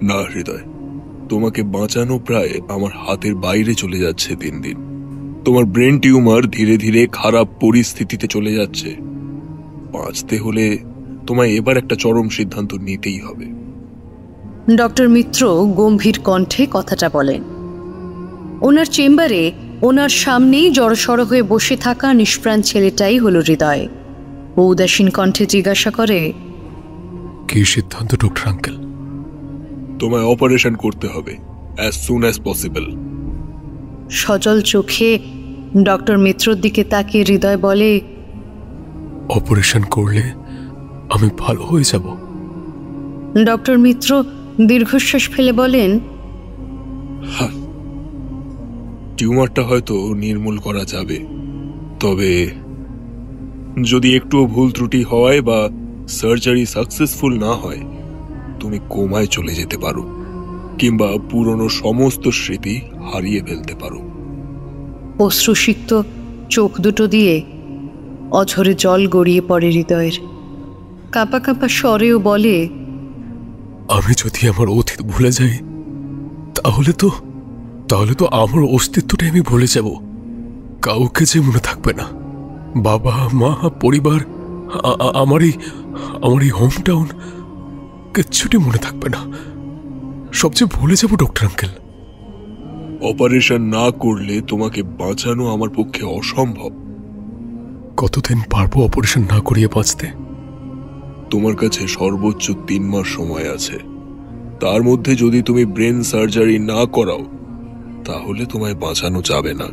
না হৃদয়, তোমাকে বাঁচানো প্রায় আমার হাতের বাইরে চলে যাচ্ছে দিন দিন। তোমার ব্রেন টিউমার ধীরে ধীরে খারাপ পরিস্থিতিতে চলে যাচ্ছে। বাঁচতে হলে তোমায় এবার একটা চরম সিদ্ধান্ত নিতেই হবে। ডক্টর মিত্র গম্ভীর কণ্ঠে কথাটা বলেন। ওনার চেম্বারে ওনার সামনেই জড়সড় হয়ে বসে থাকা নিষ্প্রাণ ছেলেটাই হলো হৃদয়। ও উদাসীন কণ্ঠে জিজ্ঞাসা করে, কি সিদ্ধান্ত ডক্টর আঙ্কেল? তোমায় অপারেশন করতে হবে অ্যাজ সুন অ্যাজ পসিবল। সজল চোখে ডক্টর মিত্রর দিকে তাকিয়ে হৃদয় বলে, অপারেশন করলে আমি ভালো হয়ে যাব? ডক্টর মিত্র দীর্ঘশ্বাস ফেলে বলেন, টিউমারটা হয়তো নির্মূল করা যাবে, তবে যদি একটুও ভুল ত্রুটি হয় বা সার্জারি সাকসেসফুল না হয়, তুমি কোমায় চলে যেতে পারো, কিংবা পুরনো সমস্ত স্মৃতি হারিয়ে ফেলতে পারো। অশ্রুসিক্ত চোখ দুটো দিয়ে অঝরে জল গড়িয়ে পড়ে হৃদয়ের। কাঁপা কাঁপা স্বরেও বলে, আমি যদি আমার অতীত ভুলে যাই তাহলে তো আমার অস্তিত্বটাই আমি ভুলে যাব। কাউকে যে মনে থাকবে না, বাবা মা পরিবার, আমার এই হোম টাউন, কিচ্ছুটি মনে থাকবে না। সবচেয়ে ভুলে যাব ডক্টর আঙ্কেল। অপারেশন না করলে তোমাকে বাঁচানো আমার পক্ষে অসম্ভব। কতদিন পারবো অপারেশন না করিয়ে বাঁচতে? তোমার কাছে সর্বোচ্চ 3 মাস সময় আছে। তার মধ্যে যদি তুমি ব্রেন সার্জারি না করাও তাহলে তোমায় বাঁচানো যাবে না।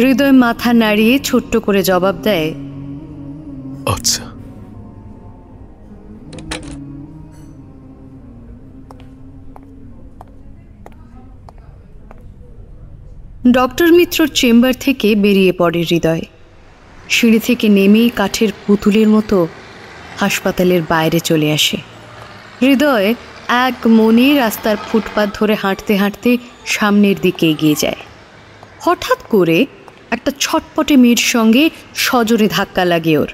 হৃদয় মাথা নাড়িয়ে ছোট্ট করে জবাব দেয়, আচ্ছা। ডক্টর মিত্রর চেম্বার থেকে বেরিয়ে পড়ে হৃদয়। সিঁড়ি থেকে নেমেই কাঠের পুতুলের মতো হাসপাতালের বাইরে চলে আসে। হৃদয় এক মনে রাস্তার ফুটপাত ধরে হাঁটতে হাঁটতে সামনের দিকে এগিয়ে যায়। হঠাৎ করে একটা ছটপটে মেয়ের সঙ্গে সজোরে ধাক্কা লাগে ওর।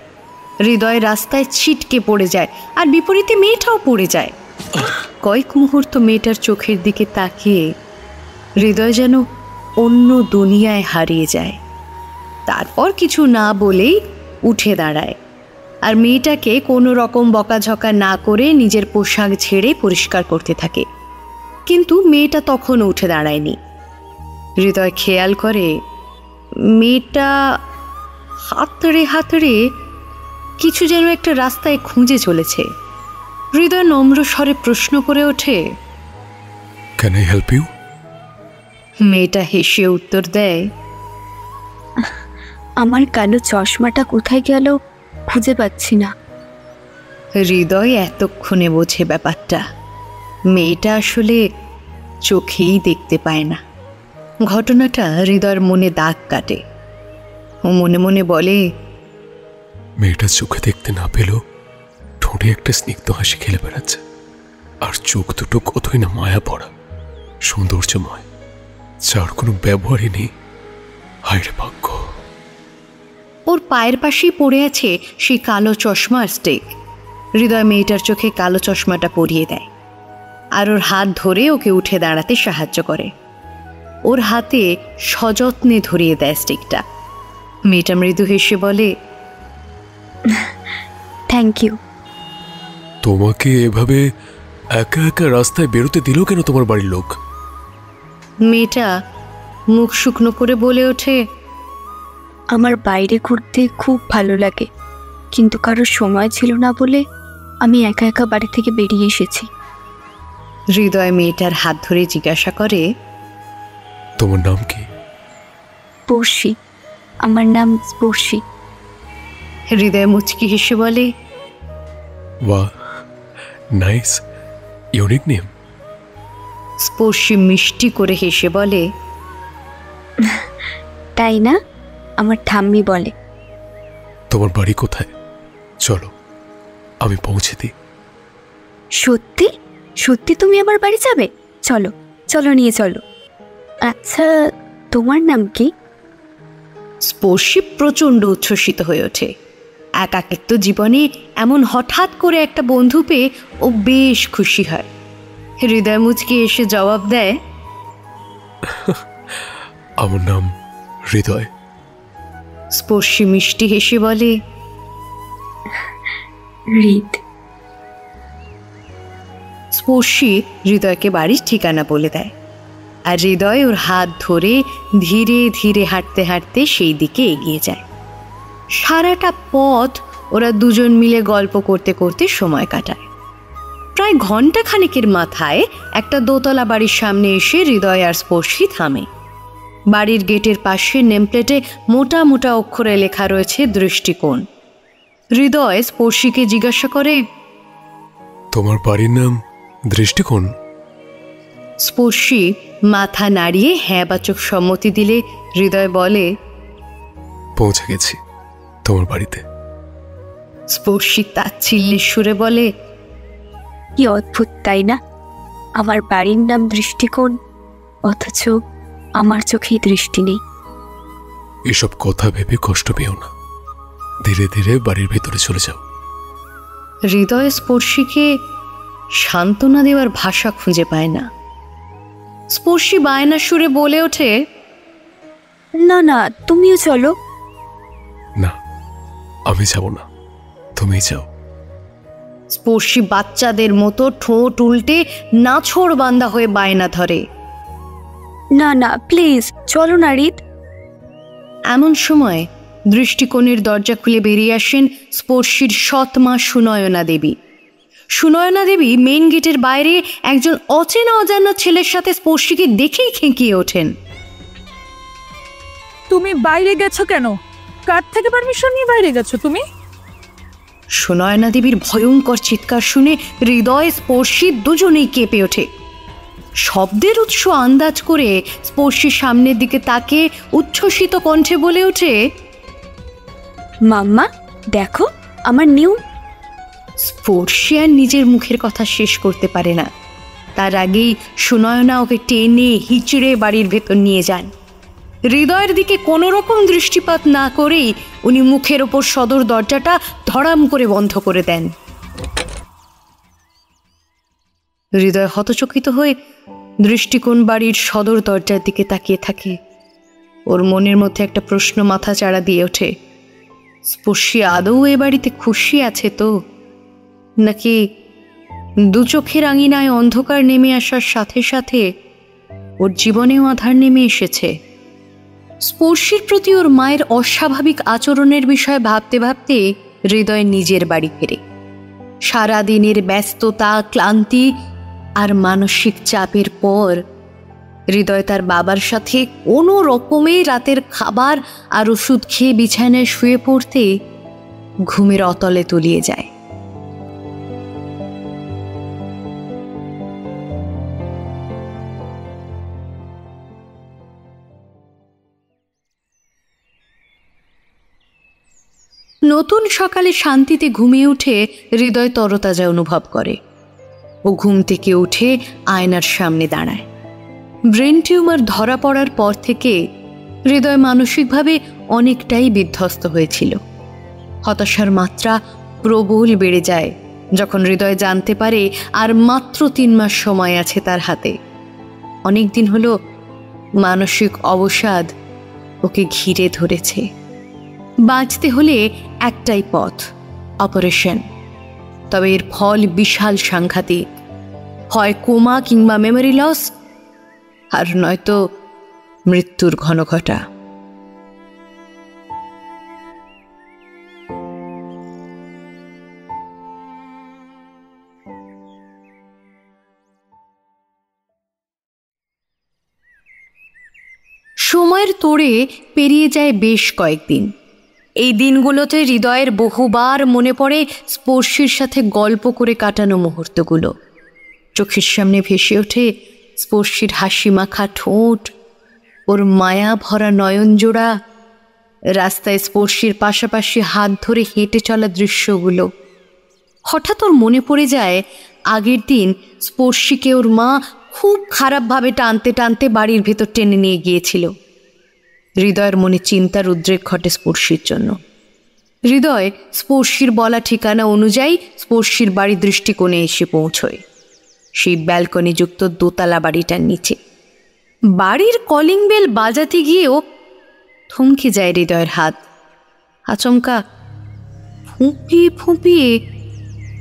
হৃদয় রাস্তায় ছিটকে পড়ে যায়, আর বিপরীতে মেয়েটাও পড়ে যায়। কয়েক মুহূর্ত মেয়েটার চোখের দিকে তাকিয়ে হৃদয় যেন অন্য দুনিয়ায় হারিয়ে যায়। তারপর কিছু না বলেই উঠে দাঁড়ায়, আর মেয়েটাকে কোনো রকম বকাঝকা না করে নিজের পোশাক ঝেড়ে পরিষ্কার করতে থাকে। কিন্তু মেয়েটা তখনও উঠে দাঁড়ায়নি। হৃদয় খেয়াল করে মেয়েটা হাতড়ে হাতড়ে কিছু যেন একটা রাস্তায় খুঁজে চলেছে। হৃদয় নম্র স্বরে প্রশ্ন করে ওঠে, ক্যান আই হেল্প ইউ? মেয়েটা হেসে উত্তর দেয়, আমার কালো চশমাটা কোথায় গেল খুঁজে পাচ্ছি না। হৃদয় এতক্ষণে বোঝে ব্যাপারটা। মেয়েটা আসলে চোখেই দেখতে পায় না। ঘটনাটা হৃদয়ের মনে দাগ কাটে। ও মনে মনে বলে, মেয়েটা চোখে দেখতে না পেলেও ঠোঁটে একটা স্নিগ্ধ হাসি খেলে বেড়াচ্ছে, আর চোখ দুটো কতই না মায়া পড়া, সৌন্দর্যময়, যার কোনো ব্যবহারই নেই। হায়রে ভাগ্য। ওর পায়ের পাশেই পড়ে আছে সেই কালো চশমার স্টিক। হৃদয় মেয়েটার চোখে কালো চশমাটা পরিয়ে দেয়, আর ওর হাত ধরে ওকে উঠে দাঁড়াতে সাহায্য করে। ওর হাতে সযত্নে ধরিয়ে দেয় স্টিকটা। মেয়েটা মৃদু হেসে বলে, থ্যাংক ইউ। তোমাকে এভাবে একা একা রাস্তায় বেরোতে দিল কেন তোমার বাড়ির লোক? মেয়েটা মুখ শুকনো করে বলে ওঠে, আমার বাইরে ঘুরতে খুব ভালো লাগে, কিন্তু কারোর সময় ছিল না বলে আমি একা একা বাড়ি থেকে বেরিয়ে এসেছি। হৃদয় মেয়েটার হাত ধরে জিজ্ঞাসা করে, তোমার নাম কি? স্পর্শী। আমার নাম স্পর্শী। হৃদয় মুচকি হেসে বলে, বাহ, নাইস, ইউনিক নেম। স্পর্শী মিষ্টি করে হেসে বলে, তাই না? আমার ঠাম্মি বলে। তোমার বাড়ি কোথায়? চলো আমি পৌঁছে দিই। সত্যি সত্যি তুমি আমার বাড়ি যাবে? চলো চলো, নিয়ে চলো। আচ্ছা, তোমার নাম কি? স্পর্শী প্রচণ্ড উচ্ছ্বসিত হয়ে ওঠে। একাকিত্ব জীবনে এমন হঠাৎ করে একটা বন্ধু পেয়ে ও বেশ খুশি হয়। হৃদয় মুচকি এসে জবাব দেয়, আমার নাম হৃদয়। স্পর্শী মিষ্টি হেসে বলে, হৃদ। স্পর্শী হৃদয়কে বাড়ির ঠিকানা বলে দেয়, আর হৃদয় ওর হাত ধরে ধীরে ধীরে হাঁটতে হাঁটতে সেই দিকে এগিয়ে যায়। সারাটা পথ ওরা দুজন মিলে গল্প করতে করতে সময় কাটায়। প্রায় ঘন্টা খানেকের মাথায় একটা দোতলা বাড়ির সামনে এসে হৃদয় আর স্পর্শী থামে। বাড়ির গেটের পাশে নেমপ্লেটে মোটা মোটা অক্ষরে লেখা রয়েছে দৃষ্টিকোণ। হৃদয় স্পর্শীকে জিজ্ঞাসা করে, তোমার বাড়ির নাম দৃষ্টিকোণ? স্পর্শী মাথা নাড়িয়ে হ্যাঁ বাচক সম্মতি দিলে হৃদয় বলে, পৌঁছে গেছি তোমার বাড়িতে। স্পর্শী তাচ্ছিল্যের সুরে বলে, কি অদ্ভুত তাই না? আমার বাড়ির নাম দৃষ্টিকোণ, অথচ আমার চোখেই দৃষ্টি নেই। এসব কথা ভেবে কষ্ট পেও না, ধীরে ধীরে বাড়ির ভেতরে চলে যাও। হৃদয় স্পর্শীকে সান্ত্বনা দেওয়ার ভাষা খুঁজে পায় না। স্পর্শী বায়নার সুরে বলে ওঠে, না না, তুমিও চলো। না, আমি যাব না, তুমি যাও। স্পর্শী বাচ্চাদের মতো ঠোঁট উল্টে নাছোড় বান্দা হয়ে বায়না ধরে, না না, প্লিজ চলো না হৃদ। এমন সময় দৃষ্টিকোণের দরজা খুলে বেরিয়ে আসেন স্পর্শীর সৎ মা সুনয়না দেবী। সুনয়না দেবী মেন গেটের বাইরে একজন অচেনা অজানা ছেলের সাথে স্পর্শীকে দেখেই খেঁকিয়ে ওঠেন। তুমি বাইরে গেছো কেন? কার থেকে পারমিশন নিয়ে বাইরে গেছো তুমি? সুনয়না দেবীর ভয়ঙ্কর চিৎকার শুনে হৃদয় স্পর্শী দুজনেই কেঁপে ওঠে। শব্দের উৎস আন্দাজ করে স্পর্শী সামনের দিকে তাকে উচ্ছ্বসিত কণ্ঠে বলে ওঠে, মাম্মা দেখো আমার নিউ। স্পর্শী আর নিজের মুখের কথা শেষ করতে পারে না, তার আগেই সুনয়না ওকে টেনে হিচড়ে বাড়ির ভেতর নিয়ে যান। হৃদয়ের দিকে কোনো রকম দৃষ্টিপাত না করেই উনি মুখের ওপর সদর দরজাটা ধড়াম করে বন্ধ করে দেন। হৃদয় হতচকিত হয়ে দৃষ্টিকোণ বাড়ির সদর দরজার দিকে তাকিয়ে থাকে। ওর মনের মধ্যে একটা প্রশ্ন মাথা চাড়া দিয়ে ওঠে, স্পর্শী আদৌ এ বাড়িতে খুশি আছে তো, নাকি দু চোখের আঙিনায় অন্ধকার নেমে আসার সাথে সাথে ওর জীবনেও আধার নেমে এসেছে। স্পর্শীর প্রতি ওর মায়ের অস্বাভাবিক আচরণের বিষয়ে ভাবতে ভাবতে হৃদয় নিজের বাড়ি ফেরে। সারাদিনের ব্যস্ততা, ক্লান্তি আর মানসিক চাপের পর হৃদয় তার বাবার সাথে কোনো রকমে রাতের খাবার আর ওষুধ খেয়ে বিছানায় শুয়ে পড়তে ঘুমের অতলে তলিয়ে যায়। নতুন সকালে শান্তিতে ঘুমিয়ে উঠে হৃদয় তরতাজা অনুভব করে। ও ঘুম থেকে উঠে আয়নার সামনে দাঁড়ায়। ব্রেন টিউমার ধরা পড়ার পর থেকে হৃদয় মানসিকভাবে অনেকটাই বিধ্বস্ত হয়েছিল। হতাশার মাত্রা প্রবল বেড়ে যায় যখন হৃদয় জানতে পারে আর মাত্র 3 মাস সময় আছে তার হাতে। অনেকদিন হলো মানসিক অবসাদ ওকে ঘিরে ধরেছে। বাঁচতে হলে একটাই পথ, অপারেশন। তবে এর ফল বিশাল সাংঘাতিক, হয় কোমা কিংবা মেমোরি লস, আর নয়তো মৃত্যুর ঘনঘটা। সময়ের তোড়ে পেরিয়ে যায় বেশ কয়েকদিন। এই দিনগুলোতে হৃদয়ের বহুবার মনে পড়ে স্পর্শীর সাথে গল্প করে কাটানো মুহূর্তগুলো। চোখের সামনে ভেসে ওঠে স্পর্শীর হাসি মাখা ঠোঁট, ওর মায়া ভরা নয়নজোড়া, রাস্তায় স্পর্শীর পাশাপাশি হাত ধরে হেঁটে চলা দৃশ্যগুলো। হঠাৎ ওর মনে পড়ে যায় আগের দিন স্পর্শীকে ওর মা খুব খারাপভাবে টানতে টানতে বাড়ির ভেতর টেনে নিয়ে গিয়েছিল। হৃদয়ের মনে চিন্তার উদ্রেক ঘটে স্পর্শীর জন্য। হৃদয় স্পর্শীর বলা ঠিকানা অনুযায়ী স্পর্শীর বাড়ির দৃষ্টিকোণে এসে পৌঁছয়। সেই ব্যালকনিযুক্ত দোতলা বাড়িটার নিচে। বাড়ির কলিং বেল বাজাতে গিয়েও থমকে যায় হৃদয়ের হাত। আচমকা ফুঁপিয়ে ফুঁপিয়ে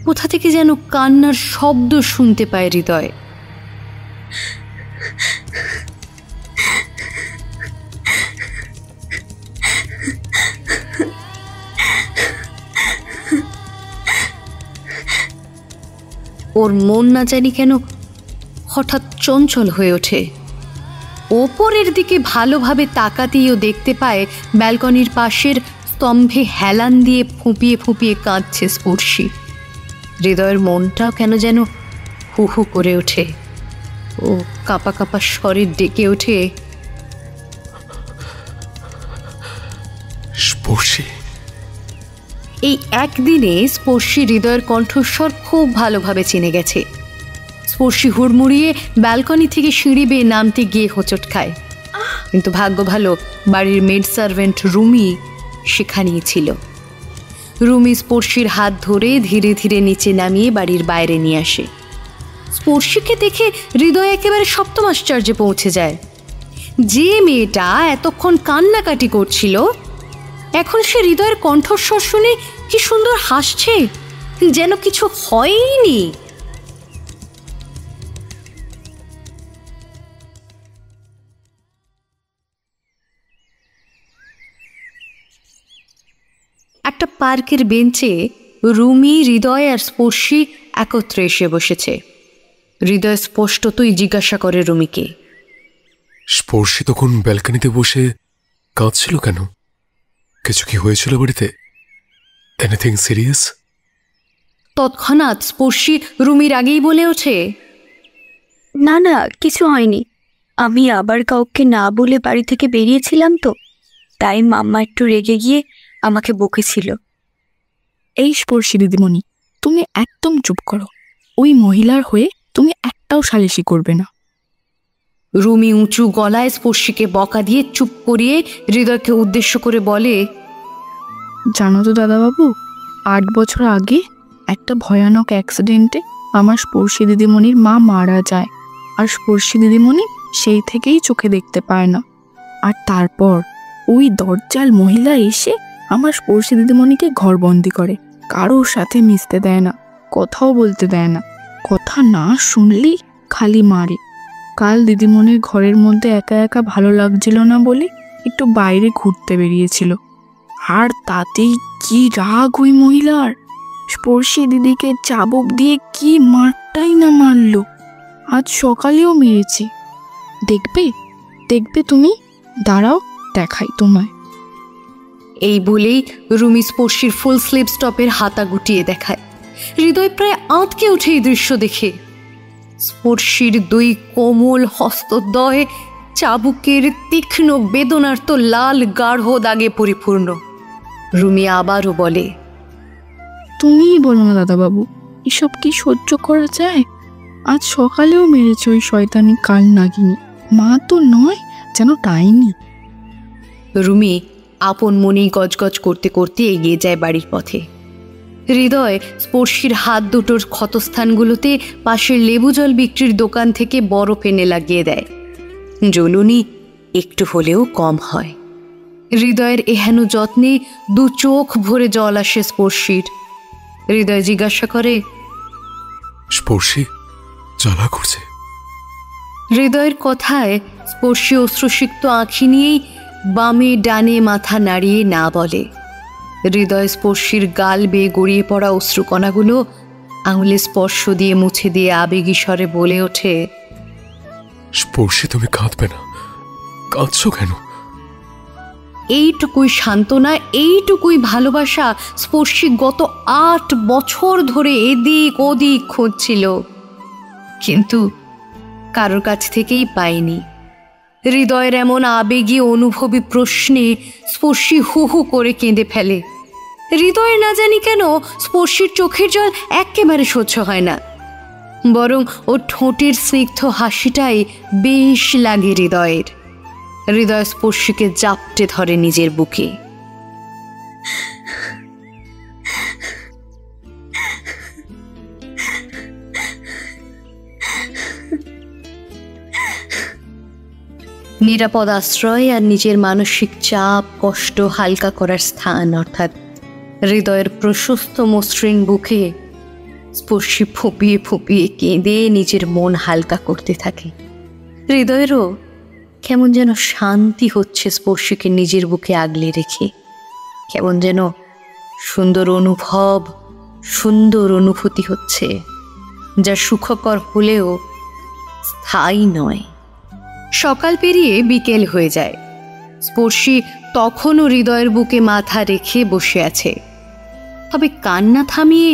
কোথা থেকে যেন কান্নার শব্দ শুনতে পায় হৃদয়। ওর মন না জানি কেন হঠাৎ চঞ্চল হয়ে ওঠে। ওপরের দিকে ভালোভাবে তাকাতেই ও দেখতে পায় ব্যালকনির পাশের স্তম্ভে হেলান দিয়ে ফুঁপিয়ে ফুঁপিয়ে কাঁদছে স্পর্শী। হৃদয়ের মনটাও কেন যেন হু হু করে ওঠে। ও কাঁপা কাঁপা স্বরে ডেকে ওঠে, স্পর্শী। এই একদিনে স্পর্শী হৃদয়ের কণ্ঠস্বর খুব ভালোভাবে চিনে গেছে। স্পর্শী হুড়মুড়িয়ে ব্যালকনি থেকে সিঁড়ি বেয়ে নামতে গিয়ে হোঁচট খায়, কিন্তু ভাগ্য ভালো বাড়ির মেড সার্ভেন্ট রুমি সেখানেই ছিল। রুমি স্পর্শীর হাত ধরে ধীরে ধীরে নিচে নামিয়ে বাড়ির বাইরে নিয়ে আসে। স্পর্শীকে দেখে হৃদয় একেবারে সপ্তম আশ্চর্যে পৌঁছে যায়। যে মেয়েটা এতক্ষণ কান্নাকাটি করছিল, এখন সে হৃদয়ের কণ্ঠস্বর শুনে কি সুন্দর হাসছে, যেন কিছু হয়নি। একটা পার্কের বেঞ্চে রুমি, হৃদয় আর স্পর্শী একত্রে এসে বসেছে। হৃদয় স্পষ্টতই জিজ্ঞাসা করে রুমিকে, স্পর্শী তখন ব্যালকনিতে বসে কাঁদছিল কেন? কিছু কি হয়েছিল বাড়িতে? Anything serious? তৎক্ষণাৎ স্পর্শী রুমির আগেই বলে ওঠে, না না, কিছু হয়নি। আমি আবার কাউকে না বলে বাড়ি থেকে বেরিয়েছিলাম তো, তাই মাম্মা একটু রেগে গিয়ে আমাকে বকেছিল। এই স্পর্শী দিদিমণি, তুমি একদম চুপ করো। ওই মহিলার হয়ে তুমি একটাও সালিশি করবে না। রুমি উঁচু গলায় স্পর্শীকে বকা দিয়ে চুপ করিয়ে হৃদয়কে উদ্দেশ্য করে বলে, জানো তো দাদাবাবু, 8 বছর আগে একটা ভয়ানক অ্যাক্সিডেন্টে আমার স্পর্শী দিদিমণির মা মারা যায়। আর স্পর্শী দিদিমণি সেই থেকেই চোখে দেখতে পায় না। আর তারপর ওই দরজাল মহিলা এসে আমার স্পর্শী দিদিমণিকে ঘরবন্দি করে, কারোর সাথে মিশতে দেয় না, কথাও বলতে দেয় না। কথা না শুনলেই খালি মারে। কাল দিদিমণির ঘরের মধ্যে একা একা ভালো লাগছিল না বলে একটু বাইরে ঘুরতে বেরিয়েছিল, আর তাতেই কি রাগ ওই মহিলার। স্পর্শী দিদিকে চাবুক দিয়ে কি মারটাই না মারলো। আজ সকালেও মেরেছে। দেখবে দেখবে তুমি, দাঁড়াও দেখাই তোমায়। এই বলেই রুমি স্পর্শীর ফুল স্লিভ স্টপের হাতা গুটিয়ে দেখায়। হৃদয় প্রায় আঁতকে ওঠে এই দৃশ্য দেখে। স্পর্শীর 2 কোমল হস্তদ্বয় চাবুকের তীক্ষ্ণ বেদনার্ত লাল গাঢ় দাগে পরিপূর্ণ। রুমি আবারও বলে, তুমিই বলো না দাদাবাবু, এসব কি সহ্য করা যায়? আজ সকালেও মেরেছে ওই শয়তানি কাল নাগিনী। মা তো নয়, যেন ডাইনি। রুমি আপন মনেই গজগজ করতে করতে এগিয়ে যায় বাড়ির পথে। হৃদয় স্পর্শীর হাত দুটোর ক্ষতস্থানগুলোতে পাশের লেবু জল বিক্রির দোকান থেকে বরফ এনে লাগিয়ে দেয়। জ্বলুনি একটু হলেও কম হয়। হৃদয়ের এহেন যত্নে 2 চোখ ভরে জল আসে স্পর্শীর। হৃদয় জিজ্ঞাসা করে, স্পর্শী জ্বালা করছে? হৃদয়ের কথায় স্পর্শী অশ্রুসিক্ত আঁখি নিয়েই বামে ডানে মাথা নাড়িয়ে না বলে। হৃদয় স্পর্শীর গাল বেয়ে গড়িয়ে পড়া অশ্রুকণাগুলো আঙুলে স্পর্শ দিয়ে মুছে দিয়ে আবেগী স্বরে বলে ওঠে, স্পর্শী তুমি কাঁদবে না, কাঁদছো কেন? এইটুকুই সান্ত্বনা, এইটুকুই ভালোবাসা স্পর্শী গত 8 বছর ধরে এদিক ওদিক খুঁজছিল, কিন্তু কারোর কাছ থেকেই পায়নি। হৃদয়ের এমন আবেগী অনুভবী প্রশ্নে স্পর্শী হু হু করে কেঁদে ফেলে। হৃদয় না জানি কেন স্পর্শীর চোখের জল একেবারে সহ্য হয় না, বরং ও ঠোঁটের স্নিগ্ধ হাসিটাই বেশ লাগে হৃদয়ের। হৃদয় স্পর্শীকে জাপটে ধরে নিজের বুকে। নিরাপদ আশ্রয় আর নিজের মানসিক চাপ কষ্ট হালকা করার স্থান, অর্থাৎ হৃদয়ের প্রশস্ত মসৃণ বুকে স্পর্শী ফুপিয়ে ফুপিয়ে কেঁদে নিজের মন হালকা করতে থাকে। হৃদয়েরও কেমন যেন শান্তি হচ্ছে স্পর্শীকে নিজের বুকে আগলে রেখে। কেমন যেন সুন্দর অনুভূতি হচ্ছে, যা সুখকর হলেও স্থায়ী নয়। সকাল পেরিয়ে বিকেল হয়ে যায়। স্পর্শী তখনও হৃদয়ের বুকে মাথা রেখে বসে আছে, তবে কান্না থামিয়ে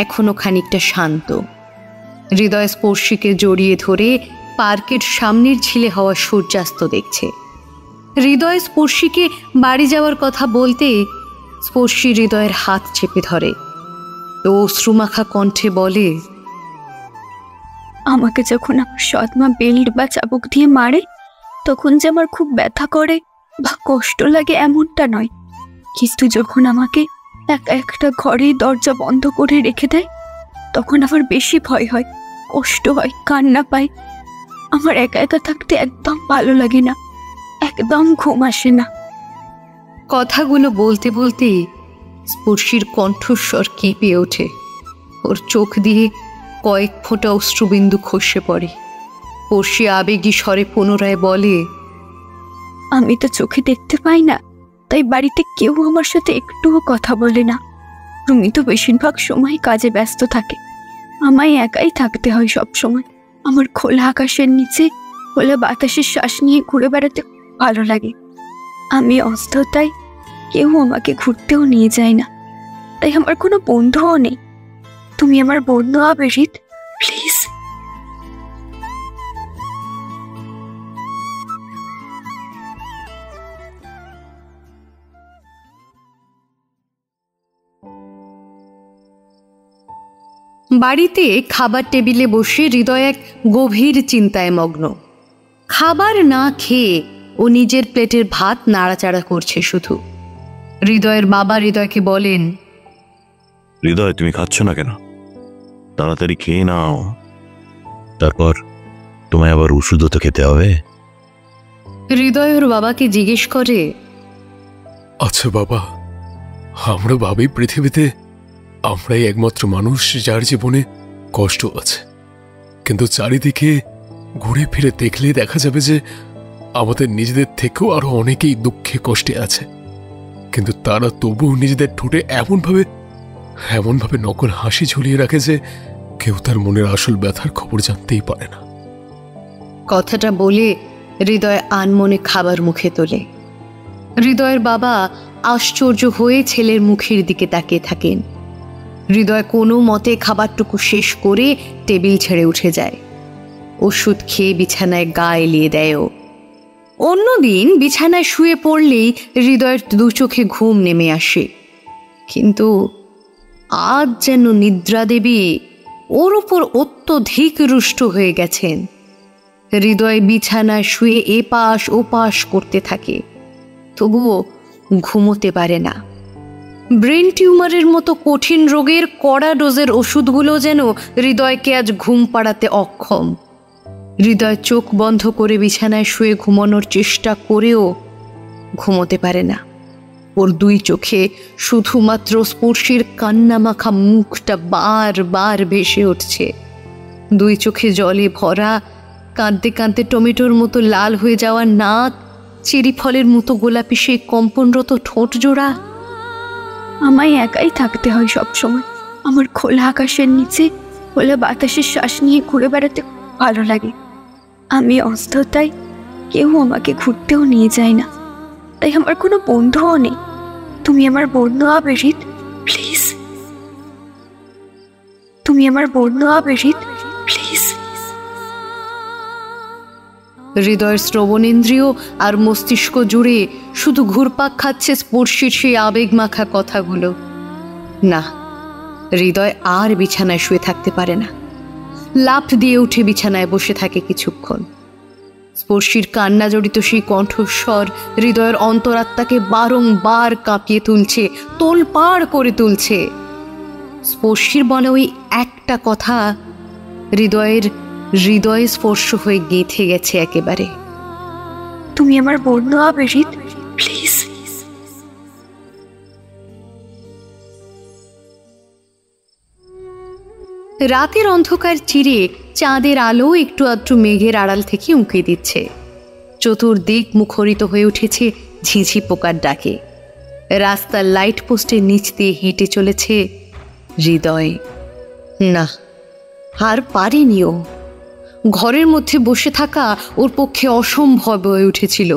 এখনো খানিকটা শান্ত। হৃদয় স্পর্শীকে জড়িয়ে ধরে পার্কের সামনের ঝিলে হওয়া সূর্যাস্ত দেখছে। হৃদয় স্পর্শীকে বাড়ি যাওয়ার কথা বলতে স্পর্শী হৃদয়ের হাত চেপে ধরে ও অশ্রুমাখা কণ্ঠে বলে, আমাকে যখন আমার সৎমা বেল্ট বা চাবুক দিয়ে মারে তখন যে আমার খুব ব্যথা করে বা কষ্ট লাগে এমনটা নয়, কিন্তু যখন আমাকে একা একটা ঘরে দরজা বন্ধ করে রেখে দেয় তখন আমার বেশি ভয় হয়, কষ্ট হয়, কান্না পায়। আমার একা একা থাকতে একদম ভালো লাগে না, একদম ঘুম আসে না। কথাগুলো বলতে বলতেই স্পর্শীর কণ্ঠস্বর কেঁপে ওঠে। ওর চোখ দিয়ে কয়েক ফোঁটা অশ্রুবিন্দু খসে পড়ে। স্পর্শী আবেগী স্বরে পুনরায় বলে, আমি তো চোখে দেখতে পাই না, তাই বাড়িতে কেউ আমার সাথে একটুও কথা বলে না। রুমি তো বেশিরভাগ সময় কাজে ব্যস্ত থাকে, আমায় একাই থাকতে হয় সব সময়। আমার খোলা আকাশের নিচে খোলা বাতাসের শ্বাস নিয়ে ঘুরে বেড়াতে ভালো লাগে। আমি অস্থতায় কেউ আমাকে ঘুরতেও নিয়ে যায় না, তাই আমার কোনো বন্ধুও নেই। তুমি আমার বন্ধু হবে রিত, প্লিজ। বাড়িতে খাবার টেবিলে বসে হৃদয় এক গভীর চিন্তায় মগ্ন। খাবার না খেয়ে ও নিজের প্লেটের ভাত নাড়াচাড়া করছে শুধু। হৃদয়ের বাবা হৃদয়কে বলেন, হৃদয়, তুমি খাচ্ছ না কেন? তাড়াতাড়ি খেয়ে নাও, তারপর তোমায় আবার ওষুধও তো খেতে হবে। হৃদয় ওর বাবাকে জিজ্ঞেস করে, আচ্ছা বাবা, আমরা ভাবি পৃথিবীতে আমরাই একমাত্র মানুষ যার জীবনে কষ্ট আছে, কিন্তু চারিদিকে ঘুরে ফিরে দেখলে দেখা যাবে যে আমাদের নিজেদের থেকেও আরো অনেকেই দুঃখে কষ্টে আছে, কিন্তু তারা তবুও নিজেদের ঠোঁটে এমনভাবে নকল হাসি ঝুলিয়ে রাখে যে কেউ তার মনের আসল ব্যথার খবর জানতেই পারে না। কথাটা বলে হৃদয় আনমনে খাবার মুখে তোলে। হৃদয়ের বাবা আশ্চর্য হয়ে ছেলের মুখের দিকে তাকিয়ে থাকেন। হৃদয় কোনো মতে খাবারটুকু শেষ করে টেবিল ছেড়ে উঠে যায়। ওষুধ খেয়ে বিছানায় গা এলিয়ে দেয় ও। অন্যদিন বিছানায় শুয়ে পড়লেই হৃদয়ের দু চোখে ঘুম নেমে আসে, কিন্তু আজ যেন নিদ্রা দেবী ওর উপর অত্যধিক রুষ্ট হয়ে গেছেন। হৃদয় বিছানায় শুয়ে এপাশ ওপাশ করতে থাকে, তবুও ঘুমোতে পারে না। ব্রেন টিউমারের মতো কঠিন রোগের কড়া ডোজের ওষুধগুলো যেন হৃদয়কে আজ ঘুম পাড়াতে অক্ষম। হৃদয় চোখ বন্ধ করে বিছানায় শুয়ে ঘুমানোর চেষ্টা করেও ঘুমোতে পারে না। ওর দুই চোখে শুধুমাত্র স্পর্শীর কান্নামাখা মুখটা বারবার ভেসে উঠছে। দুই চোখে জলে ভরা, কাঁদতে কাঁদতে টমেটোর মতো লাল হয়ে যাওয়া নাক, চেরি ফলের মতো গোলাপি সেই কম্পনরত ঠোঁট জোড়া। আমায় একাই থাকতে হয় সব সময়। আমার খোলা আকাশের নিচে খোলা বাতাসের শ্বাস নিয়ে ঘুরে বেড়াতে ভালো লাগে। আমি অস্থতায় কেউ আমাকে ঘুরতেও নিয়ে যায় না, তাই আমার কোনো বন্ধুও নেই। তুমি আমার বন্ধু হবে রিত, প্লিজ। তুমি আমার বন্ধু হবে রিত, প্লিজ। হৃদয়ের শ্রবণেন্দ্রিয় আর মস্তিষ্ক জুড়ে শুধু ঘুরপাক খাচ্ছে স্পর্শীর সেই আবেগ মাখা কথাগুলো। না, হৃদয় আর বিছানায় শুয়ে থাকতে পারে না। লাফ দিয়ে উঠে বিছানায় বসে থাকে কিছুক্ষণ। স্পর্শীর কান্না জড়িত সেই কণ্ঠস্বর হৃদয়ের অন্তরাত্মাকে বারংবার কাঁপিয়ে তুলছে, তোলপাড় করে তুলছে। স্পর্শীর বলে ওই একটা কথা হৃদয়ে স্পর্শ হয়ে গেঁথে গেছে একেবারে। তুমি আমার বন্ধু হবে হৃদ, প্লিজ। রাতের অন্ধকার চিরে চাঁদের আলো একটু আধটু মেঘের আড়াল থেকে উঁকি দিচ্ছে। চতুর্দিক মুখরিত হয়ে উঠেছে ঝিঝি পোকার ডাকে। রাস্তার লাইট পোস্টের নিচ দিয়ে হেঁটে চলেছে হৃদয়। না, আর পারেনি ও। ঘরের মধ্যে বসে থাকা ওর পক্ষে অসম্ভব হয়ে উঠেছিল।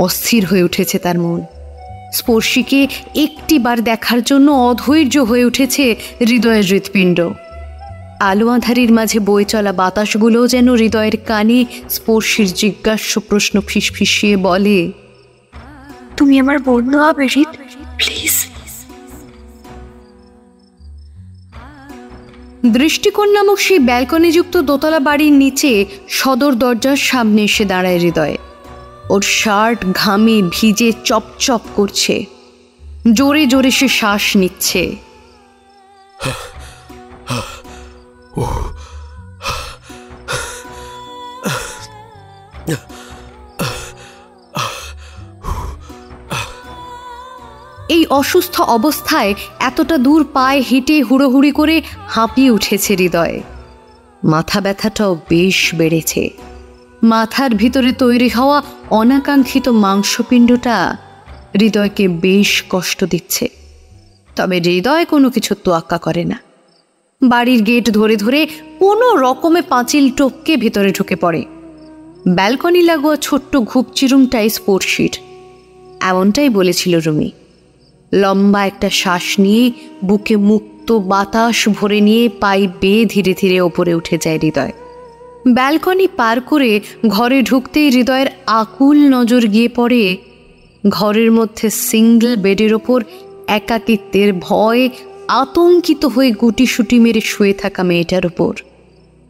অস্থির হয়ে উঠেছে তার মন। স্পর্শীকে একটিবার দেখার জন্য অধৈর্য হয়ে উঠেছে হৃদয়ের হৃৎপিণ্ড। আলো আঁধারির মাঝে বয়ে চলা বাতাসগুলোও যেন হৃদয়ের কানে স্পর্শীর জিজ্ঞাস্য প্রশ্ন ফিসফিসিয়ে বলে, তুমি আমার বন্ধু হবে হৃদ, প্লিজ। দৃষ্টিকোণ নামক সেই ব্যালকনিযুক্ত দোতলা বাড়ির নিচে সদর দরজার সামনে এসে দাঁড়ায় হৃদয়। ওর শার্ট ঘামে ভিজে চপচপ করছে। জোরে জোরে সে শ্বাস নিচ্ছে। এই অসুস্থ অবস্থায় এতটা দূর পায়ে হেঁটে হুড়োহুড়ি করে হাঁপিয়ে উঠেছে হৃদয়। মাথা ব্যথাটাও বেশ বেড়েছে। মাথার ভিতরে তৈরি হওয়া অনাকাঙ্ক্ষিত মাংসপিণ্ডটা হৃদয়কে বেশ কষ্ট দিচ্ছে। তবে হৃদয় কোনো কিছু তোয়াক্কা করে না। বাড়ির গেট ধরে ধরে কোনো রকমে পাঁচিল টপকে ভেতরে ঢুকে পড়ে। ব্যালকনি লাগোয়া ছোট্ট ঘুপচিরুমটাই স্পর্শীর, এমনটাই বলেছিল রুমি। লম্বা একটা শ্বাস নিয়ে বুকে মুক্ত বাতাস ভরে নিয়ে পায়ে বেয়ে ধীরে ধীরে ওপরে উঠে যায় হৃদয়। ব্যালকনি পার করে ঘরে ঢুকতেই হৃদয়ের আকুল নজর গিয়ে পড়ে ঘরের মধ্যে সিঙ্গল বেডের ওপর একাকিত্বের ভয় আতঙ্কিত হয়ে গুটিসুটি মেরে শুয়ে থাকা মেয়েটার ওপর।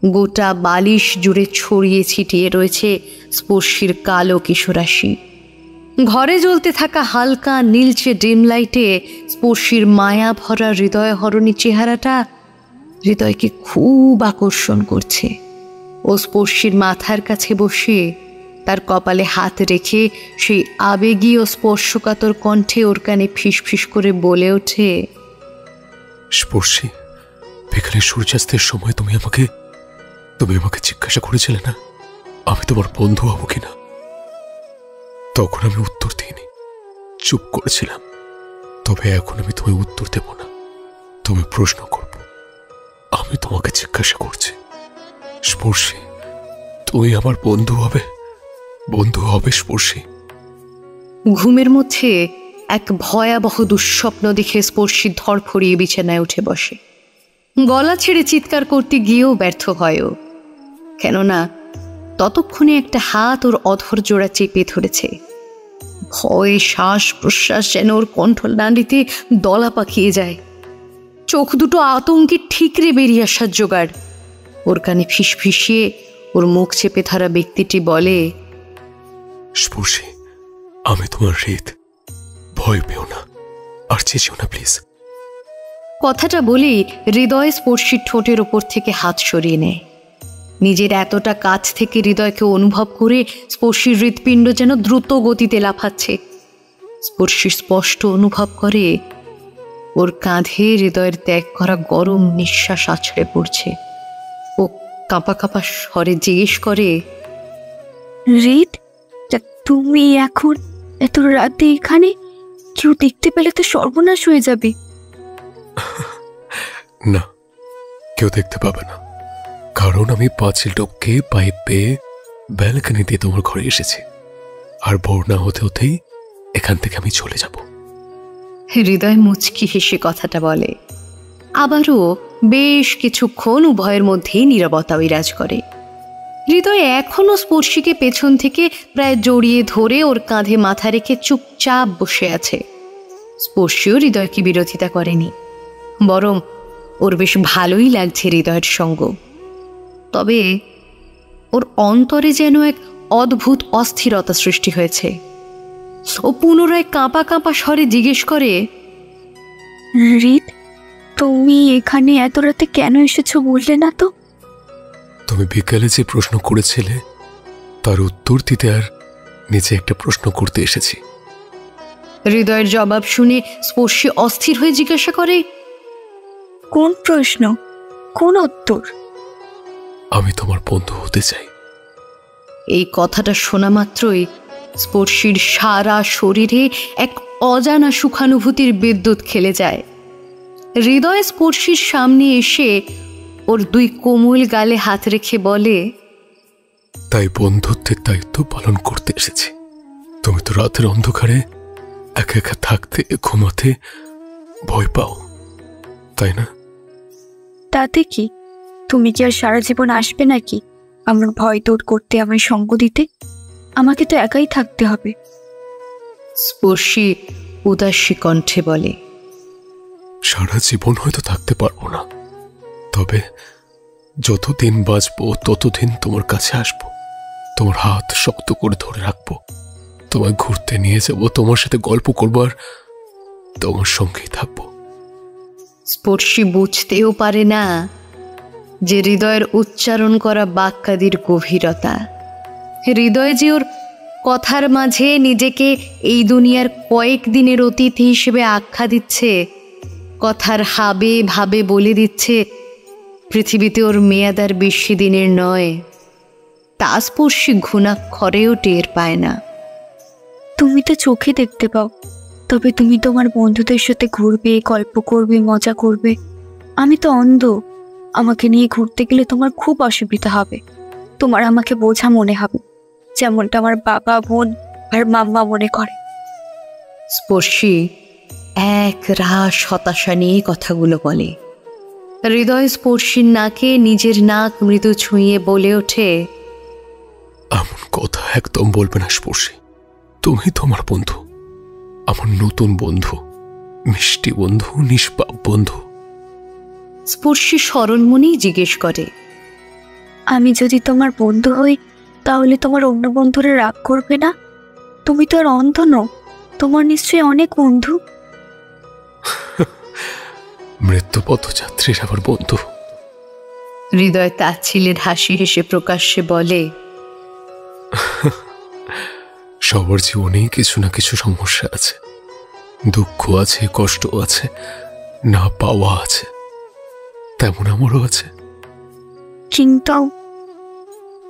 গোটা বালিশ জুড়ে ছড়িয়ে ছিটিয়ে রয়েছে স্পর্শীর কালো কিশোরাশি। ঘরে জ্বলতে থাকা হালকা নীলচে ডিম লাইটে স্পর্শীর মায়া ভরা হৃদয় হরণী চেহারাটা হৃদয়কে খুব আকর্ষণ করছে। ও স্পর্শীর মাথার কাছে বসে তার কপালে হাত রেখে সেই আবেগী ও স্পর্শকাতর কণ্ঠে ওর কানে ফিসফিস করে বলে ওঠে, স্পর্শী, বিকালে সূর্যাস্তের সময় তুমি আমাকে জিজ্ঞাসা করেছিলে না আমি তোমার বন্ধু হব কিনা? তখন আমি উত্তর দিইনি, চুপ করেছিলাম। তবে এখন আমি তোমায় উত্তর দেব না, তুমি প্রশ্ন করব। আমি তোমাকে জিজ্ঞাসা করছি, স্পর্শী, তুমি আমার বন্ধু হবে? বন্ধু হবে স্পর্শী? ঘুমের মধ্যে এক ভয়াবহ দুঃস্বপ্ন দেখে স্পর্শী ধড়ফড়িয়ে বিছানায় উঠে বসে। গলা ছেড়ে চিৎকার করতে গিয়েও ব্যর্থ হয় ও। কেননা ততক্ষণে একটা হাত ওর অধর জোড়া চেপে ধরেছে। ভয়ে শ্বাস প্রশ্বাস যেন ওর কণ্ঠনালীতে দলা পাকিয়ে যায়। চোখ দুটো আতঙ্কে ঠিকরে বেরিয়ে আসার জোগাড়। ওর কানে ফিসফিসিয়ে ওর মুখ চেপে ধরা ব্যক্তিটি বলে, স্পর্শী, আমি তোমার হৃদ, ভয় পেও না, আর চেঁচিও না প্লিজ। কথাটা বলেই হৃদয় স্পর্শীর ঠোঁটের ওপর থেকে হাত সরিয়ে নেয়। নিজের এতটা কাছ থেকে হৃদয়কে অনুভব করে স্পর্শীর হৃৎপিণ্ড যেন দ্রুত গতিতে লাফাচ্ছে। স্পর্শী স্পষ্ট অনুভব করে ওর কাঁধে হৃদয়ের ত্যাগ করা গরম নিঃশ্বাস আছড়ে পড়ছে। ও কাঁপা কাঁপা স্বরে জিজ্ঞেস করে, হৃদ, তুমি এখন এত রাতে এখানে? কেউ দেখতে পেলে তো সর্বনাশ হয়ে যাবে। না, কেউ দেখতে পাবে না, কারণ আমি পাঁচিল টপকে পাইপ পেয়ে ব্যালকনি দিয়ে তোমার ঘরে এসেছি। আর ভোর না হতে হতেই এখান থেকে আমি চলে যাব। হৃদয় মুচকি হেসে কথাটা বলে। আবারও বেশ কিছুক্ষণ উভয়ের মধ্যেই নীরবতা বিরাজ করে। হৃদয় এখনো স্পর্শীকে পেছন থেকে প্রায় জড়িয়ে ধরে ওর কাঁধে মাথা রেখে চুপচাপ বসে আছে। স্পর্শীও হৃদয়কে বিরোধিতা করেনি, বরং ওর বেশ ভালোই লাগছে হৃদয়ের সঙ্গ। তবে ওর অন্তরে যেন এক অদ্ভুত অস্থিরতা সৃষ্টি হয়েছে। ও পুনরায় কাঁপা কাঁপা স্বরে জিজ্ঞেস করে, হৃদ, তুমি এখানে এত রাতে কেন এসেছো বললে না তো? তুমি বিকালে যে প্রশ্ন করেছিলে তার উত্তর দিতে আর নিজে একটা প্রশ্ন করতে এসেছি। হৃদয়ের জবাব শুনে স্পর্শী অস্থির হয়ে জিজ্ঞাসা করে, কোন প্রশ্ন, কোন উত্তর? আমি তোমার বন্ধু হতে চাই। এই কথাটা শোনা মাত্রই স্পর্শীর সারা শরীরে এক অজানা সুখানুভূতির বিদ্যুৎ খেলে যায়। হৃদয় স্পর্শীর সামনে এসে ওর দুই কোমল গালে হাত রেখে বলে, তাই বন্ধুত্বের দায়িত্ব পালন করতে এসেছি। তুমি তো রাতের অন্ধকারে একা একা থাকতে, ঘুমাতে ভয় পাও, তাই না? তাতে কি? তুমি কি আর সারা জীবন আসবে নাকি আমার ভয় দূর করতে, আমার সঙ্গ দিতে? আমাকে তো একাই থাকতে হবে। স্পর্শী উদাসী কণ্ঠে বলে, সারা জীবন হয়তো থাকতে পারবো না, তবে যতদিন বাঁচবো ততদিন তোমার কাছে আসবো, তোমার হাত শক্ত করে ধরে রাখবো, তোমায় ঘুরতে নিয়ে যাবো, তোমার সাথে গল্প করবো, আর তোমার সঙ্গেই থাকবো। স্পর্শী বুঝতেও পারে না যে হৃদয়ের উচ্চারণ করা বাক্যাদির গভীরতা। হৃদয় যে ওর কথার মাঝে নিজেকে এই দুনিয়ার কয়েকদিনের অতিথি হিসেবে আখ্যা দিচ্ছে, কথার হাবে ভাবে বলে দিচ্ছে পৃথিবীতে ওর মেয়াদ আর বেশি দিনের নয়, তা স্পর্শী ঘুণাক্ষরেও টের পায় না। তুমি তো চোখে দেখতে পাও, তবে তুমি তোমার বন্ধুদের সাথে ঘুরবে, গল্প করবে, মজা করবে। আমি তো অন্ধ, আমাকে নিয়ে ঘুরতে গেলে তোমার খুব অসুবিধা হবে। তোমার আমাকে বোঝা মনে হবে, যেমনটা আমার বাবা, বোন আর মাম্মা মনে করে। স্পর্শী এক রাস হতাশা নিয়ে কথাগুলো বলে। হৃদয় স্পর্শীর নাকে নিজের নাক মৃদু ছুঁয়ে বলে ওঠে, এমন কথা একদম বলবে না স্পর্শী। তুমি তোমার বন্ধু, আমার নতুন বন্ধু, মিষ্টি বন্ধু, নিষ্পাপ বন্ধু। স্পর্শী সরল মনেই জিজ্ঞেস করে, আমি যদি তোমার বন্ধু হই তাহলে তোমার অন্য বন্ধুরা রাগ করবে না? তুমি তো আর অন্ধ নও, তোমার নিশ্চয়ই অনেক বন্ধু। মৃত্যুপথযাত্রীর আবার বন্ধু? হৃদয় তাচ্ছিল্যের হাসি হেসে প্রকাশ্যে বলে, সবার জীবনেই কিছু না কিছু সমস্যা আছে, দুঃখ আছে, কষ্ট আছে, না পাওয়া আছে, তেমন আমারও আছে। কিন্তু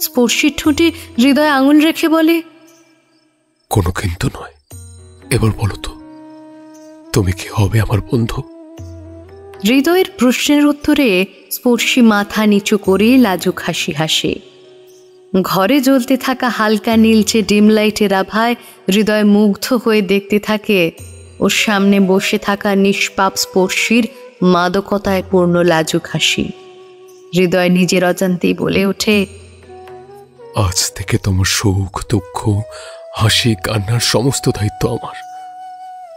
স্পর্শীর ঠোঁটে হৃদয় আঙুল রেখে বলে, কোনো কিন্তু নয়। এবার বলো তো, তুমি কি হবে আমার বন্ধু? হৃদয়ের প্রশ্নের উত্তরে স্পর্শী মাথা নিচু করে লাজুক হাসি হাসে। ঘরে জ্বলতে থাকা হালকা নীলচে ডিম লাইটের আভায় হৃদয় মুগ্ধ হয়ে দেখতে থাকে ওর সামনে বসে থাকা নিষ্পাপ স্পর্শীর মাদকতায় পূর্ণ লাজুক হাসি। হৃদয় নিজের অজান্তেই বলে ওঠে, আজ থেকে তোমার সুখ, দুঃখ, হাসি, কান্নার সমস্ত দায়িত্ব আমার।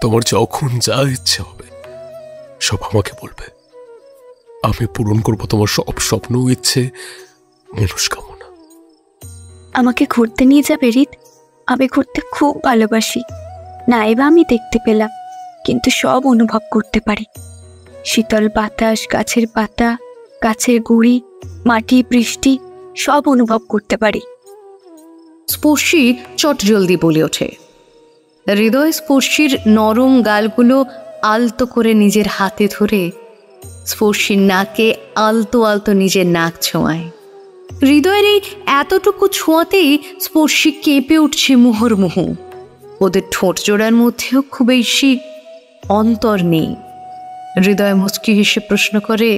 তোমার যখন যা ইচ্ছে হবে সব আমাকে বলবে, আমি পূরণ করব তোমার সব স্বপ্ন, ইচ্ছে, মনস্কামনা। আমাকে ঘুরতে নিয়ে যাবে রিত? আমি ঘুরতে খুব ভালোবাসি। না এবার আমি দেখতে পেলাম, কিন্তু সব অনুভব করতে পারি। শীতল বাতাস, গাছের পাতা, গাছের গুঁড়ি, মাটি, বৃষ্টি সব অনুভব করতে পারি। স্পর্শী চট জলদি বলে ওঠে। হৃদয় স্পর্শীর নরম গালগুলো আলতো করে নিজের হাতে ধরে স্পর্শীর নাকে আলতো আলতো নিজের নাক ছোঁয়ায়। হৃদয়ের এই এতটুকু ছোঁয়াতেই স্পর্শী কেঁপে উঠছে মুহুর্মুহু। ওদের ঠোঁট জোড়ার মধ্যেও খুব বেশি অন্তর নেই। হৃদয় মুচকি হেসে প্রশ্ন করে,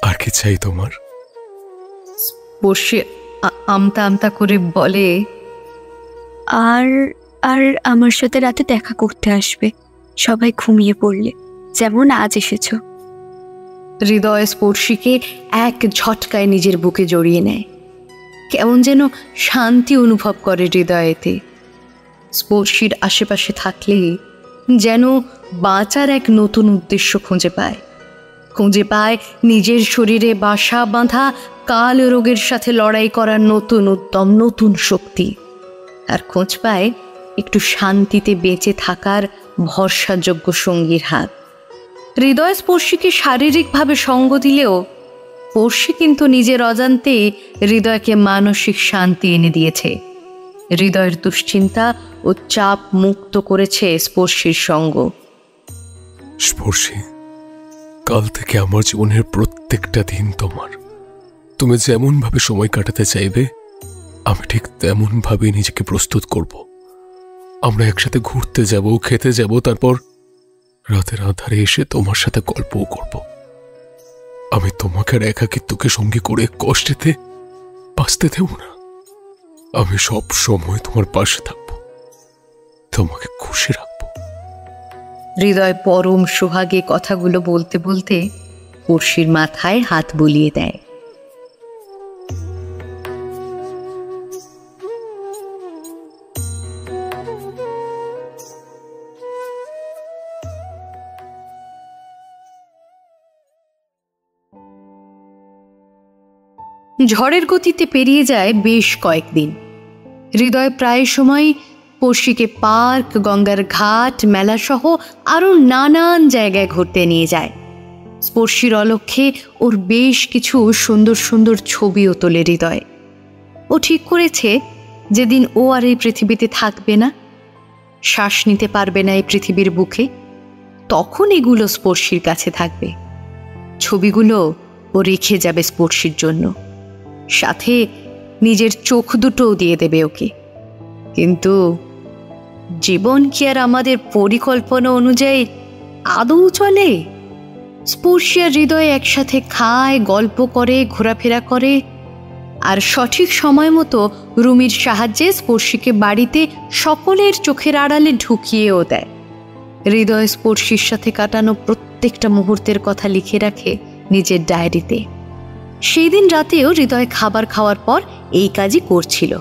আর কি চাই তোমার? স্পর্শী আমতা আমতা করে বলে, আর আর আমার সাথে রাতে দেখা করতে আসবে, সবাই ঘুমিয়ে পড়লে, যেমন আজ এসেছো। হৃদয় স্পর্শীকে এক ঝটকায় নিজের বুকে জড়িয়ে নেয়। কেমন যেন শান্তি অনুভব করে হৃদয়েতে। স্পর্শীর আশেপাশে থাকলে যেন বাঁচার এক নতুন উদ্দেশ্য খুঁজে পায় নিজের শরীরে বাসা বাঁধা কাল রোগের সাথে লড়াই করার নতুন উদ্যম, নতুন শক্তি। আর খোঁজ পায় একটু শান্তিতে বেঁচে থাকার ভরসাযোগ্য সঙ্গীর হাত। হৃদয় স্পর্শীকে শারীরিকভাবে সঙ্গ দিলেও স্পর্শী কিন্তু নিজের অজান্তে হৃদয়কে মানসিক শান্তি এনে দিয়েছে। হৃদয়ের দুশ্চিন্তা ও চাপ মুক্ত করেছে স্পর্শীর সঙ্গ। স্পর্শী, কাল থেকে আমার জীবনের প্রত্যেকটা দিন তোমার। তুমি যেমন ভাবে সময় কাটাতে চাইবে আমি ঠিক তেমন ভাবে নিজেকে প্রস্তুত করব। আমরা একসাথে ঘুরতে যাব, খেতে যাব, তারপর রাতের আধারে এসে তোমার সাথে গল্পও করব। আমি তোমাকে আর একাকিত্বকে সঙ্গী করে কষ্টেতে বাঁচতে দেব না। আমি সব সময় তোমার পাশে থাকব, তোমাকে খুশি রাখবো। হৃদয় পরম সোহাগে কথাগুলো বলতে বলতে স্পর্শীর মাথায় হাত বুলিয়ে দেয়। ঝড়ের গতিতে পেরিয়ে যায় বেশ কয়েকদিন। হৃদয় প্রায় সময় স্পর্শীকে পার্ক, গঙ্গার ঘাট, মেলাসহ আরও নানান জায়গায় ঘুরতে নিয়ে যায়। স্পর্শীর অলক্ষ্যে ওর বেশ কিছু সুন্দর সুন্দর ছবিও তোলে হৃদয়। ও ঠিক করেছে যেদিন ও আর এই পৃথিবীতে থাকবে না, শ্বাস নিতে পারবে না এই পৃথিবীর বুকে, তখন এগুলো স্পর্শীর কাছে থাকবে। ছবিগুলো ও রেখে যাবে স্পর্শীর জন্য, সাথে নিজের চোখ দুটোও দিয়ে দেবে ওকে। কিন্তু জীবন কি আর আমাদের পরিকল্পনা অনুযায়ী আদৌ চলে? স্পর্শী আর হৃদয় একসাথে খায়, গল্প করে, ঘোরাফেরা করে, আর সঠিক সময় মতো রুমির সাহায্যে স্পর্শীকে বাড়িতে সকলের চোখের আড়ালে ঢুকিয়েও দেয়। হৃদয় স্পর্শীর সাথে কাটানো প্রত্যেকটা মুহূর্তের কথা লিখে রাখে নিজের ডায়েরিতে। সেই দিন রাতেও হৃদয় খাবার খাওয়ার পর এই কাজই করছিল।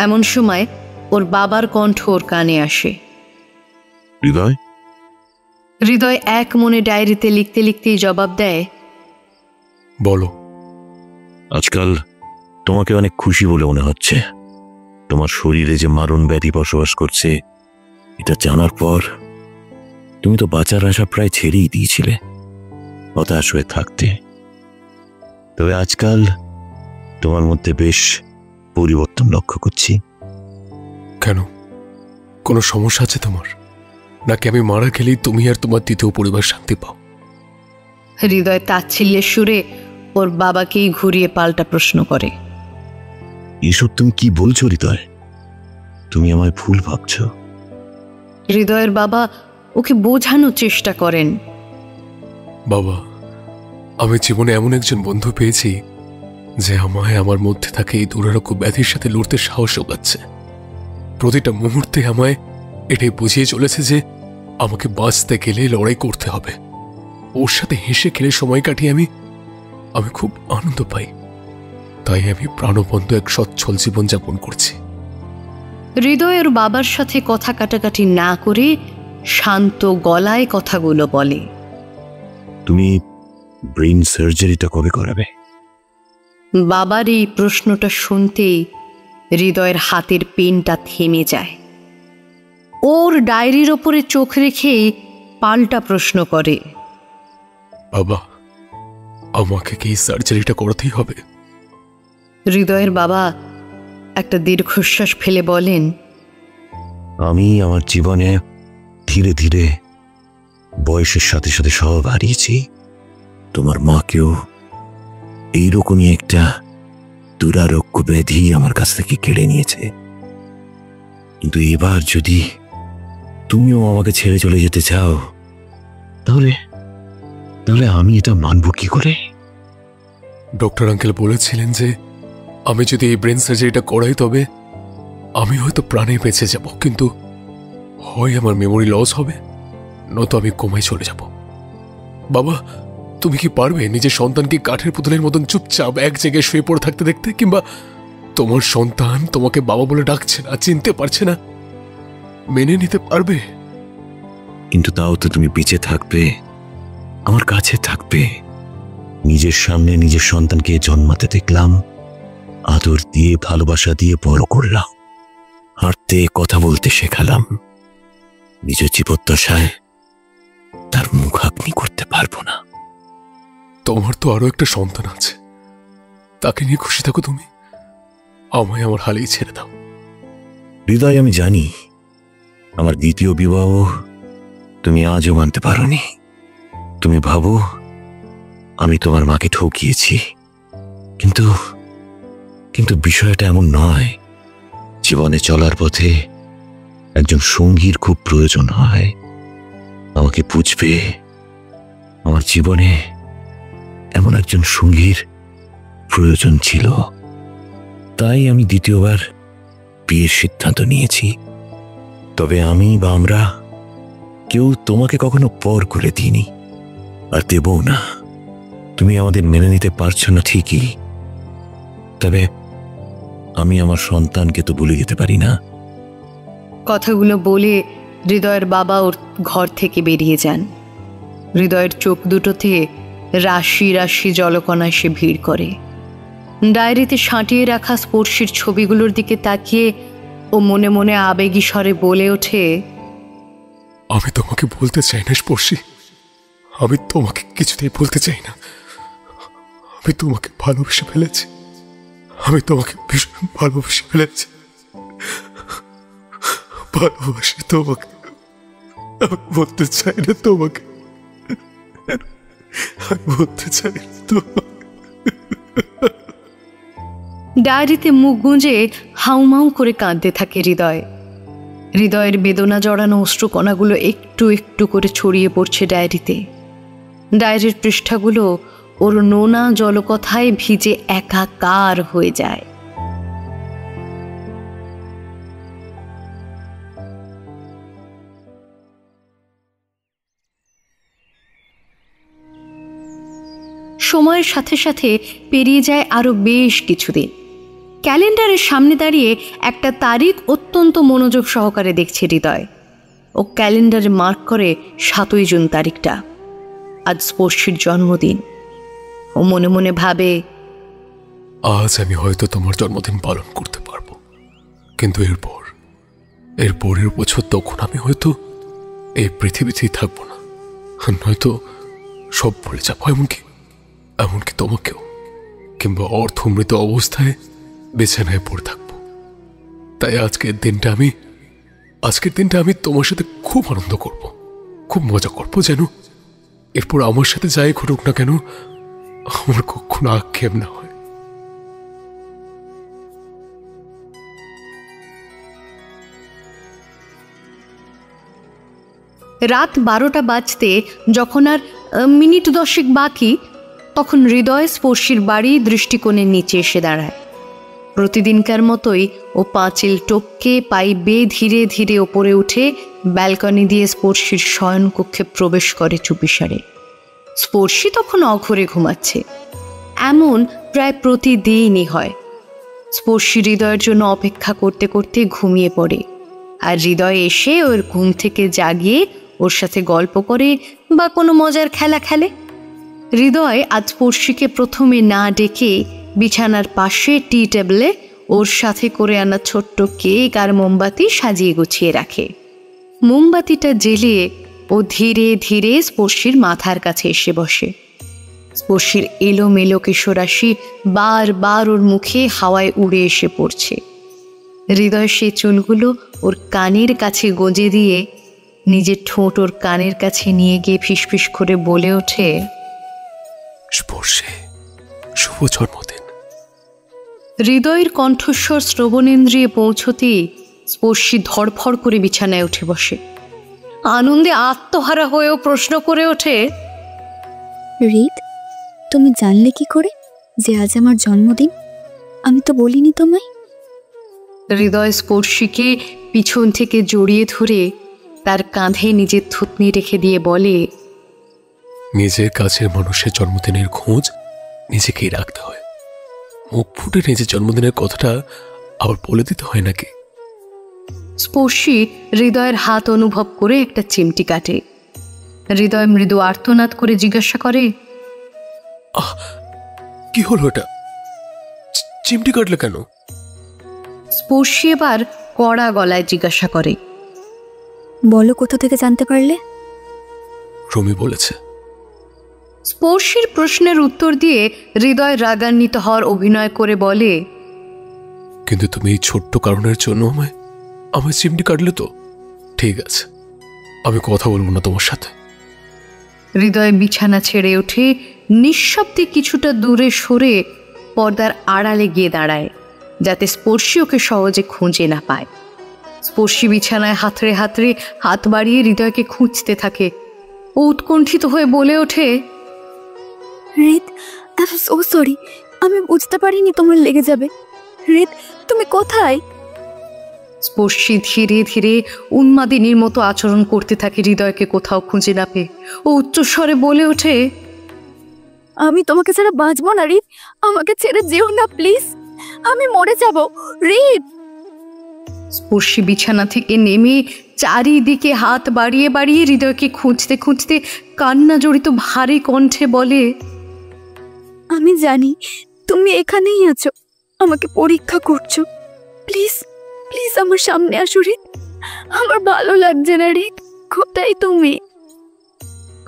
এমন সময় ওর বাবার কণ্ঠ ওর কানে আসে। হৃদয়? হৃদয় এক মনে ডায়েরিতে লিখতে লিখতেই জবাব দেয়, বলো। আজকাল তোমাকে অনেক খুশি বলে মনে হচ্ছে। তোমার শরীরে যে মারণ ব্যাধি বসবাস করছে এটা জানার পর তুমি তো বাঁচার আশা প্রায় ছেড়েই দিয়েছিলে, হতাশ হয়ে থাকতে। তবে আজকাল তোমার মধ্যে বেশ পরিবর্তন লক্ষ্য করছি। কেন, কোনো সমস্যা আছে তোমার? নাকি আমি মারা গেলেই তুমি আর তোমার দ্বিতীয় পরিবার শান্তি পাও? হৃদয় তাচ্ছিল্যের সুরে ওর বাবাকেই ঘুরিয়ে পাল্টা প্রশ্ন করে। এসব তুমি কি বলছো হৃদয়? তুমি আমায় ভুল ভাবছ। হৃদয়ের বাবা ওকে বোঝানোর চেষ্টা করেন। বাবা, আমি জীবনে এমন একজন বন্ধু পেয়েছি যে আমায় আমার মধ্যে থাকে এই দুরারোগ্য ব্যাধির সাথে লড়তে সাহস যোগাচ্ছে। প্রতিটা মুহূর্তে আমায় এটাই বুঝিয়ে চলেছে যে আমাকে বাঁচতে গেলে লড়াই করতে হবে। ওর সাথে হেসে খেলে সময় কাটিয়ে আমি খুব আনন্দ পাই। তাই আমি প্রাণবন্ত এক সচ্ছল জীবনযাপন করছি। হৃদয়ের বাবার সাথে কথা কাটাকাটি না করে শান্ত গলায় কথাগুলো বলে। তুমি ব্রেন সার্জারিটা কবে করাবে? বাবার এই প্রশ্নটা শুনতেই হৃদয়ের হাতের পেনটা থেমে যায়। ওর ডায়েরির ওপরে চোখ রেখে পাল্টা প্রশ্ন করে, বাবা, আমাকে কি সার্জারিটা করাতেই হবে? হৃদয়ের বাবা একটা দীর্ঘশ্বাস ফেলে বলেন, আমি আমার জীবনে ধীরে ধীরে বয়সের সাথে সাথে সব হারিয়েছি। তোমার মাকেও এইরকমই একটা দুরারোগ্য ব্যাধি আমার কাছ থেকে কেড়ে নিয়েছে। কিন্তু এবার যদি তুমিও আমাকে ছেড়ে চলে যেতে চাও তাহলে আমি এটা মানব কি করে? ডক্টর আঙ্কেল বলেছিলেন যে আমি যদি এই ব্রেন সার্জারিটা করাই তবে আমি হয়তো প্রাণে বেঁচে যাব, কিন্তু হয় আমার মেমোরি লস হবে, নয়তো আমি কোমায় চলে যাব। বাবা, তুমি কি পারবে নিজের সন্তানকে কাঠের পুতুলের মতন চুপচাপ এক জায়গায় শুয়ে পড়ে থাকতে দেখতে? কিংবা তোমার সন্তান তোমাকে বাবা বলে ডাকছে না, চিনতে পারছে না, মেনে নিতে পারবে? কিন্তু তাও তো তুমি বেঁচে থাকবে, আমার কাছে থাকবে। নিজের সামনে নিজের সন্তানকে জন্মাতে দেখলাম, আদর দিয়ে ভালোবাসা দিয়ে বড় করলাম, হাঁটতে কথা বলতে শেখালাম। নিজের জীবদ্দশায় তার মুখাগ্নি করতে পারবো না। তোমার তো আরো একটা সন্তান আছে, তাকে নিয়ে খুশি থাকো তুমি, আমায় আমার হালেই ছেড়ে দাও। হৃদয়, আমি জানি আমার দ্বিতীয় বিবাহ তুমি আজও মানতে পারোনি। তুমি ভাবো আমি তোমার মাকে ঠকিয়েছি, কিন্তু কিন্তু বিষয়টা এমন নয়। জীবনে চলার পথে একজন সঙ্গীর খুব প্রয়োজন হয়, আমাকে বুঝবে। আমার জীবনে এমন একজন সঙ্গীর প্রয়োজন ছিল, তাই আমি দ্বিতীয়বার বিয়ের সিদ্ধান্ত নিয়েছি। তবে আমি বা আমরা কেউ তোমাকে কখনো পর করে দিইনি, আর দেবও না। তুমি আমাদের মেনে নিতে পারছো না ঠিকই, তবে আমি আমার সন্তানকে তো ভুলে যেতে পারি না। কথাগুলো বলে হৃদয়ের বাবা ওর ঘর থেকে বেরিয়ে যান। হৃদয়ের চোখ দুটোতে রাশি রাশি জলকণা এসে ভিড় করে। ডায়েরিতে সাঁটিয়ে রাখা স্পর্শীর ছবিগুলোর দিকে তাকিয়ে ও মনে মনে আবেগী স্বরে বলে ওঠে, আমি তোমাকে বলতে চাই না স্পর্শী, আমি তোমাকে কিছুতেই বলতে চাই না। আমি তোমাকে ভালোবেসে ফেলেছি, আমি তোমাকে ভীষণ ভালোবেসে ফেলেছি। ভালোবাসি তোমাকে, আমি বলতে চাই না তোমাকে, আমি বলতে চাই না তোমাকে। ডায়েরিতে মুখ গুঁজে হাউমাউ করে কাঁদতে থাকে হৃদয়। হৃদয়ের বেদনা জড়ানো অশ্রুকণাগুলো একটু একটু করে ছড়িয়ে পড়ছে ডায়েরিতে। ডায়েরির পৃষ্ঠাগুলো ওর নোনা জলকথায় ভিজে একাকার হয়ে যায়। সময়ের সাথে সাথে পেরিয়ে যায় আরো বেশ কিছুদিন। ক্যালেন্ডারের সামনে দাঁড়িয়ে একটা তারিখ অত্যন্ত মনোযোগ সহকারে দেখছে হৃদয়। ও ক্যালেন্ডারে মার্ক করে 7ই জুন তারিখটা। আজ স্পর্শীর জন্মদিন। ও মনে মনে ভাবে, আজ আমি হয়তো তোমার জন্মদিন পালন করতে পারবো, কিন্তু এর পরের বছর তখন আমি হয়তো এই পৃথিবীতেই থাকবো না, নয়তো সব ভুলে যাবো, এমনকি তোমাকেও, কিংবা অর্থমৃত অবস্থায় বিছানায় পড়ে থাকবো। তাই আজকের দিনটা আমি তোমার সাথে খুব আনন্দ করব, খুব মজা করব, যেন এরপর আমার সাথে যাই ঘটুক না কেন আমার কখনো আক্ষেপ না হয়। রাত 12টা বাজতে যখন আর মিনিট 10 বাকি, তখন হৃদয় স্পর্শীর বাড়ি দৃষ্টিকোণের নিচে এসে দাঁড়ায়। প্রতিদিনকার মতোই ও পাঁচিল টপকে পাই বেয়ে ধীরে ধীরে ওপরে উঠে ব্যালকনি দিয়ে স্পর্শীর শয়নকক্ষে প্রবেশ করে চুপিসারে। স্পর্শী তখন অঘরে ঘুমাচ্ছে। এমন প্রায় প্রতিদিনই হয়। স্পর্শী হৃদয়ের জন্য অপেক্ষা করতে করতে ঘুমিয়ে পড়ে, আর হৃদয় এসে ওর ঘুম থেকে জাগিয়ে ওর সাথে গল্প করে বা কোনো মজার খেলা খেলে। হৃদয় আজ স্পর্শীকে প্রথমে না ডেকে বিছানার পাশে টি টেবিলে ওর সাথে করে আনা ছোট্ট কেক আর মোমবাতি সাজিয়ে গুছিয়ে রাখে। মোমবাতিটা জ্বেলিয়ে ও ধীরে ধীরে স্পর্শীর মাথার কাছে এসে বসে। স্পর্শীর এলোমেলো কেশরাশি বারবার ওর মুখে হাওয়ায় উড়ে এসে পড়ছে। হৃদয় সে চুলগুলো ওর কানের কাছে গজে দিয়ে নিজের ঠোঁট ওর কানের কাছে নিয়ে গিয়ে ফিসফিস করে বলে ওঠে, স্পর্শী, শুভ জন্মদিন। হৃদয়ের কণ্ঠস্বর শ্রবণেন্দ্রিয়ে পৌঁছতেই স্পর্শী ধড়ফড় করে বিছানায় উঠে বসে। আনন্দে আত্মহারা হয়েও প্রশ্ন করে ওঠে, রিত, তুমি জানলে কি করে যে আজ আমার জন্মদিন? আমি তো বলিনি তোমায়। হৃদয় স্পর্শীকে পিছন থেকে জড়িয়ে ধরে তার কাঁধে নিজের থুতনি রেখে দিয়ে বলে, নিজের কাছের মানুষের জন্মদিনের খোঁজ নিজেকেই রাখতে হয়। মুখ ফুটে নিজের জন্মদিনের কথাটা আবার বলে দিতে হয় নাকি? স্পর্শী হৃদয়ের হাত অনুভব করে একটা চিমটি কাটে। হৃদয় মৃদু আর্তনাদ করে জিজ্ঞাসা করে, কি হলো এটা? চিমটি কাটলে কেন? স্পর্শী এবার কড়া গলায় জিজ্ঞাসা করে, বলো, কোথা থেকে জানতে পারলে? রমি বলেছে। স্পর্শীর প্রশ্নের উত্তর দিয়ে হৃদয় রাগান্বিত হওয়ার অভিনয় করে বলে, কিন্তু তুমি এই ছোট্ট কারণের জন্য আমায় চিমটি কাটলে তো? ঠিক আছে, আমি কথা বলবো না তোমার সাথে। হৃদয় বিছানা ছেড়ে উঠে নিঃশব্দে কিছুটা দূরে সরে পর্দার আড়ালে গিয়ে দাঁড়ায়, যাতে স্পর্শী ওকে সহজে খুঁজে না পায়। স্পর্শী বিছানায় হাতড়ে হাতড়ে হাত বাড়িয়ে হৃদয়কে খুঁজতে থাকে। ও উৎকণ্ঠিত হয়ে বলে ওঠে, হৃদ, আই এম সো সরি, আমি বুঝতে পারিনি তোমার লেগে যাবে। হৃদ, তুমি কোথায়? স্পর্শী ধীরে ধীরে উন্মাদিনীর মতো আচরণ করতে থাকে হৃদয়কে কোথাও খুঁজে না পেয়ে। ও উচ্চস্বরে বলে ওঠে, আমি তোমাকে ছাড়া বাঁচবো না হৃদ, আমাকে ছেড়ে যেও না প্লিজ, আমি মরে যাব হৃদ। স্পর্শী বিছানা থেকে নেমে চারিদিকে হাত বাড়িয়ে বাড়িয়ে হৃদয়কে খুঁজতে খুঁজতে কান্না জড়িত ভারী কণ্ঠে বলে, আমি জানি তুমি এখানেই আছো, আমাকে পরীক্ষা করছো। প্লিজ প্লিজ আমার সামনে আসো হৃদ, আমার ভালো লাগছে না হৃদ, কোথায় তুমি?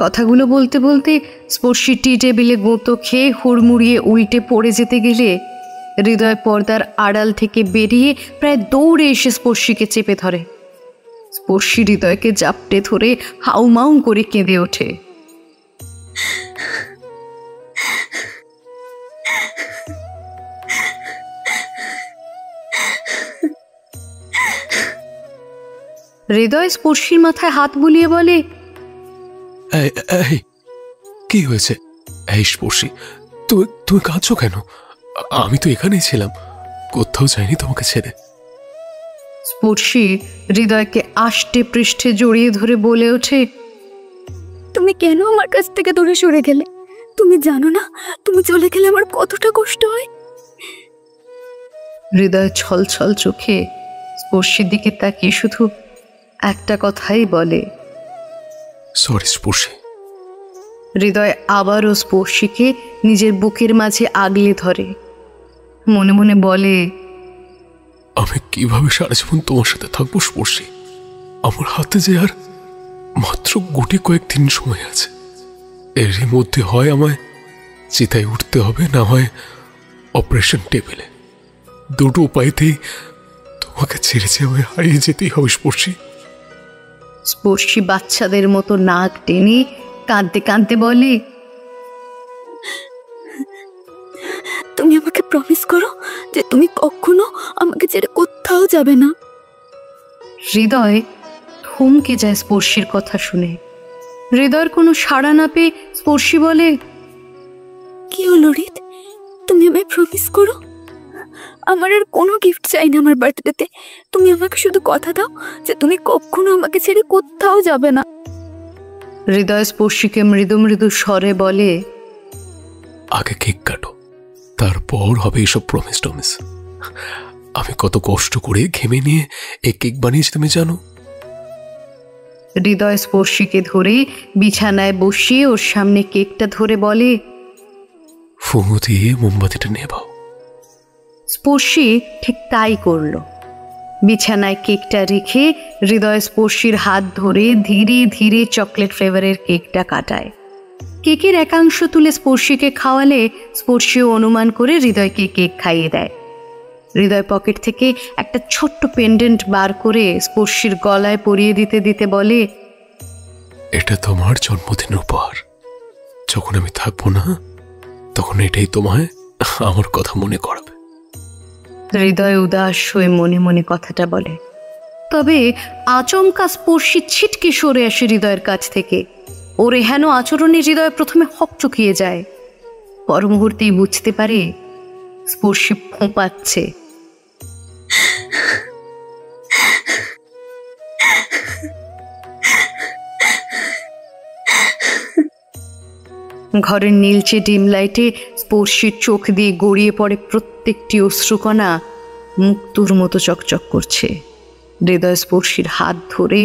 কথাগুলো বলতে বলতে স্পর্শী টি টেবিলে গোঁতো খেয়ে হুড়মুড়িয়ে উল্টে পড়ে যেতে গেলে হৃদয় পর্দার আড়াল থেকে বেরিয়ে প্রায় দৌড়ে এসে স্পর্শীকে চেপে ধরে। স্পর্শী হৃদয়কে জাপটে ধরে হাউমাউ করে কেঁদে ওঠে। হৃদয় স্পর্শীর মাথায় হাত বুলিয়ে বলে, কি হয়েছে? এই স্পর্শী, তুমি কাঁদছো কেন? আমি তো এখানেই ছিলাম, কোথাও যাইনি তোমাকে ছেড়ে। স্পর্শী হৃদয়কে আষ্টে পৃষ্ঠে জড়িয়ে ধরে বলে ওঠে, তুমি কেন আমার কাছ থেকে দূরে সরে গেলে? তুমি জানো না তুমি চলে গেলে আমার কতটা কষ্ট হয়। হৃদয় ছল ছল চোখে স্পর্শীর দিকে তাকিয়ে শুধু একটা কথাই বলে, সরি স্পর্শী। হৃদয় আবারও স্পর্শীকে নিজের বুকের মাঝে আগলে ধরে, মনে মনে বলে, আমি কিভাবে সারা জীবন তোমার সাথে থাকবো স্পর্শী? আমার হাতে যে আর মাত্র গুটি কয়েকদিন সময় আছে। এরই মধ্যে হয় আমায় চিতায় উঠতে হবে, না হয় অপারেশন টেবিলে। দুটো উপায়তেই তোমাকে ছেড়ে আমায় হারিয়ে যেতেই হবে স্পর্শী। স্পর্শী বাচ্চাদের মতো নাক টেনে কাঁদতে কাঁদতে বলে, তুমি আমাকে প্রমিস করো যে তুমি কখনো আমাকে ছেড়ে কোথাও যাবে না। হৃদয় থমকে যায় স্পর্শীর কথা শুনে। হৃদয়ের কোনো সাড়া না পেয়ে স্পর্শী বলে, কি হলো হৃদ, তুমি আমায় প্রমিস করো। আমার আর কোনো গিফট চাই না আমার বার্থডেতে, তুমি আমাকে শুধু কথা দাও যে তুমি কখনো আমাকে ছেড়ে কোথাও যাবে না। হৃদয় স্পর্শীকে মৃদু মৃদু স্বরে বলে, আগে কেক কাটো, তারপর হবে এসব প্রমিস টমিস। আমি কত কষ্ট করে ঘেমে নিয়ে এই কেক বানিয়েছি তুমি জানো। হৃদয় স্পর্শীকে ধরে বিছানায় বসিয়ে ওর সামনে কেকটা ধরে বলে, ফুমু দিয়ে মোমবাতিটা নেভাও। স্পর্শী ঠিক তাই করল। বিছানায় কেকটা রেখে হৃদয় স্পর্শীর হাত ধরে ধীরে ধীরে চকলেট ফ্লেভারের কেকটা কাটায়। কেকের একাংশ তুলে স্পর্শীকে খাওয়ালে স্পর্শীও অনুমান করে হৃদয়কে কেক খাইয়ে দেয়। হৃদয় পকেট থেকে একটা ছোট্ট পেন্ডেন্ট বার করে স্পর্শীর গলায় পরিয়ে দিতে দিতে বলে, এটা তোমার জন্মদিনের উপহার। যখন আমি থাকবো না তখন এটাই তোমায় আমার কথা মনে করাবে। হৃদয় উদাস হয়ে মনে মনে কথাটা বলে। তবে আচমকা স্পর্শী ছিটকে সরে আসে হৃদয়ের কাছ থেকে। ওর হেন আচরণে হৃদয় প্রথমে হকচকিয়ে যায়, পর মুহূর্তেই বুঝতে পারে স্পর্শী ফোঁপাচ্ছে। ঘরের নীলচে ডিম লাইটে স্পর্শীর চোখ দিয়ে গড়িয়ে পড়ে প্রত্যেকটি অশ্রুকণা মুক্তোর মতো চকচক করছে। হৃদয় স্পর্শীর হাত ধরে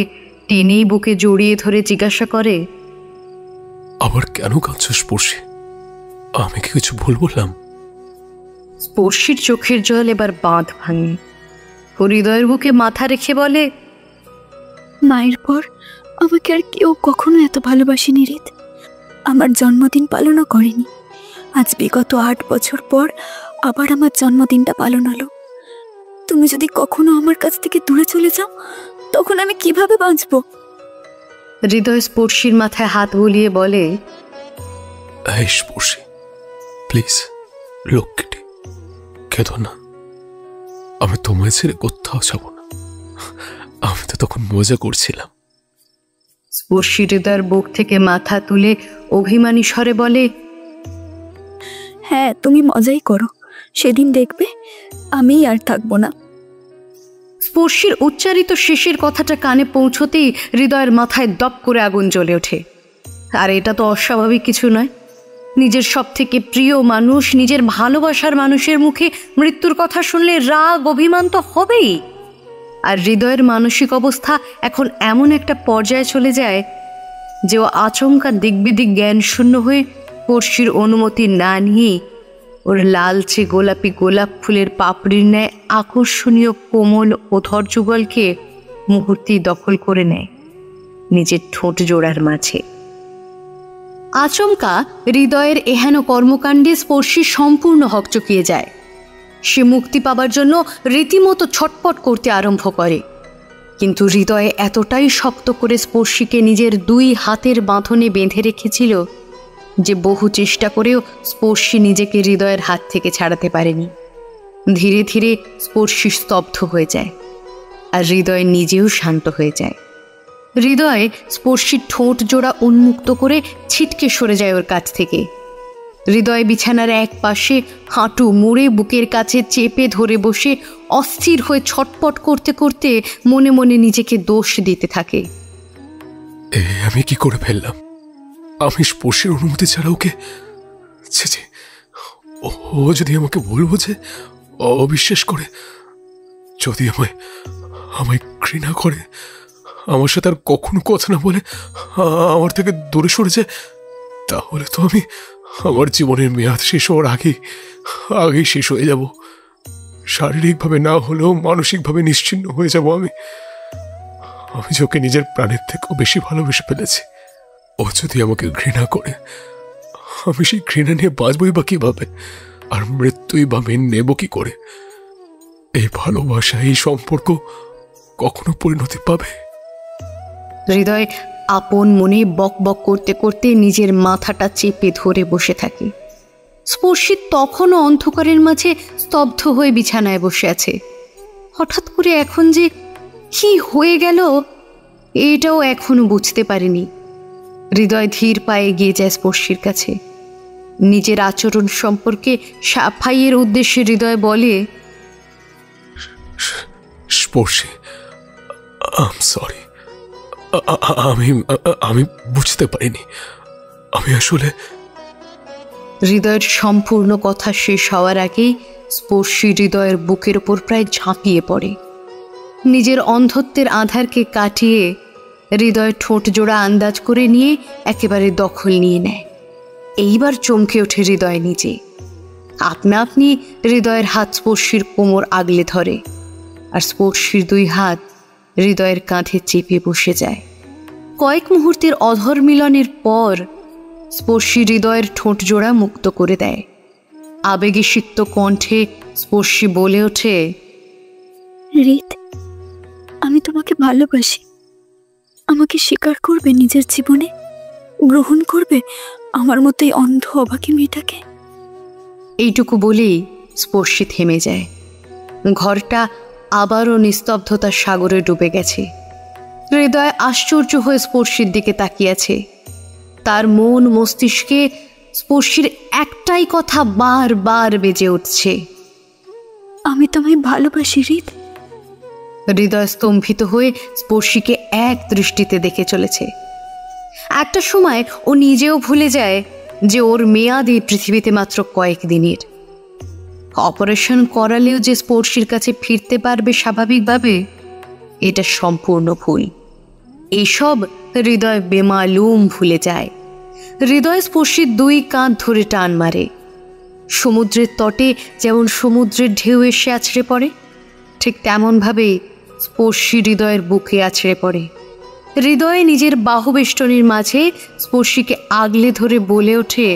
টেনেই বুকে জড়িয়ে ধরে জিজ্ঞাসা করে, আবার কেন কাঁদছো স্পর্শী? আমি কি কিছু ভুল বললাম? স্পর্শীর চোখের জল এবার বাঁধ ভাঙে। হৃদয়ের বুকে মাথা রেখে বলে, মায়ের পর আমাকে আর কেউ কখনো এত ভালোবাসেনি হৃদ। আমার জন্মদিন পালনও করেনি। আজ বিগত 8 বছর পর আবার আমার জন্মদিনটা পালন হলো। তুমি যদি কখনো আমার কাছ থেকে দূরে চলে যাও, তখন আমি কিভাবে বাঁচব? হৃদয় স্পর্শীর মাথায় হাত বুলিয়ে বলে, এই স্পর্শী, প্লিজ লক্ষ্মীটি, কেঁদো না। আমি তোমায় ছেড়ে কোথাও যাব না। আমি তো তখন মজা করছিলাম। স্পর্শী হৃদয়ের বুক থেকে মাথা তুলে অভিমানী স্বরে বলে, হ্যাঁ, তুমি মজাই করো, সেদিন দেখবে আমি আর থাকবো না। স্পর্শীর উচ্চারিত শেষের কথাটা কানে পৌঁছতেই হৃদয়ের মাথায় দপ করে আগুন জ্বলে ওঠে। আর এটা তো অস্বাভাবিক কিছু নয়। নিজের সব থেকে প্রিয় মানুষ, নিজের ভালোবাসার মানুষের মুখে মৃত্যুর কথা শুনলে রাগ অভিমান তো হবেই। আর হৃদয়ের মানসিক অবস্থা এখন এমন একটা পর্যায়ে চলে যায় যে ও আচমকা দিকবিদিক জ্ঞান শূন্য হয়ে স্পর্শীর অনুমতি না নিয়ে ওর লালচে গোলাপি গোলাপ ফুলের পাপড়ির ন্যায় আকর্ষণীয় কোমল ওথর যুগলকে মুহূর্তেই দখল করে নেয় নিজের ঠোঁট জোড়ার মাঝে। আচমকা হৃদয়ের এহেন কর্মকাণ্ডে স্পর্শী সম্পূর্ণ হকচকিয়ে যায়। সে মুক্তি পাবার জন্য রীতিমতো ছটপট করতে আরম্ভ করে, কিন্তু হৃদয়ে এতটাই শক্ত করে স্পর্শীকে নিজের 2 হাতের বাঁধনে বেঁধে রেখেছিল যে বহু চেষ্টা করেও স্পর্শী নিজেকে হৃদয়ের হাত থেকে ছাড়াতে পারেনি। ধীরে ধীরে স্পর্শী স্তব্ধ হয়ে যায়, আর হৃদয় নিজেও শান্ত হয়ে যায়। হৃদয় স্পর্শীর ঠোঁট জোড়া উন্মুক্ত করে ছিটকে সরে যায় ওর কাছ থেকে। হৃদয় বিছানার এক পাশে হাঁটু মুড়ে বুকের কাছে চেপে ধরে বসে অস্থির হয়ে ছটপট করতে করতে মনে মনে নিজেকে দোষ দিতে থাকে। আমি কি করে ফেললাম? আমি স্পর্শের অনুমতি ছাড়া ওকে, ও যদি আমাকে বলবো যে অবিশ্বাস করে, যদি আমায় ঘৃণা করে, আমার সাথে আর কখনো কথা না বলে আমার থেকে দূরে সরে যায়, তাহলে তো আমি আমার জীবনের মেয়াদ শেষ হওয়ার আগেই শেষ হয়ে যাব। শারীরিকভাবে না হলেও মানসিকভাবে নিশ্চিহ্ন হয়ে যাব আমি যে ওকে নিজের প্রাণের থেকেও বেশি ভালোবেসে ফেলেছি। ও যদি আমাকে ঘৃণা করে, আমি সেই ঘৃণা নিয়ে বাঁচবই বা কিভাবে? আর মৃত্যুই বা মেনে নেব কি করে? এই ভালোবাসা, এই সম্পর্ক কখনো পরিণতি পাবে? হৃদয় আপন মনে বক বক করতে করতে নিজের মাথাটা চেপে ধরে বসে থাকে। স্পর্শী তখনও অন্ধকারের মাঝে স্তব্ধ হয়ে বিছানায় বসে আছে। হঠাৎ করে এখন যে কি হয়ে গেল এটাও এখনো বুঝতে পারেনি। হৃদয় ধীর পায়ে এগিয়ে যায় স্পর্শীর কাছে। নিজের আচরণ সম্পর্কে সাফাইয়ের উদ্দেশ্যে হৃদয় বলে, স্পর্শী, সরি, আমি বুঝতে পারিনি। আমি আসলে। হৃদয়ের সম্পূর্ণ কথা শেষ হওয়ার আগেই স্পর্শী হৃদয়ের বুকের ওপর প্রায় ঝাঁপিয়ে পড়ে। নিজের অন্ধত্বের আধারকে কাটিয়ে হৃদয় ঠোঁট জোড়া আন্দাজ করে নিয়ে একেবারে দখল নিয়ে নেয়। এইবার চমকে ওঠে হৃদয় নিজে। আপনা আপনি হৃদয়ের হাত স্পর্শীর কোমর আগলে ধরে, আর স্পর্শীর 2 হাত হৃদয়ের কাঁধে চেপে বসে যায়। কয়েক মুহূর্তের অধর মিলনের পর স্পর্শী হৃদয়ের ঠোঁট জোড়া মুক্ত করে দেয়। আবেগে সিক্ত কণ্ঠে স্পর্শী বলে ওঠে, হৃদ, আমি তোমাকে ভালোবাসি। আমাকে স্বীকার করবে নিজের জীবনে? গ্রহণ করবে আমার মতো এই অন্ধ অবাকি মেয়েটাকে? এইটুকু বলেই স্পর্শী থেমে যায়। ঘরটা আবারও নিস্তব্ধতার সাগরে ডুবে গেছে। হৃদয় আশ্চর্য হয়ে স্পর্শীর দিকে তাকিয়েছে। তার মন মস্তিষ্কে স্পর্শীর একটাই কথা বারবার বেজে উঠছে, আমি তোমায় ভালোবাসি হৃদ। হৃদয় স্তম্ভিত হয়ে স্পর্শীকে এক দৃষ্টিতে দেখে চলেছে। একটা সময় ও নিজেও ভুলে যায় যে ওর মেয়াদ এই পৃথিবীতে মাত্র কয়েকদিনের। অপারেশন করালেও যে স্পর্শীর কাছে ফিরতে পারবে স্বাভাবিকভাবে, এটা সম্পূর্ণ ভুল। এইসব হৃদয় বেমালুম ভুলে যায়। হৃদয় স্পর্শীর 2 কাঁধ ধরে টান মারে। সমুদ্রের তটে যেমন সমুদ্রের ঢেউ এসে আছড়ে পড়ে, ঠিক তেমনভাবেই স্পর্শী হৃদয়ের বুকে আছড়ে পড়ে। হৃদয় নিজের বাহুবেষ্টনীর মাঝে স্পর্শীকে আগলে ধরে বলে ওঠে,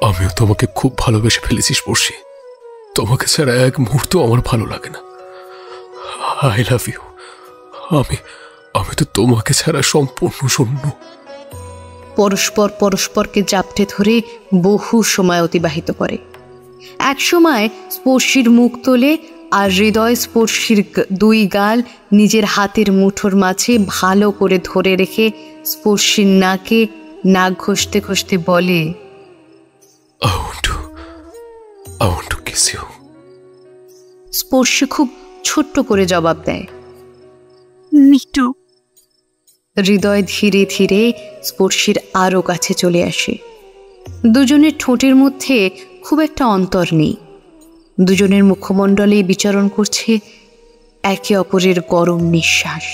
আমিও তোমাকে খুব ভালোবেসে ফেলেছি স্পর্শী। তোমাকে ছাড়া এক মুহূর্ত আমার ভালো লাগে না। I love you. আমি তো তোমাকে ছাড়া সম্পূর্ণ শূন্য। পরস্পরকে জাপটে ধরে বহু সময় অতিবাহিত করে। এক সময় স্পর্শীর মুখ তোলে আর হৃদয় স্পর্শীর দুই গাল নিজের হাতের মুঠোর মাঝে ভালো করে ধরে রেখে স্পর্শীর নাকে নাক ঘষতে ঘষতে বলে, I want to kiss you. Sparshi খুব ছোট্ট করে জবাব দেয়, মিটু। হৃদয় ধীরে ধীরে স্পর্শীর আরও কাছে চলে আসে। দুজনের ঠোঁটের মধ্যে খুব একটা অন্তর নেই। দুজনের মুখমণ্ডলে বিচরণ করছে একে অপরের গরম নিঃশ্বাস।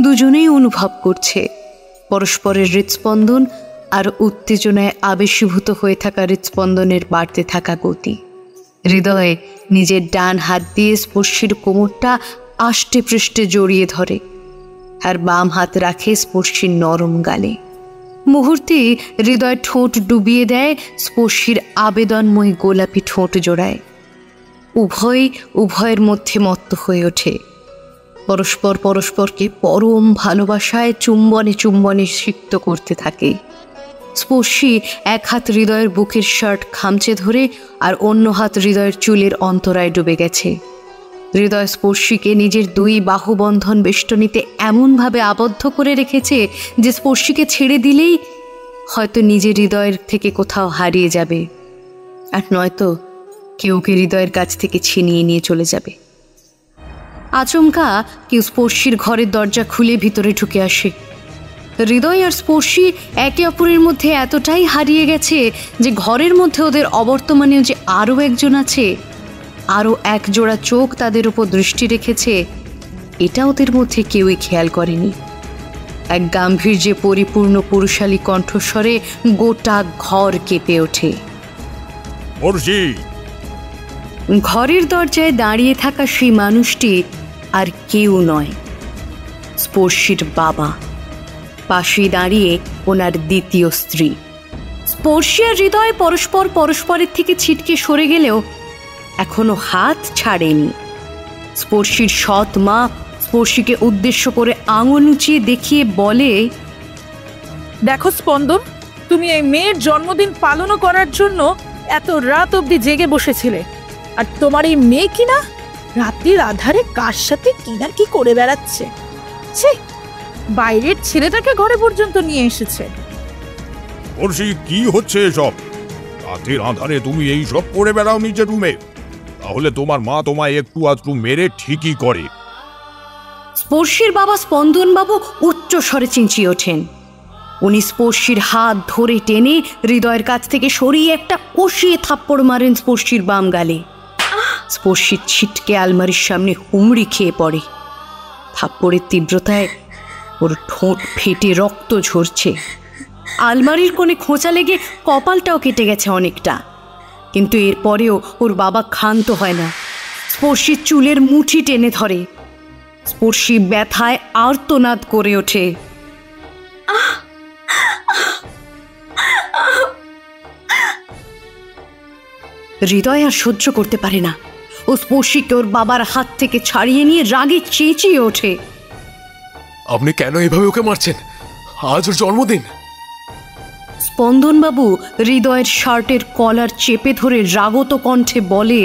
দুজনেই অনুভব করছে পরস্পরের হৃৎস্পন্দন আর উত্তেজনায় আবেশীভূত হয়ে থাকা হৃৎস্পন্দনের বাড়তে থাকা গতি। হৃদয় নিজের ডান হাত দিয়ে স্পর্শীর কোমরটা আষ্টে পৃষ্ঠে জড়িয়ে ধরে আর বাম হাত রাখে স্পর্শীর নরম গালে। মুহূর্তে হৃদয় ঠোঁট ডুবিয়ে দেয় স্পর্শীর আবেদনময় গোলাপি ঠোঁট জোড়ায়। উভয়ের মধ্যে মত্ত হয়ে ওঠে। পরস্পরকে পরম ভালোবাসায় চুম্বনে সিক্ত করতে থাকে। স্পর্শী এক হাত হৃদয়ের বুকের শার্ট খামচে ধরে আর অন্য হাত হৃদয়ের চুলের অন্তরায় ডুবে গেছে। হৃদয় স্পর্শীকে নিজের দুই বাহুবন্ধন বেষ্টনীতে এমনভাবে আবদ্ধ করে রেখেছে যে স্পর্শীকে ছেড়ে দিলেই হয়তো নিজের হৃদয়ের থেকে কোথাও হারিয়ে যাবে, আর নয়তো কেউকে হৃদয়ের কাছ থেকে ছিনিয়ে নিয়ে চলে যাবে। আচমকা কেউ স্পর্শীর ঘরের দরজা খুলে ভিতরে ঢুকে আসে। হৃদয় আর স্পর্শী একে অপরের মধ্যে এতটাই হারিয়ে গেছে যে ঘরের মধ্যে ওদের অবর্তমানেও যে আরও একজন আছে, আরও এক জোড়া চোখ তাদের উপর দৃষ্টি রেখেছে, এটা ওদের মধ্যে কেউই খেয়াল করেনি। এক গাম্ভীর্যে পরিপূর্ণ পুরুষালী কণ্ঠস্বরে গোটা ঘর কেঁপে ওঠে। ঘরের দরজায় দাঁড়িয়ে থাকা সেই মানুষটি আর কেউ নয়, স্পর্শীর বাবা। পাশেই দাঁড়িয়ে ওনার দ্বিতীয় স্ত্রী। স্পর্শী আর হৃদয় পরস্পরের থেকে ছিটকে সরে গেলেও এখনো হাত ছাড়েনি। স্পর্শীর সৎ মা স্পর্শীকে উদ্দেশ্য করে আঙুল উঁচিয়ে দেখিয়ে বলে, দেখো স্পন্দন, তুমি এই মেয়ের জন্মদিন পালনও করার জন্য এত রাত অবধি জেগে বসেছিলে, আর তোমার এই মেয়ে কিনা রাত্রির আধারে কার সাথে কিনা কি করে বেড়াচ্ছে। ছি, বাইরের ছেলেটাকে ঘরে পর্যন্ত নিয়ে এসেছে। কি হচ্ছে এসব? রাতের আধারে তুমি এই সব করে বেড়াও নিজের রুমে? তাহলে তোমার মা তোমায় একটু আধটু মেরে ঠিকই করে। স্পর্শীর বাবা স্পন্দন বাবু উচ্চ স্বরে চেঁচিয়ে ওঠেন। উনি স্পর্শীর হাত ধরে টেনে হৃদয়ের কাছ থেকে সরিয়ে একটা কষিয়ে থাপ্পড় মারেন স্পর্শীর বাম গালে। স্পর্শীর ছিটকে আলমারির সামনে হুমড়ি খেয়ে পড়ে। থাপ্পড়ের তীব্রতায় ওর ঠোঁট ফেটে রক্ত ঝরছে। আলমারির কোণে খোঁচা লেগে কপালটাও কেটে গেছে অনেকটা, কিন্তু এরপরেও ওর বাবা ক্ষান্ত হয় না। স্পর্শীর চুলের মুঠি টেনে ধরে। স্পর্শী ব্যথায় আর্তনাদ করে ওঠে। হৃদয় আর সহ্য করতে পারে না। ও স্পর্শীকে ওর বাবার হাত থেকে ছাড়িয়ে নিয়ে রাগে চেঁচিয়ে ওঠে, আপনি কেন এভাবে ওকে মারছেন? আজ ওর জন্মদিন। স্পন্দনবাবু হৃদয়ের শার্টের কলার চেপে ধরে রাগত কণ্ঠে বলে,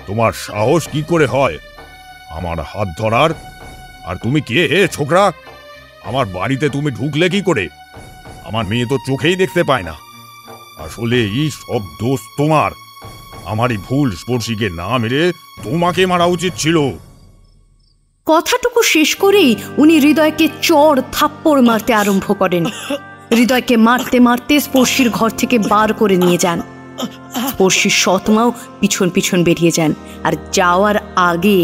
তোমার সাহস কি করে হয় আমার হাত ধরার? আর তুমি কে হে ছোকরা? আমার বাড়িতে তুমি ঢুকলে কি করে? আমার মেয়ে তো চোখেই দেখতে পায় না। আসলে এই সব দোষ তোমার। আমারই ভুল, স্পর্শীকে না মেরে তোমাকে মারা উচিত ছিল। কথাটুকু শেষ করেই উনি হৃদয়কে চড় থাপ্পড় মারতে আরম্ভ করেন। হৃদয়কে মারতে মারতে স্পর্শীর ঘর থেকে বার করে নিয়ে যান। স্পর্শীর সৎমাও পিছন পিছন বেরিয়ে যান, আর যাওয়ার আগে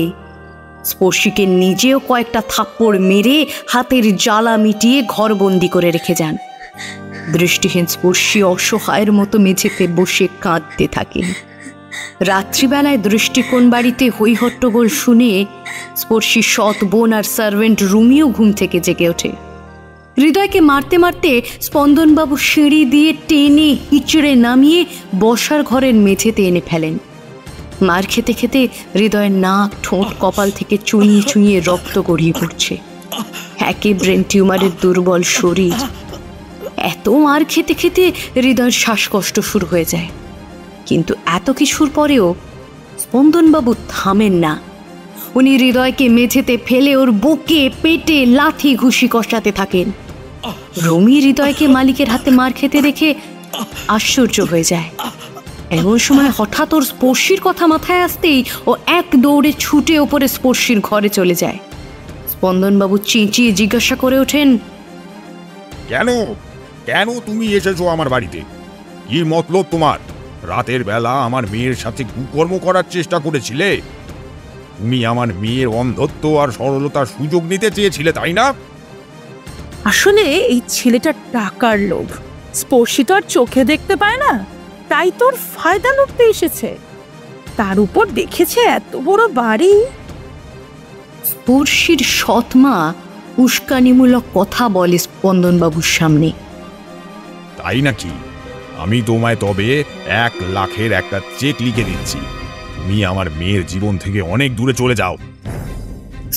স্পর্শীকে নিজেও কয়েকটা থাপ্পড় মেরে হাতের জ্বালা মিটিয়ে ঘরবন্দি করে রেখে যান। দৃষ্টিহীন স্পর্শী অসহায়ের মতো মেঝেতে বসে কাঁদতে থাকেন। রাত্রিবেলায় দৃষ্টিকোণ বাড়িতে হইহট্টগোল শুনে স্পর্শীর সৎ বোন আর সার্ভেন্ট রুমিও ঘুম থেকে জেগে ওঠে। হৃদয়কে মারতে মারতে স্পন্দনবাবু সিঁড়ি দিয়ে টেনে হিচড়ে নামিয়ে বসার ঘরের মেঝেতে এনে ফেলেন। মার খেতে খেতে হৃদয়ের নাক, ঠোঁট, কপাল থেকে চুইয়ে চুইয়ে রক্ত গড়িয়ে পড়ছে। একে ব্রেন টিউমারের দুর্বল শরীর। এত মার খেতে খেতে হৃদয়ের শ্বাসকষ্ট শুরু হয়ে যায়। কিন্তু এত কিছুর পরেও স্পন্দনবাবু থামেন না। উনি হৃদয়কে মেঝেতে ফেলে ওর বুকে, পেটে লাথি ঘুষি কষাতে থাকেন। রুমি হৃদয়কে মালিকের হাতে মার খেতে দেখে আশ্চর্য হয়ে যায়। এমন সময় হঠাৎ ওর স্পর্শীর কথা মাথায় আসতেই ও এক দৌড়ে ছুটে ওপরে স্পর্শীর ঘরে চলে যায়। স্পন্দনবাবু চেঁচিয়ে জিজ্ঞাসা করে ওঠেন, কেন কেন তুমি এসেছো আমার বাড়িতে? কি মতলব তোমার? রাতের বেলা আমার মেয়ের সাথে কুকর্ম করার চেষ্টা করেছিলে? তুমি আমার মেয়ের অন্ধত্ব আর সরলতার সুযোগ নিতে চেয়েছিলে, তাই না? আসলে এই ছেলেটার টাকার লোভ। স্পর্শী তো আর চোখে দেখতে পায় না, তাই তোর ফায়দা লুটতে এসেছে। তার উপর দেখেছে এত বড় বাড়ি। স্পর্শীর সৎমা উস্কানিমূলক কথা বলে স্পন্দনবাবুর সামনে। তাই নাকি? আমি তোমায় তবে 1 লাখের একটা চেক লিখে দিচ্ছি। তুমি আমার মেয়ের জীবন থেকে অনেক দূরে চলে যাও।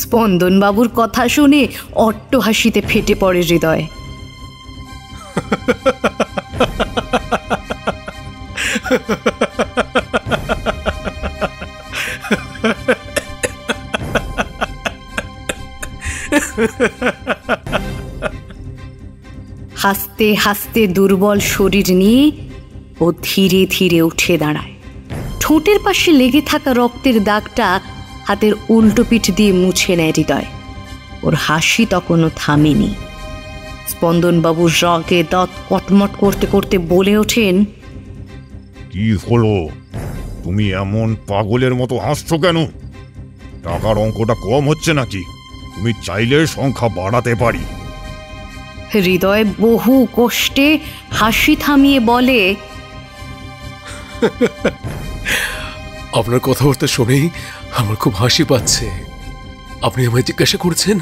স্পন্দনবাবুর কথা শুনে অট্ট হাসিতে ফেটে পড়ে হৃদয়। হাসতে হাসতে দুর্বল শরীর নিয়ে ও ধীরে ধীরে উঠে দাঁড়ায়। ঠোঁটের পাশে লেগে থাকা রক্তের দাগটা হাতের উল্টো পিঠ দিয়ে মুছে নেয় হৃদয়। ওর হাসি তখনও থামেনি। স্পন্দনবাবুর রাগে দাঁত কটমট করতে করতে বলে ওঠেন, কি হলো? তুমি এমন পাগলের মতো হাসছো কেন? টাকার অঙ্কটা কম হচ্ছে নাকি? তুমি চাইলে সংখ্যা বাড়াতে পারি। হৃদয় বহু কষ্টে হাসি থামিয়ে বলে, আপনার কথাবার্তা শুনেই আমার খুব হাসি পাচ্ছে। আপনি আমায় জিজ্ঞাসা করছেন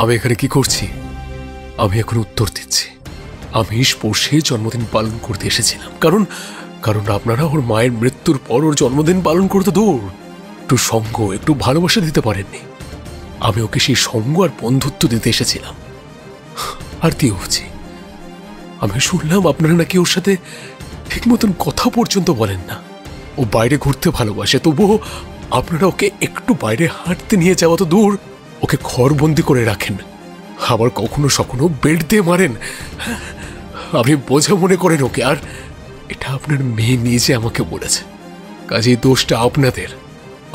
আমি এখানে কি করছি। আমি এখন উত্তর দিচ্ছি। আমি স্পর্শে জন্মদিন পালন করতে এসেছিলাম, কারণ আপনারা ওর মায়ের মৃত্যুর পর ওর জন্মদিন পালন করতে দূর একটু সঙ্গ, একটু ভালোবাসা দিতে পারেননি। আমি ওকে সেই সঙ্গ আর বন্ধুত্ব দিতে এসেছিলাম, আর দিয়েওছি। আমি শুনলাম আপনারা নাকি ওর সাথে ঠিক মতন কথা পর্যন্ত বলেন না। ও বাইরে ঘুরতে ভালোবাসে, তবুও আপনারা ওকে একটু বাইরে হাঁটতে নিয়ে যাওয়া তো দূর, ওকে ঘরবন্দি করে রাখেন। আবার কখনো সখনো বেড দিয়ে মারেন। আপনি বোঝা মনে করেন ওকে, আর এটা আপনার মেয়ে নিজে আমাকে বলেছে। কাজেই দোষটা আপনাদের।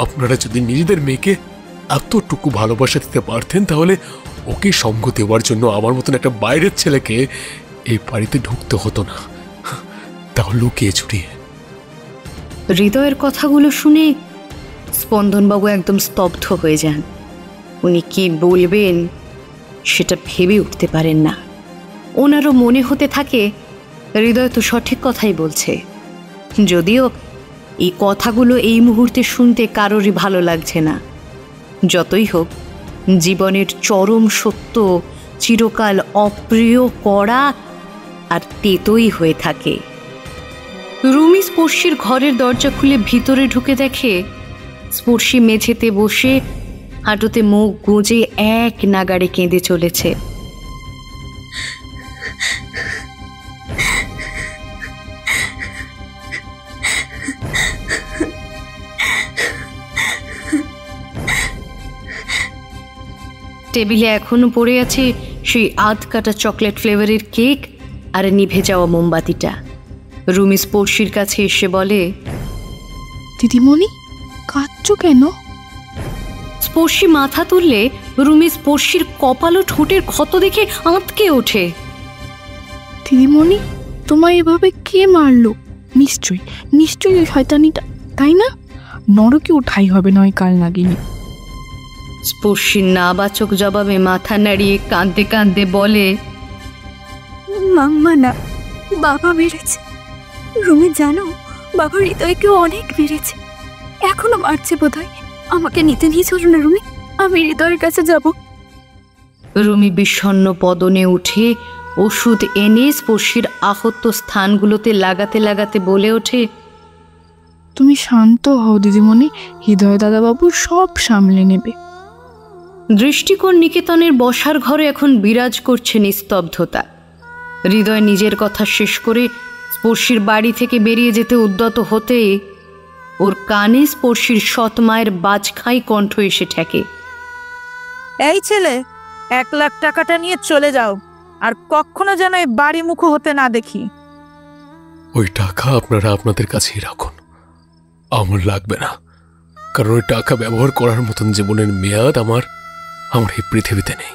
আপনারা যদি নিজেদের মেয়েকে এতটুকু ভালোবাসা দিতে পারতেন, তাহলে ওকে সঙ্গ দেওয়ার জন্য আমার মতন একটা বাইরের ছেলেকে এই বাড়িতে ঢুকতে হতো না, তাহলে লুকিয়ে চুরিয়ে। হৃদয়ের কথাগুলো শুনে স্পন্দনবাবু একদম স্তব্ধ হয়ে যান। উনি কি বলবেন সেটা ভেবে উঠতে পারেন না। ওনারও মনে হতে থাকে হৃদয় তো সঠিক কথাই বলছে, যদিও এই কথাগুলো এই মুহূর্তে শুনতে কারোরই ভালো লাগছে না। যতই হোক, জীবনের চরম সত্য চিরকাল অপ্রিয়, কড়া আর তেতোই হয়ে থাকে। রুমি স্পর্শীর ঘরের দরজা খুলে ভিতরে ঢুকে দেখে স্পর্শী মেঝেতে বসে হাঁটুতে মুখ গুঁজে এক নাগাড়ে কেঁদে চলেছে। টেবিলে এখনো পড়ে আছে সেই আধ কাটা চকলেট ফ্লেভারের কেক আর নিভে যাওয়া মোমবাতিটা। রুমি স্পর্শীর কাছে এসে বলে, দিদিমণি, কাঁদছো কেন? স্পর্শী মাথা তুললে রুমি স্পর্শীর কপাল ও ঠোঁটের ক্ষত দেখে আঁতকে ওঠে। দিদিমণি, তোমায় এভাবে কে মারলো? নিশ্চয়ই ওই শয়তানিটা, তাই না? নরকে উঠাই হবে নয় কাল নাগিনী। স্পর্শীর নাবাচক জবাবে মাথা নাড়িয়ে কাঁদতে কাঁদতে বলে, মাম্মা না, বাবা মেরেছে। রুমি, জানো, বাবা হৃদয়কেও অনেক মেরেছে। এখনো মারছে বোধহয়। আমাকে নিতে নিয়ে চলো না রুমি, আমি হৃদয়ের কাছে যাব। রুমি বিষণ্ণ বদনে উঠে ওষুধ এনে স্পর্শীর আহত স্থানগুলোতে লাগাতে লাগাতে বলে ওঠে, তুমি শান্ত হও দিদিমণি, হৃদয় দাদাবাবু সব সামলে নেবে। দৃষ্টিকোণ নিকেতনের বসার ঘরে এখন বিরাজ করছে নিস্তব্ধতা। হৃদয় নিজের কথা শেষ করে স্পর্শীর বাড়ি থেকে বেরিয়ে যেতে উদ্যত হতে ওর কানে স্পর্শীর সৎ মায়ের বাজখাই কণ্ঠ এসে ঠেকে। এই ছেলে, 1 লাখ টাকাটা নিয়ে চলে যাও, আর কখনো যেন এই বাড়ি মুখ হতে না দেখি। ওই টাকা আপনারা আপনাদের কাছেই রাখুন, আমার লাগবে না। কারণ ওই টাকা ব্যবহার করার মতন জীবনের মেয়াদ আমার এই পৃথিবীতে নেই।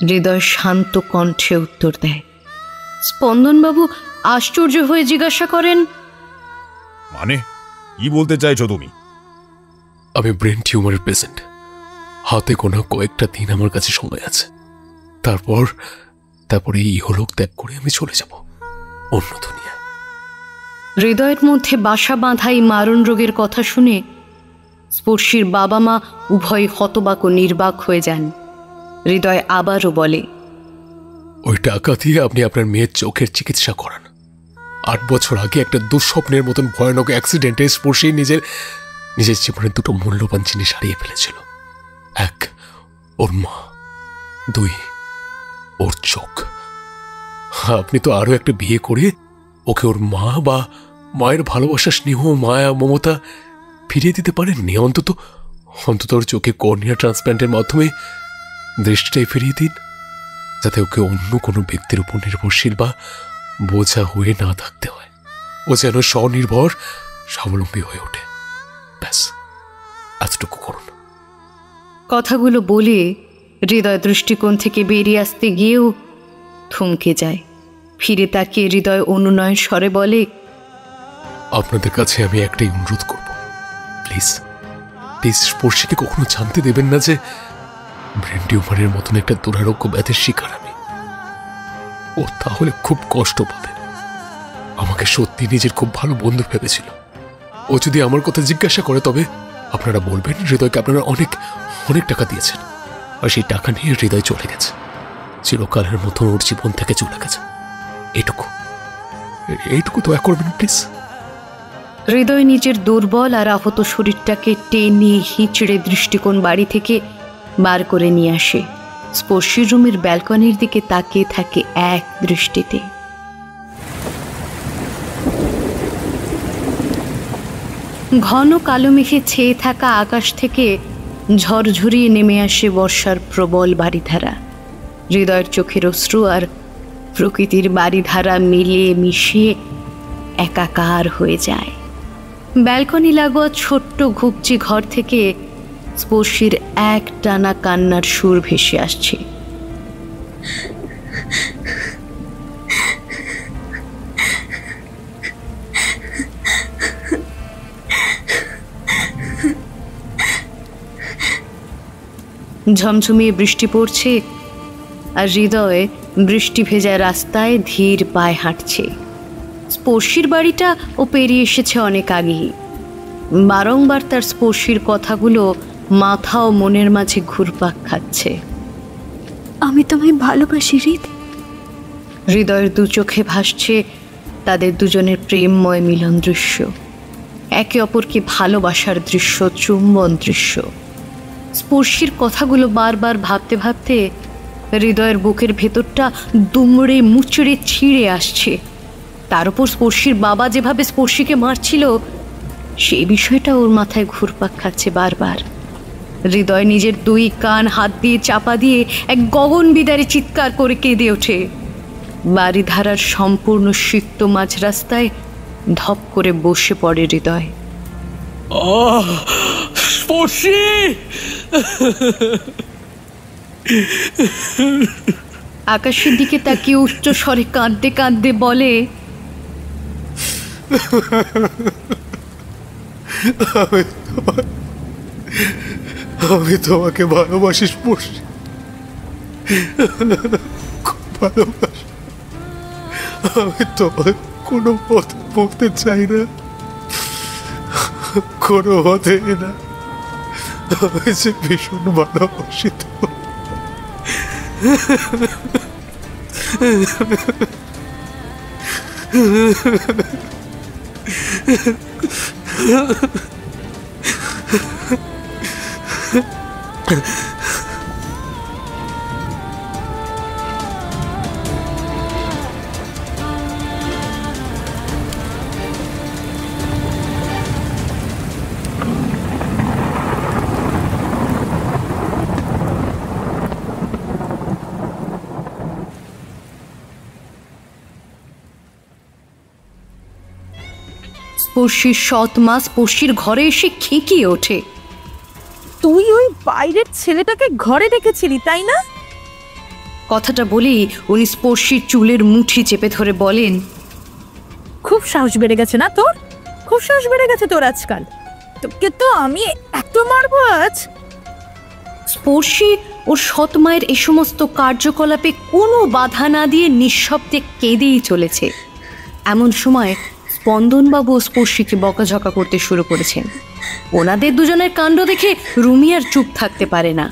হৃদয় শান্ত কণ্ঠে উত্তর দেয়। স্পন্দনবাবু আশ্চর্য হয়ে জিজ্ঞাসা করেন, মানে কি বলতে চাইছো তুমি? আমি ব্রেন টিউমারের পেশেন্ট, হাতে গোনা কয়েকটা দিন আমার কাছে সময় আছে। তারপরে এই ইহলোক ত্যাগ করে আমি চলে যাব অন্য দুনিয়ায়। হৃদয়ের মধ্যে বাসা বাঁধা এই মারণ রোগের কথা শুনে স্পর্শীর বাবা মা উভয় হতবাক ও নির্বাক হয়ে যান। হৃদয় আবারও বলে, ওই টাকা দিয়ে আপনি আপনার মেয়ের চোখের চিকিৎসা করান। 8 বছর আগে একটা দুঃস্বপ্নের মতন ভয়ানক অ্যাক্সিডেন্টে স্পর্শী নিজের জীবনের 2টো মূল্যবান জিনিস হারিয়ে ফেলেছিল। 1 ওর মা, 2 ওর চোখ। আপনি তো আরো একটা বিয়ে করে ওকে ওর মা বা মায়ের ভালোবাসা, স্নেহ, মায়া, মমতা ফিরিয়ে দিতে পারেননি। অন্তত ওর চোখে কর্নিয়া ট্রান্সপ্ল্যান্টের মাধ্যমে দৃষ্টিটাই ফিরিয়ে দিন, যাতে ওকে অন্য কোনো ব্যক্তির উপর নির্ভরশীল বা বোঝা হয়ে না থাকতে হয়। ও যেন স্বনির্ভর, স্বাবলম্বী হয়ে ওঠে। ব্যাস এতটুকু করুন। কথাগুলো বলে হৃদয় দৃষ্টিকোণ থেকে বেরিয়ে আসতে গিয়েও থমকে যায়। ফিরে তাকিয়ে হৃদয় অনুনয়ের স্বরে বলে, আপনাদের কাছে আমি একটাই অনুরোধ করব, প্লিজ স্পর্শীকে কখনো জানতে দেবেন না যে ব্রেন টিউমারের মতন একটা দুরারোগ্য ব্যাধির শিকার আমি। ও তাহলে খুব কষ্ট পাবে। আমাকে সত্যি নিজের খুব ভালো বন্ধু ভেবেছিল। ও যদি আমার কথা জিজ্ঞাসা করে তবে আপনারা বলবেন হৃদয়কে আপনারা অনেক অনেক টাকা দিয়েছেন, আর সেই টাকা নিয়ে হৃদয় চলে গেছে, চিরকালের মতো ওর জীবন থেকে চলে গেছে। এইটুকু দয়া করবেন প্লিজ। হৃদয় নিজের দুর্বল আর আহত শরীরটাকে টেনে হিঁচড়ে দৃষ্টিকোণ বাড়ি থেকে বার করে নিয়ে আসে। স্পর্শীর রুমের ব্যালকনির দিকে তাকিয়ে থাকে এক দৃষ্টিতে। ঘন কালো মেঘে ছেয়ে থাকা আকাশ থেকে ঝরঝরিয়ে নেমে আসে বর্ষার প্রবল বারিধারা। হৃদয়ের চোখের অশ্রু আর প্রকৃতির বারিধারা মিলিয়ে মিশিয়ে একাকার হয়ে যায়। ব্যালকনি লাগোয়া ছোট্ট ঘুপচি ঘর থেকে স্পর্শীর এক টানা কান্নার সুর ভেসে আসছে। ঝমঝমিয়ে বৃষ্টি পড়ছে আর হৃদয় বৃষ্টি ভেজা রাস্তায় ধীর পায়ে হাঁটছে। স্পর্শীর বাড়িটা ও পেরিয়ে এসেছে অনেক আগেই। বারংবার তার স্পর্শীর কথাগুলো মাথা ও মনের মাঝে ঘুরপাক খাচ্ছে। আমি তোমায় ভালোবাসি হৃদ। হৃদয়ের 2 চোখে ভাসছে তাদের দুজনের প্রেমময় মিলন দৃশ্য, একে অপরকে ভালোবাসার দৃশ্য, চুম্বন দৃশ্য। স্পর্শীর কথাগুলো বারবার ভাবতে ভাবতে হৃদয়ের বুকের ভেতরটা দুমড়ে মুচড়ে ছিঁড়ে আসছে। তার উপর স্পর্শীর বাবা যেভাবে স্পর্শীকে মারছিল সেই বিষয়টা ওর মাথায় ঘুরপাক খাচ্ছে বারবার। হৃদয় নিজের 2 কান হাত দিয়ে চাপা দিয়ে এক গগন বিদারে চিৎকার করে কেঁদে ওঠে। বাড়িধারার সম্পূর্ণ সিক্ত মাঝ রাস্তায় ধপ করে বসে পড়ে হৃদয়। স্পর্শী! আকাশের দিকে তাকিয়ে উচ্চ স্বরে কাঁদতে কাঁদতে বলে, আমি তোমাকে ভালোবাসি স্পর্শী, খুব ভালোবাসি। আমি তোমার কোনো পথ বলতে চাই না, কোনো হতে না, আমি যে ভীষণ ভালোবাসিত। স্পর্শীর সৎ মা স্পর্শীর ঘরে এসে খেকিয়ে ওঠে। তুই ওই বাইরের ছেলেটাকে ঘরে রেখেছিলি তাই না? কথাটা বলেই উনি স্পর্শীর চুলের মুঠি চেপে ধরে বলেন, খুব সাহস বেড়ে গেছে না তোর? খুব সাহস বেড়ে গেছে তোর আজকাল। তোকে তো আমি এত মারবো আজ। স্পর্শী ওর সৎ মায়ের এ সমস্ত কার্যকলাপে কোনো বাধা না দিয়ে নিঃশব্দে কেঁদেই চলেছে। এমন সময় স্পন্দনবাবু স্পর্শীকে বকাঝকা করতে শুরু করেছেন। ওনাদের দুজনের কাণ্ড দেখে রুমি আর চুপ থাকতে পারে না।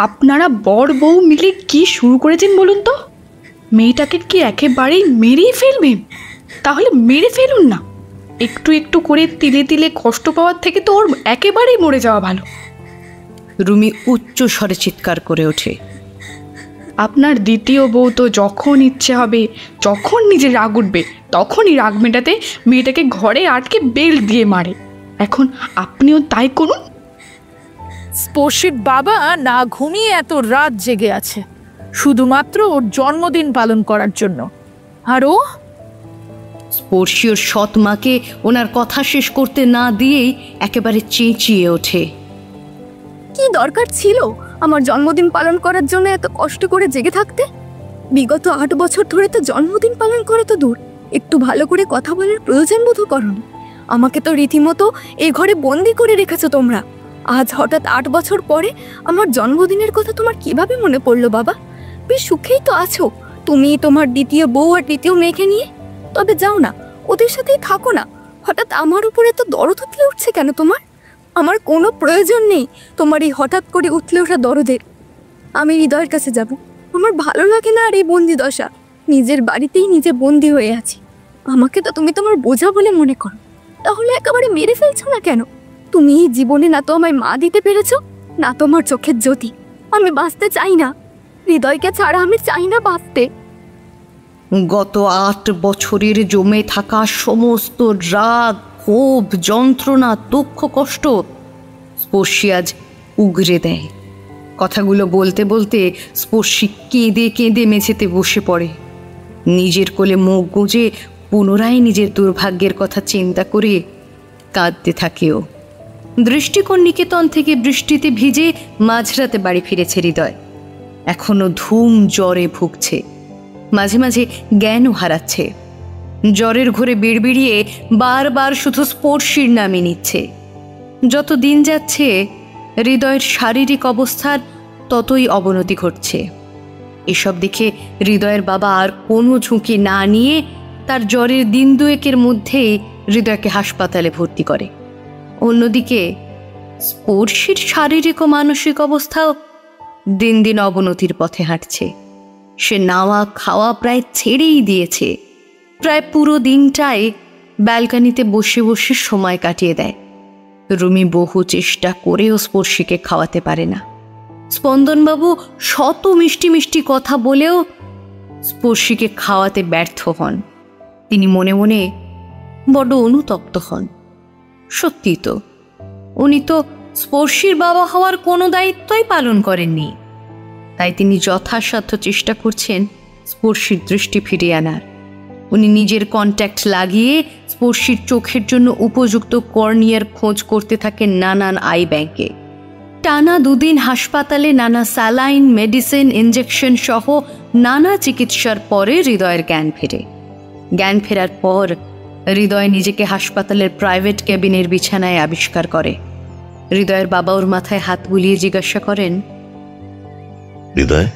আপনারা বর বউ মিলে কি শুরু করেছেন বলুন তো? মেয়েটাকে কি একেবারেই মেরেই ফেলবেন? তাহলে মেরে ফেলুন না। একটু একটু করে তিলে তিলে কষ্ট পাওয়ার থেকে তো ওর একেবারেই মরে যাওয়া ভালো। রুমি উচ্চ স্বরে চিৎকার করে ওঠে, আপনার দ্বিতীয় বউ তো যখন ইচ্ছে হবে, যখন নিজের রাগ উঠবে, তখনই রাগ মেটাতে মেয়েটাকে ঘরে আটকে বেল্ট দিয়ে মারে। এখন আপনিও তাই করুন। স্পর্শীর বাবা না ঘুমিয়ে এত রাত জেগে আছে শুধুমাত্র ওর জন্মদিন পালন করার জন্য। আর ও স্পর্শী ওর সৎ মাকে ওনার কথা শেষ করতে না দিয়েই একেবারে চেঁচিয়ে ওঠে, কি দরকার ছিল আমার জন্মদিন পালন করার জন্য এত কষ্ট করে জেগে থাকতে? বিগত 8 বছর ধরে তো জন্মদিন পালন করে তো দূর, একটু ভালো করে কথা বলার প্রয়োজন বোধ করনি। আমাকে তো রীতিমতো এই ঘরে বন্দি করে রেখেছো তোমরা। আজ হঠাৎ 8 বছর পরে আমার জন্মদিনের কথা তোমার কিভাবে মনে পড়লো বাবা? বেশ সুখেই তো আছো তুমি তোমার দ্বিতীয় বউ আর দ্বিতীয় মেয়েকে নিয়ে। তবে যাও না, ওদের সাথেই থাকো না। হঠাৎ আমার উপরে তো দরদ উঠলে উঠছে কেন তোমার? আমার কোনো প্রয়োজন নেই তোমার এই হঠাৎ করে উঠলে ওঠা দরদের। আমি হৃদয়ের কাছে যাব। আমার ভালো লাগে না আর এই বন্দি দশা। নিজের বাড়িতেই নিজে বন্দি হয়ে আছি। আমাকে তো তুমি তোমার বোঝা বলে মনে করো, তাহলে একেবারে মেরে ফেলছো না কেন? তুমি এই জীবনে না তো আমায় মা দিতে পেরেছো, না তোমার চোখের জ্যোতি। আমি বাঁচতে চাই না, হৃদয়কে ছাড়া আমি চাই না বাঁচতে। গত 8 বছরের জমে থাকা সমস্ত রাগ, ক্ষোভ, যন্ত্রণা, দুঃখ, কষ্ট স্পর্শী আজ উগরে দেয়। কথাগুলো বলতে বলতে স্পর্শী কেঁদে কেঁদে মেঝেতে বসে পড়ে। নিজের কোলে মুখ গুঁজে পুনরায় নিজের দুর্ভাগ্যের কথা চিন্তা করে কাঁদতে থাকেও। দৃষ্টিকোণ নিকেতন থেকে বৃষ্টিতে ভিজে মাঝরাতে বাড়ি ফিরেছে হৃদয়। এখনো ধুম জ্বরে ভুগছে, মাঝে মাঝে জ্ঞানও হারাচ্ছে। জ্বরের ঘোরে বিড়বিড়িয়ে বারবার শুধু স্পর্শীর নামই নিচ্ছে। যত দিন যাচ্ছে হৃদয়ের শারীরিক অবস্থার ততই অবনতি ঘটছে। এসব দেখে হৃদয়ের বাবা আর কোনো ঝুঁকি না নিয়ে তার জ্বরের দিন 2 মধ্যেই হৃদয়কে হাসপাতালে ভর্তি করে। অন্যদিকে স্পর্শীর শারীরিক ও মানসিক অবস্থাও দিন দিন অবনতির পথে হাঁটছে। সে নাওয়া খাওয়া প্রায় ছেড়েই দিয়েছে। প্রায় পুরো দিনটাই ব্যালকনিতে বসে বসে সময় কাটিয়ে দেয়। রুমি বহু চেষ্টা করেও স্পর্শীকে খাওয়াতে পারে না। স্পন্দনবাবু শত মিষ্টি মিষ্টি কথা বলেও স্পর্শীকে খাওয়াতে ব্যর্থ হন। তিনি মনে মনে বড় অনুতপ্ত হন। সত্যি তো, উনি তো স্পর্শীর বাবা হওয়ার কোনো দায়িত্বই পালন করেননি। তাই তিনি যথাসাধ্য চেষ্টা করছেন স্পর্শীর দৃষ্টি ফিরিয়ে আনার। উনি নিজের কন্ট্যাক্ট লাগিয়ে স্পর্শীর চোখের জন্য উপযুক্ত কর্নিয়ার খোঁজ করতে থাকেন নানান আই ব্যাংকে। টানা 2 দিন হাসপাতালে নানা স্যালাইন, মেডিসিন, ইঞ্জেকশন সহ নানা চিকিৎসার পরে হৃদয়ের জ্ঞান ফেরে। জ্ঞান ফেরার পর হৃদয় নিজেকে হাসপাতালের প্রাইভেট ক্যাবিনের বিছানায় আবিষ্কার করে। হৃদয়ের বাবা ওর মাথায় হাত বুলিয়ে জিজ্ঞাসা করেন, হৃদয়,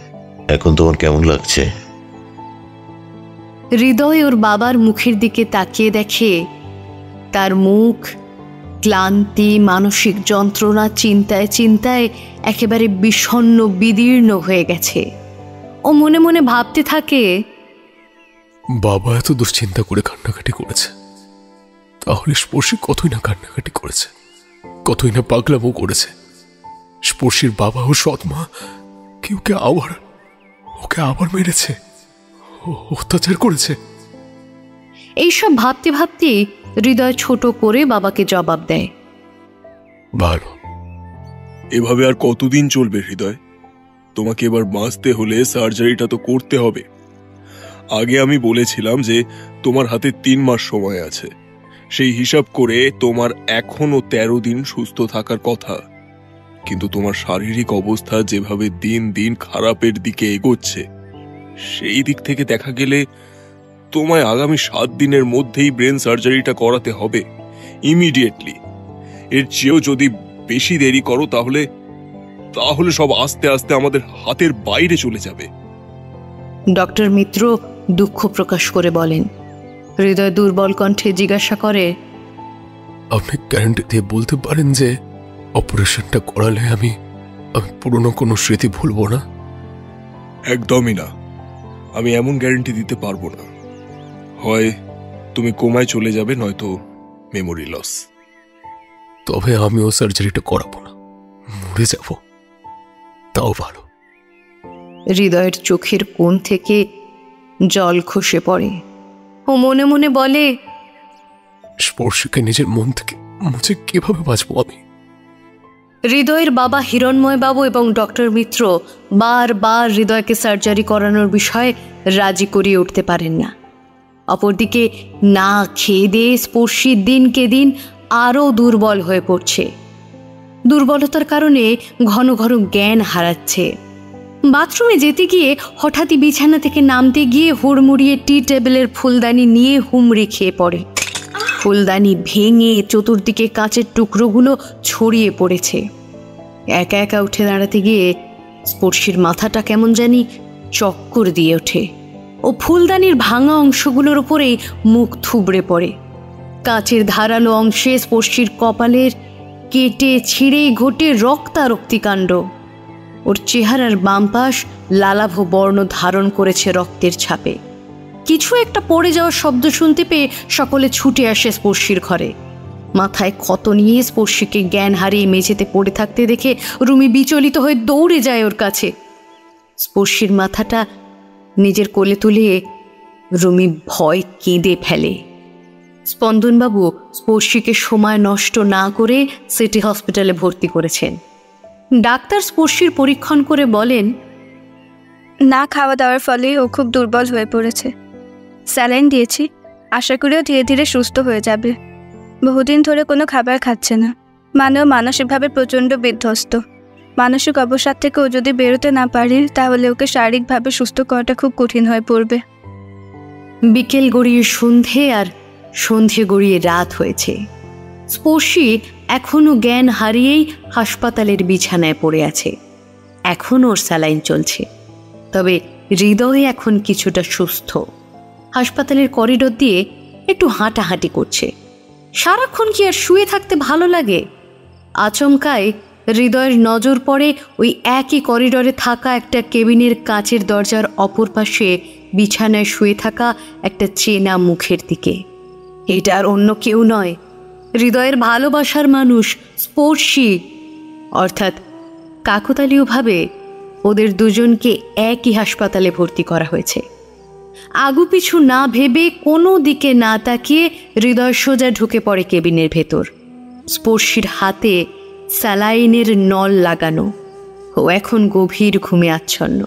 এখন তোমার কেমন লাগছে? হৃদয় ওর বাবার মুখের দিকে তাকিয়ে দেখে তার মুখ ক্লান্তি, মানসিক যন্ত্রণা, চিন্তায় চিন্তায় একেবারে বিষণ্ণ বিদীর্ণ হয়ে গেছে। ও মনে মনে ভাবতে থাকে, বাবা এত দুশ্চিন্তা করে কান্নাকাটি করেছে, তাহলে স্পর্শী কতই না কান্নাকাটি করেছে, কতই না পাগলামো করেছে। স্পর্শীর বাবা ও সৎমা ওকে আবার মেরেছে, অত্যাচার করেছে। এইসব ভাবতে ভাবতে হৃদয় ছোট করে বাবাকে জবাব দেয়, ভালো। এভাবে আর কতদিন চলবে হৃদয়? তোমাকে এবার বাঁচতে হলে সার্জারিটা তো করতে হবে। আগে আমি বলেছিলাম যে তোমার হাতে 3 মাস সময় আছে। সেই হিসাব করে তোমার এখনো 13 দিন সুস্থ থাকার কথা। কিন্তু তোমার শারীরিক অবস্থা যেভাবে দিন দিন খারাপের দিকে এগোচ্ছে, সেই দিক থেকে দেখা গেলে তোমায় আগামী 7 দিনের মধ্যেই ব্রেন সার্জারিটা করাতে হবে, ইমিডিয়েটলি। এর চেয়েও যদি বেশি দেরি করো তাহলে সব আস্তে আস্তে আমাদের হাতের বাইরে চলে যাবে। ডক্টর মিত্র দুঃখ প্রকাশ করে বলেন। হৃদয় দুর্বল কণ্ঠে জিজ্ঞাসা করে, আপনি গ্যারান্টি দিয়ে বলতে পারেন যে অপারেশনটা করালে আমি পুরনো কোনো স্মৃতি ভুলবো না? একদমই না, আমি এমন গ্যারান্টি দিতে পারবো না। হয় তুমি কোমায় চলে যাবে, নয়তো মেমোরি লস। তবে আমিও সার্জারিটা করাবো না, মরে যাব, তাও ভালো। হৃদয়ের চোখের কোণ থেকে জল খসে পড়ে। ও মনে মনে বলে, স্পর্শকে নিজের মন থেকে মুছে কিভাবে বাঁচবো আমি? হৃদয়ের বাবা হিরণময় বাবু এবং ডক্টর মিত্র বারবার হৃদয়কে সার্জারি করানোর বিষয়ে রাজি করিয়ে উঠতে পারেন না। অপরদিকে না খেয়ে দিয়ে স্পর্শী দিনকে দিন আরও দুর্বল হয়ে পড়ছে। দুর্বলতার কারণে ঘন ঘন জ্ঞান হারাচ্ছে। বাথরুমে যেতে গিয়ে হঠাৎই বিছানা থেকে নামতে গিয়ে হুড়মুড়িয়ে টি টেবিলের ফুলদানি নিয়ে হুমড়ি খেয়ে পড়ে। ফুলদানি ভেঙে চতুর্দিকে কাঁচের টুকরোগুলো ছড়িয়ে পড়েছে। একা একা উঠে দাঁড়াতে গিয়ে স্পর্শীর মাথাটা কেমন জানি চক্কর দিয়ে ওঠে। ও ফুলদানির ভাঙা অংশগুলোর উপরেই মুখ থুবড়ে পড়ে। কাঁচের ধারালো অংশে স্পর্শীর কপালের কেটে ছিঁড়ে ঘটে রক্তারক্তিকাণ্ড। ওর চেহারার বাম পাশ লালাভ বর্ণ ধারণ করেছে রক্তের ছাপে। কিছু একটা পড়ে যাওয়ার শব্দ শুনতে পেয়ে সকলে ছুটে আসে স্পর্শীর ঘরে। মাথায় ক্ষত নিয়ে স্পর্শীকে জ্ঞান হারিয়ে মেঝেতে পড়ে থাকতে দেখে রুমি বিচলিত হয়ে দৌড়ে যায় ওর কাছে। স্পর্শীর মাথাটা নিজের কোলে তুলে রুমি ভয় কেঁদে ফেলে। স্পন্দনবাবু স্পর্শীকে সময় নষ্ট না করে সিটি হসপিটালে ভর্তি করেছেন। ডাক্তার স্পর্শীর পরীক্ষণ করে বলেন, না খাওয়া দাওয়ার ফলে ও খুব দুর্বল হয়ে পড়েছে। স্যালাইন দিয়েছি, আশা করিও ধীরে ধীরে সুস্থ হয়ে যাবে। বহুদিন ধরে কোনো খাবার খাচ্ছে না, মানেও মানসিকভাবে প্রচণ্ড বিধ্বস্ত। মানসিক অবসাদ থেকে ও যদি বেরোতে না পারে তাহলে ওকে শারীরিকভাবে সুস্থ করাটা খুব কঠিন হয়ে পড়বে। বিকেল গড়িয়ে সন্ধে আর সন্ধে গড়িয়ে রাত হয়েছে। স্পর্শী এখনো জ্ঞান হারিয়েই হাসপাতালের বিছানায় পড়ে আছে। এখন ওর স্যালাইন চলছে, তবে হৃদয় এখন কিছুটা সুস্থ। হাসপাতালের করিডোর দিয়ে একটু হাঁটাহাঁটি করছে। সারাক্ষণ কি আর শুয়ে থাকতে ভালো লাগে? আচমকায় হৃদয়ের নজর পড়ে ওই একই করিডোরে থাকা একটা কেবিনের কাঁচের দরজার অপর পাশে বিছানায় শুয়ে থাকা একটা চেনা মুখের দিকে। এটা আর অন্য কেউ নয়, হৃদয়ের ভালোবাসার মানুষ স্পর্শী। অর্থাৎ কাকতালীয়ভাবে ওদের দুজনকে একই হাসপাতালে ভর্তি করা হয়েছে। আগুপিছু না ভেবে কোনো দিকে না তাকিয়ে হৃদয় সোজা ঢুকে পড়ে কেবিনের ভেতর। স্পর্শীর হাতে স্যালাইনের নল লাগানো। ও এখন গভীর ঘুমে আচ্ছন্ন।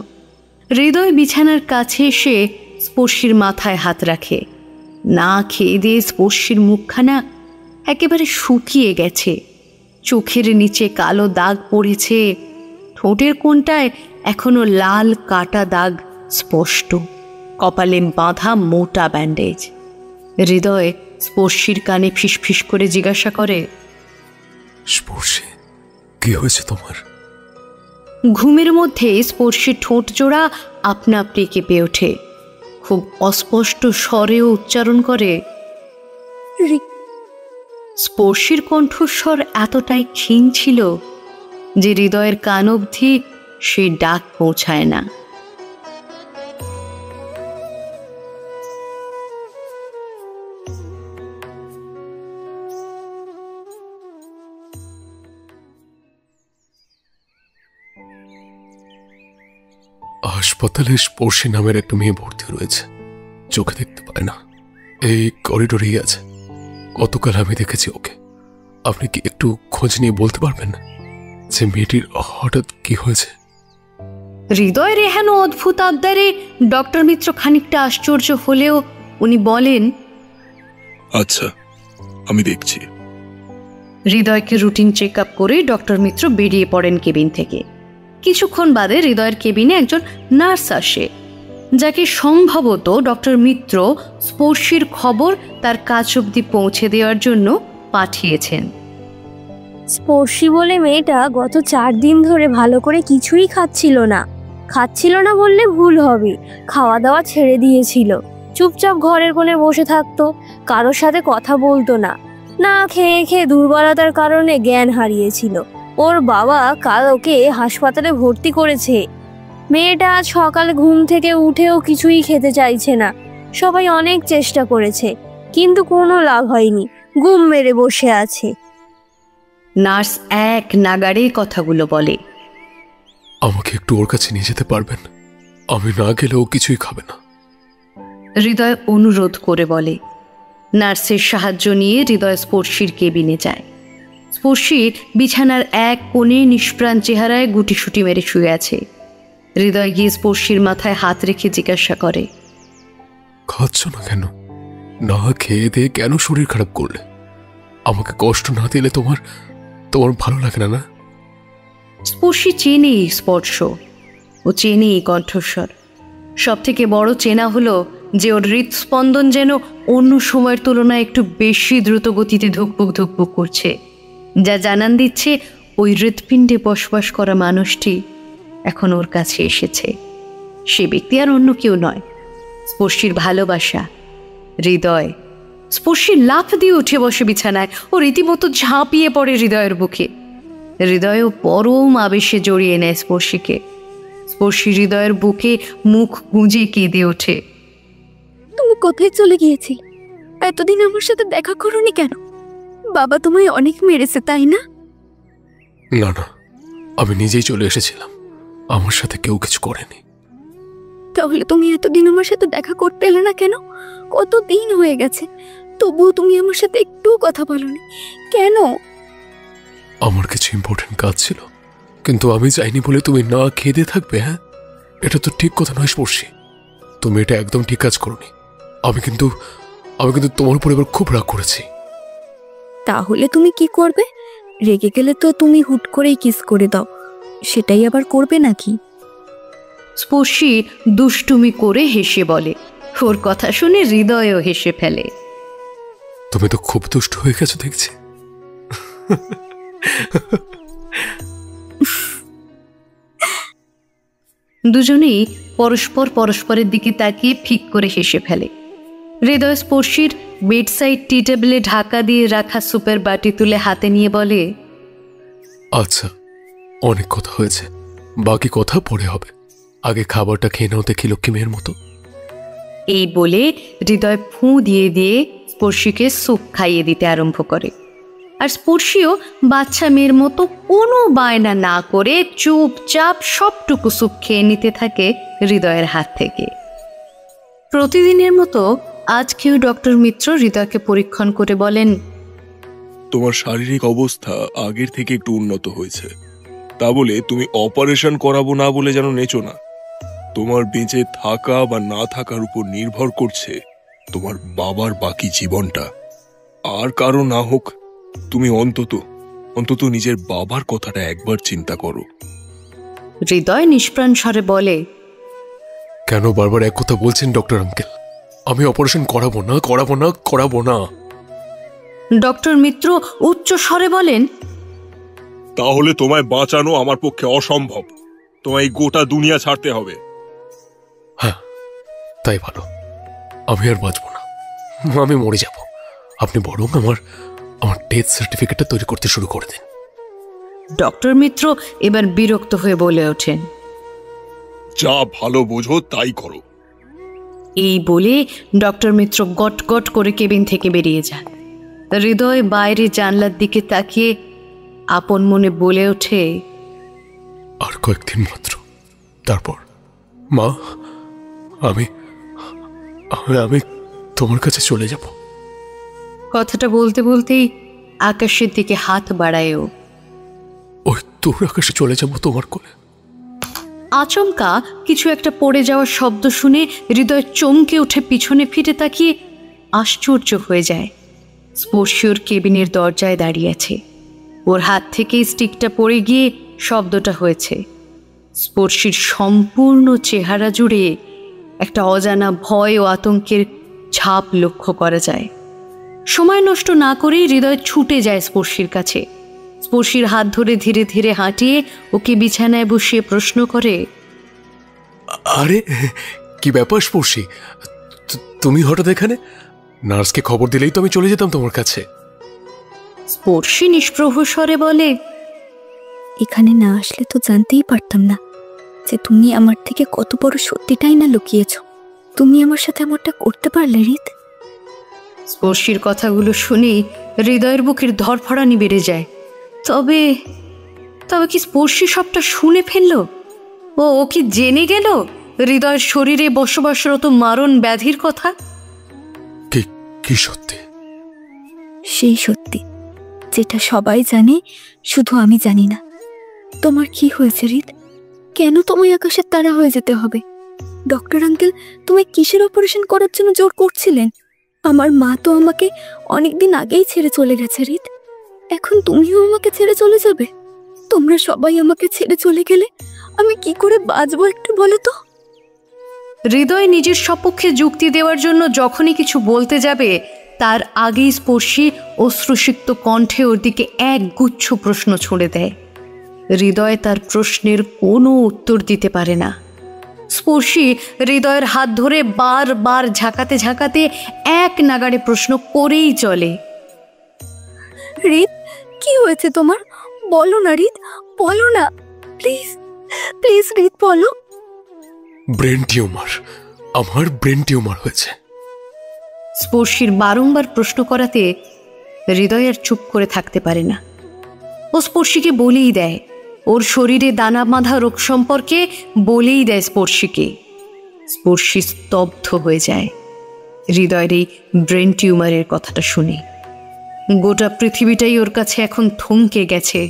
হৃদয় বিছানার কাছে এসে স্পর্শীর মাথায় হাত রাখে। না খেয়ে দিয়ে স্পর্শীর মুখখানা একেবারে শুকিয়ে গেছে। চোখের নিচে কালো দাগ পড়েছে। ঠোঁটের কোণটায় এখনো লাল কাটা দাগ স্পষ্ট। কপালে বাঁধা মোটা ব্যান্ডেজ। হৃদয় স্পর্শীর কানে ফিসফিস করে জিজ্ঞাসা করে, স্পর্শী, কি হয়েছে তোমার? ঘুমের মধ্যে স্পর্শীর ঠোঁট জোড়া আপনা আপনি কেঁপে ওঠে। খুব অস্পষ্ট স্বরেও উচ্চারণ করে। স্পর্শীর কণ্ঠস্বর এতটাই ক্ষীণ ছিল যে হৃদয়ের কান অবধি সে ডাক পৌঁছায় না। হাসপাতালে স্পর্শী নামের একটা মেয়ে ভর্তি রয়েছে, চোখে দেখতে পায় না, এই করিডোরেই আছে। গতকাল আমি দেখেছি ওকে। আপনি কি একটু খোঁজ নিয়ে বলতে পারবেন যে মেয়েটির হঠাৎ কি হয়েছে? হৃদয়ের এহেন অদ্ভুত আবদারে ডক্টর মিত্র খানিকটা আশ্চর্য হলেও উনি বলেন, আচ্ছা, আমি দেখছি। হৃদয়কে রুটিন চেক আপ করে ডক্টর মিত্র বেরিয়ে পড়েন কেবিন থেকে। কিছুক্ষণ বাদে হৃদয়ের কেবিনে একজন নার্স আসে, যাকে সম্ভবত ডক্টর মিত্র স্পর্শীর খবর তার কাছ অবধি পৌঁছে দেওয়ার জন্য পাঠিয়েছেন। স্পর্শী বলে মেয়েটা গত 4 দিন ধরে ভালো করে কিছুই খাচ্ছিল না বললে ভুল হবে। খাওয়া দাওয়া ছেড়ে দিয়েছিল, চুপচাপ ঘরের কোণে বসে থাকতো, কারোর সাথে কথা বলতো না। না খেয়ে খেয়ে দুর্বলতার কারণে জ্ঞান হারিয়েছিল। ওর বাবা কাল ওকে হাসপাতালে ভর্তি করেছে। মেয়েটা আজ সকালে ঘুম থেকে উঠেও কিছুই খেতে চাইছে না। সবাই অনেক চেষ্টা করেছে, কিন্তু কোনো লাভ হয়নি, গুম মেরে বসে আছে। নার্স এক নাগাড়ে কথাগুলো বলে। আমাকে একটু ওর কাছে নিয়ে যেতে পারবেন? আমি না গেলে ও কিছুই খাবে না। হৃদয় অনুরোধ করে বলে। নার্সের সাহায্য নিয়ে হৃদয় স্পর্শীর কেবিনে যায়। স্পর্শী বিছানার এক কোণে নিষ্প্রাণ চেহারায় গুটিসুটি মেরে শুয়ে আছে। হৃদয় গিয়ে স্পর্শীর মাথায় হাত রেখে জিজ্ঞাসা করে, খাচ্ছ না কেন? না খেয়ে দিয়ে কেন শরীর খারাপ করলে? আমাকে কষ্ট না দিলে তোমার ভালো লাগে না? স্পর্শী চেনে এই স্পর্শ, ও চেনে এই কণ্ঠস্বর। সব থেকে বড় চেনা হলো যে ওর হৃদস্পন্দন যেন অন্য সময়ের তুলনায় একটু বেশি দ্রুত গতিতে ধুকপুক ধুকপুক করছে, যা জানান দিচ্ছে ওই হৃৎপিণ্ডে বসবাস করা মানুষটি এখন ওর কাছে এসেছে। সে ব্যক্তি আর অন্য কেউ নয়, স্পর্শীর ভালোবাসা হৃদয়। স্পর্শী লাফ দিয়ে উঠে বসে বিছানায়, ও রীতিমতো ঝাঁপিয়ে পড়ে হৃদয়ের বুকে। হৃদয়ও পরম আবেশে জড়িয়ে নেয় স্পর্শীকে। স্পর্শী হৃদয়ের বুকে মুখ গুঁজে কেঁদে ওঠে। তুমি কোথায় চলে গিয়েছি? এতদিন আমার সাথে দেখা করোনি কেন? বাবা তোমায় অনেক মেরেছে, তাই না? না না, আমি নিজেই চলে এসেছিলাম, আমার সাথে কেউ কিছু করেনি। তাহলে তুমি এতদিন আমার সাথে দেখা করতে এলে না কেন? কত দিন হয়ে গেছে, তবুও তুমি আমার সাথে একটু কথা বলোনি কেন? আমার কিছু ইম্পর্টেন্ট কাজ ছিল, কিন্তু আমি চাইনি বলে তুমি না খেয়ে থাকবে। হ্যাঁ, এটা তো ঠিক কথা নয় স্পর্শী, তুমি এটা একদম ঠিক কাজ করোনি। আমি কিন্তু তোমার উপর এবার খুব রাগ করেছি। তাহলে তুমি কি করবে? রেগে গেলে তো তুমি হুট করেই কিস করে দাও, সেটাই আবার করবে নাকি? স্পর্শী দুষ্টুমি করে হেসে বলে। ওর কথা শুনে হৃদয়ও হেসে ফেলে। তুমি তো খুব দুষ্ট হয়ে গেছো দেখছি। দুজনেই পরস্পরের দিকে তাকিয়ে ফিক করে হেসে ফেলে। হৃদয় স্পর্শীর বেডসাইড টি টেবিলে ঢাকা দিয়ে রাখা সুপের বাটি তুলে হাতে নিয়ে বলে, আচ্ছা, অনেক কথা হয়েছে, বাকি কথা পরে হবে। আগে খাবারটা খেয়ে নাও দেখি লক্ষ্মী মেয়ের মতো। এই বলে হৃদয় ফুঁ দিয়ে দিয়ে স্পর্শীকে স্যুপ খাইয়ে দিতে আরম্ভ করে। আর স্পর্শীও বাচ্চা মেয়ের মতো কোনো বায়না না করে চুপচাপ সবটুকু স্যুপ খেয়ে নিতে থাকে হৃদয়ের হাত থেকে। প্রতিদিনের মতো আজকেও ডক্টর মিত্র হৃদয়কে পরীক্ষণ করে বলেন, তোমার শারীরিক অবস্থা আগের থেকে একটু উন্নত হয়েছে, তা বলে তুমি অপারেশন করাবো না বলে যেন নেচো না। তোমার বেঁচে থাকা বা না থাকার উপর নির্ভর করছে তোমার বাবার বাকি জীবনটা। আর কারো না হোক, তুমি অন্তত নিজের বাবার কথাটা একবার চিন্তা করো। হৃদয় নিষ্প্রাণ স্বরে বলে, কেন বারবার এক কথা বলছেন ডক্টর আঙ্কেল? আমি অপারেশন করাবো না। ডক্টর মিত্র উচ্চ স্বরে বলেন, তাহলে তোমায় বাঁচানো আমার পক্ষে অসম্ভব। তোমায় গোটা দুনিয়া ছাড়তে হবে। হ্যাঁ, তাই ভালো। আমি আর বাঁচব না, আমি মরে যাব। আপনি বরং আমার ডেথ সার্টিফিকেটটা তৈরি করতে শুরু করে দিন। ডক্টর মিত্র এবার বিরক্ত হয়ে বলে ওঠেন, যা ভালো বোঝো তাই করো। এই বলে ডক্টর মিত্র গট গট করে কেবিন থেকে বেরিয়ে যান। হৃদয় বাইরে জানলার দিকে তাকিয়ে আপন মনে বলে ওঠে, আর কয়েকদিন মাত্র, তারপর মা আমি আমি তোমার কাছে চলে যাব। কথাটা বলতে বলতেই আকাশের দিকে হাত বাড়ায় ও। ওই তোর আকাশে চলে যাব তোমার কোলে। আচমকা কিছু একটা পড়ে যাওয়ার শব্দ শুনে হৃদয় চমকে উঠে পিছনে ফিরে তাকিয়ে আশ্চর্য হয়ে যায়। স্পর্শী ওর কেবিনের দরজায় দাঁড়িয়ে আছে। ওর হাত থেকে স্টিকটা পড়ে গিয়ে শব্দটা হয়েছে। স্পর্শীর সম্পূর্ণ চেহারা জুড়ে একটা অজানা ভয় ও আতঙ্কের ছাপ লক্ষ্য করা যায়। সময় নষ্ট না করেই হৃদয় ছুটে যায় স্পর্শীর কাছে। স্পর্শীর হাত ধরে ধীরে ধীরে হাঁটিয়ে ওকে বিছানায় বসিয়ে প্রশ্ন করে, আরে কি ব্যাপার স্পর্শী, তুমি হঠাৎ এখানে? নার্সকে খবর দিলেই তো আমি চলে যেতাম তোমার কাছে। স্পর্শী নিষ্প্রভ স্বরে বলে, এখানে না আসলে তো জানতেই পারতাম না যে তুমি আমার থেকে কত বড় সত্যিটাই না লুকিয়েছ। তুমি আমার সাথে এমনটা করতে পারলে রিত? স্পর্শীর কথাগুলো শুনে হৃদয়ের বুকের ধরফরানি বেড়ে যায়। তবে কি স্পর্শী সবটা শুনে ফেলল? ও কি জেনে গেল হৃদয়ের শরীরে বসবাসরত মারণ ব্যাধির কথা? কি সত্যি? সেই সত্যি যেটা সবাই জানে, শুধু আমি জানি না। তোমার কি হয়েছে রিত? কেন তোমায় আকাশের তারা হয়ে যেতে হবে? ডক্টর আঙ্কেল তোমায় কিসের অপারেশন করার জন্য জোর করছিলেন? আমার মা তো আমাকে অনেকদিন আগেই ছেড়ে চলে গেছে রিত। এখন তুমিও আমাকে ছেড়ে চলে যাবে? তোমরা সবাই আমাকে ছেড়ে চলে গেলে আমি কি করে বাঁচবো একটু বলো তো? হৃদয় নিজের সপক্ষে যুক্তি দেওয়ার জন্য যখনই কিছু বলতে যাবে, তার আগেই স্পর্শী অশ্রুসিক্ত কণ্ঠে ওর দিকে এক গুচ্ছ প্রশ্ন ছুড়ে দেয়। হৃদয় তার প্রশ্নের কোনো উত্তর দিতে পারে না। স্পর্শী হৃদয়ের হাত ধরে বারবার ঝাঁকাতে ঝাঁকাতে এক নাগাড়ে প্রশ্ন করেই চলে, রিত কি হয়েছে তোমার? বলো না রিত, বলো না প্লিজ প্লিজ রিত বলো। ব্রেন টিউমার, আমার ব্রেন টিউমার হয়েছে। স্পর্শীর বারংবার প্রশ্ন করাতে হৃদয় আর চুপ করে থাকতে পারে না। ও স্পর্শীকে বলেই দেয়, ওর শরীরে দানা বাঁধা রোগ সম্পর্কে বলেই দেয় স্পর্শীকে। স্পর্শী স্তব্ধ হয়ে যায় হৃদয়ের এই ব্রেন টিউমারের কথাটা শুনে। গোটা পৃথিবীটাই ওর কাছে এখন থমকে গেছে।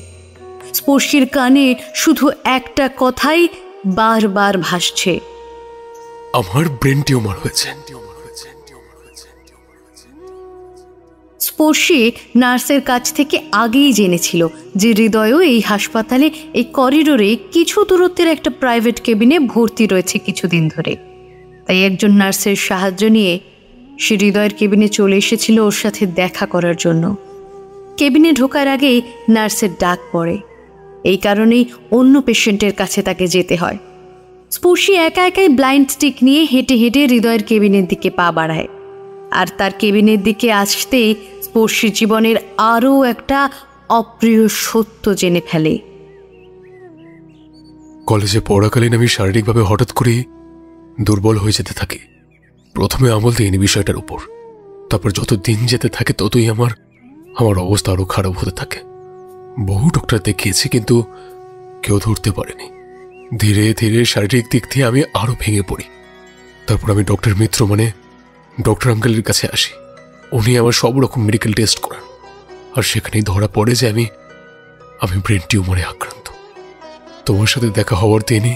স্পর্শীর কানে শুধু একটা কথাই বারবার ভাসছে, আমার ব্রেন টিউমার হয়েছে। স্পর্শী নার্সের কাছ থেকে আগেই জেনেছিল যে হৃদয়ও এই হাসপাতালে এই করিডোরে কিছু দূরত্বের একটা প্রাইভেট কেবিনে ভর্তি রয়েছে কিছুদিন ধরে। তাই একজন নার্সের সাহায্য নিয়ে সে হৃদয়ের কেবিনে চলে এসেছিল ওর সাথে দেখা করার জন্য। কেবিনে ঢোকার আগেই নার্সের ডাক পড়ে, এই কারণেই অন্য পেশেন্টের কাছে তাকে যেতে হয়। স্পর্শী একা একাই ব্লাইন্ড স্টিক নিয়ে হেঁটে হেঁটে হৃদয়ের কেবিনের দিকে পা বাড়ায়। আর তার কেবিনের দিকে আসতেই স্পর্শী জীবনের আরও একটা অপ্রিয় সত্য জেনে ফেলে। কলেজে পড়াকালীন আমি শারীরিকভাবে হঠাৎ করে দুর্বল হয়ে যেতে থাকি। প্রথমে আমল দিইনি বিষয়টার উপর, তারপর যত দিন যেতে থাকে ততই আমার অবস্থা আরো খারাপ হতে থাকে। বহু ডক্টর দেখিয়েছি, কিন্তু কেউ ধরতে পারেনি। ধীরে ধীরে শারীরিক দিক থেকে আমি আরো ভেঙে পড়ি। তারপর আমি ডক্টর মিত্র ডক্টর আঙ্কেলের কাছে আসি। উনি আমার সব রকম মেডিকেল টেস্ট করান, আর সেখানেই ধরা পড়ে যে আমি ব্রেন টিউমারে আক্রান্ত। তোমার সাথে দেখা হওয়ার দিনই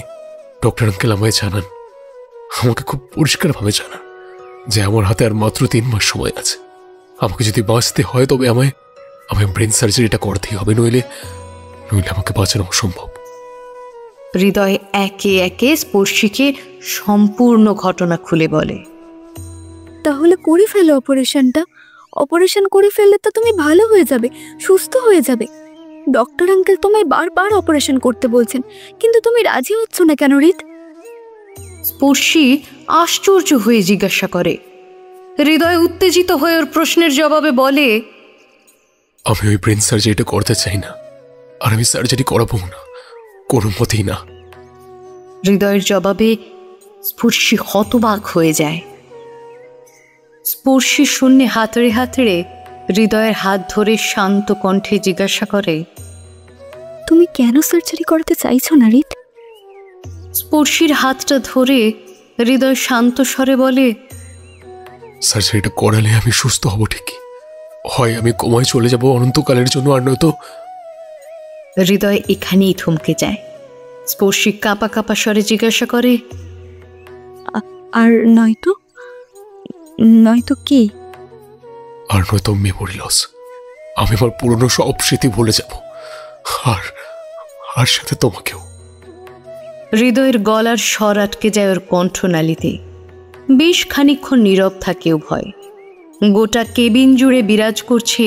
ডক্টর আঙ্কেল আমায় জানান, আমাকে খুব পরিষ্কারভাবে জানান যে আমার হাতে আর মাত্র 3 মাস সময় আছে। আমাকে যদি বাঁচতে হয় তবে আমায় ব্রেন সার্জারিটা করতেই হবে, নইলে আমাকে বাঁচানো অসম্ভব। হৃদয় একে একে স্পর্শীকে সম্পূর্ণ ঘটনা খুলে বলে। তাহলে করে ফেলো অপারেশনটা। অপারেশন করে ফেললে তো তুমি ভালো হয়ে যাবে, সুস্থ হয়ে যাবে। ডক্টর আঙ্কেল তোমায় বারবার অপারেশন করতে বলছেন, কিন্তু তুমি রাজি হচ্ছ না কেন রিত? স্পর্শী আশ্চর্য হয়ে জিজ্ঞাসা করে, হৃদয় উত্তেজিত হয়ে ওর প্রশ্নের জবাবে বলে, আমি ওই ব্রেন সার্জারিটা করতে চাই না, আর আমি সার্জারি করাবো না, কোনো মতেই না। হৃদয়ের জবাবে স্পর্শী হতবাক হয়ে যায়। স্পর্শী শূন্যে হাতড়ে হাতড়ে হৃদয়ের হাত ধরে শান্ত কণ্ঠে জিজ্ঞাসা করে, তুমি কেন সার্জারি করাতে চাইছো না রিত? স্পর্শীর হাতটা ধরে হৃদয় শান্ত স্বরে বলে, সার্জারিটা করালে আমি সুস্থ হব ঠিকই, হয় আমি কোমায় চলে যাব অনন্তকালের জন্য, আর নয়তো। হৃদয় এখানেই থমকে যায়। স্পর্শী কাঁপা কাঁপা স্বরে জিজ্ঞাসা করে, আর নয়তো? নয়তো কি? আর নয়তো মেমোরি লস। আমি আমার পুরনো সব স্মৃতি ভুলে যাব, আর আর সাথে তোমাকেও। হৃদয়ের গলার স্বর আটকে যায় ওর কণ্ঠনালীতে। বেশ খানিকক্ষণ নীরব থাকে উভয়। গোটা কেবিন জুড়ে বিরাজ করছে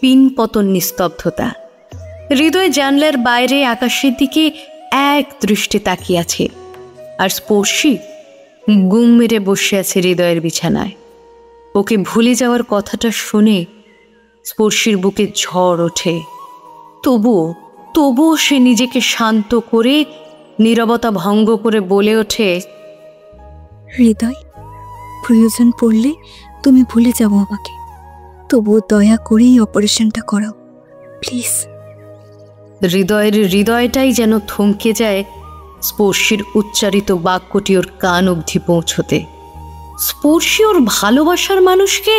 পিনপতন নিস্তব্ধতা। হৃদয় জানলার বাইরে আকাশের দিকে এক দৃষ্টি তাকিয়ে আছে, আর স্পর্শী গুম মেরে বসে আছে হৃদয়ের বিছানায়। ওকে ভুলে যাওয়ার কথাটা শুনে স্পর্শীর বুকে ঝড় ওঠে। তবুও সে নিজেকে শান্ত করে নীরবতা ভঙ্গ করে বলে ওঠে, হৃদয়, প্রয়োজন পড়লে তুমি ভুলে যাও আমাকে, তবুও দয়া করেই অপারেশনটা করাও প্লিজ। হৃদয়ের হৃদয়টাই যেন থমকে যায় স্পর্শীর উচ্চারিত বাক্যটি ওর কান অবধি পৌঁছতে। স্পর্শী ওর ভালোবাসার মানুষকে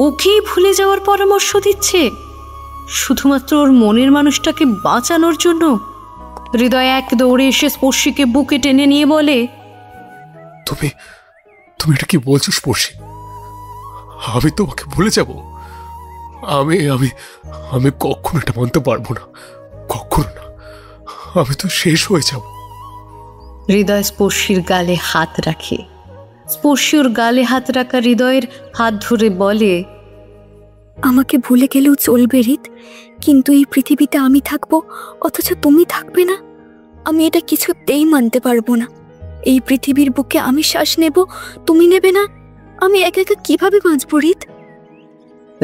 ওকেই ভুলে যাওয়ার পরামর্শ দিচ্ছে শুধুমাত্র ওর মনের মানুষটাকে বাঁচানোর জন্য। হৃদয় এক দৌড়ে এসে স্পর্শীকে বুকে টেনে নিয়ে বলে, তুমি তুমি এটা কি বলছো স্পর্শী? আমি তোমাকে ভুলে যাব? আমি আমি আমি কখনো এটা মানতে পারবো না, কখনো না। আমি তো শেষ হয়ে যাব। হৃদয় স্পর্শীর গালে হাত রাখে। স্পর্শী ওর গালে হাত রাখা হৃদয়ের হাত ধরে বলে, আমাকে ভুলে গেলেও চলবে রিত, কিন্তু এই পৃথিবীতে আমি থাকবো অথচ তুমি থাকবে না। আমি এটা কিছুতেই মানতে পারবো না। এই পৃথিবীর বুকে আমি শ্বাস নেব, তুমি নেবে না। আমি একা একা কিভাবে বাঁচবো রিত?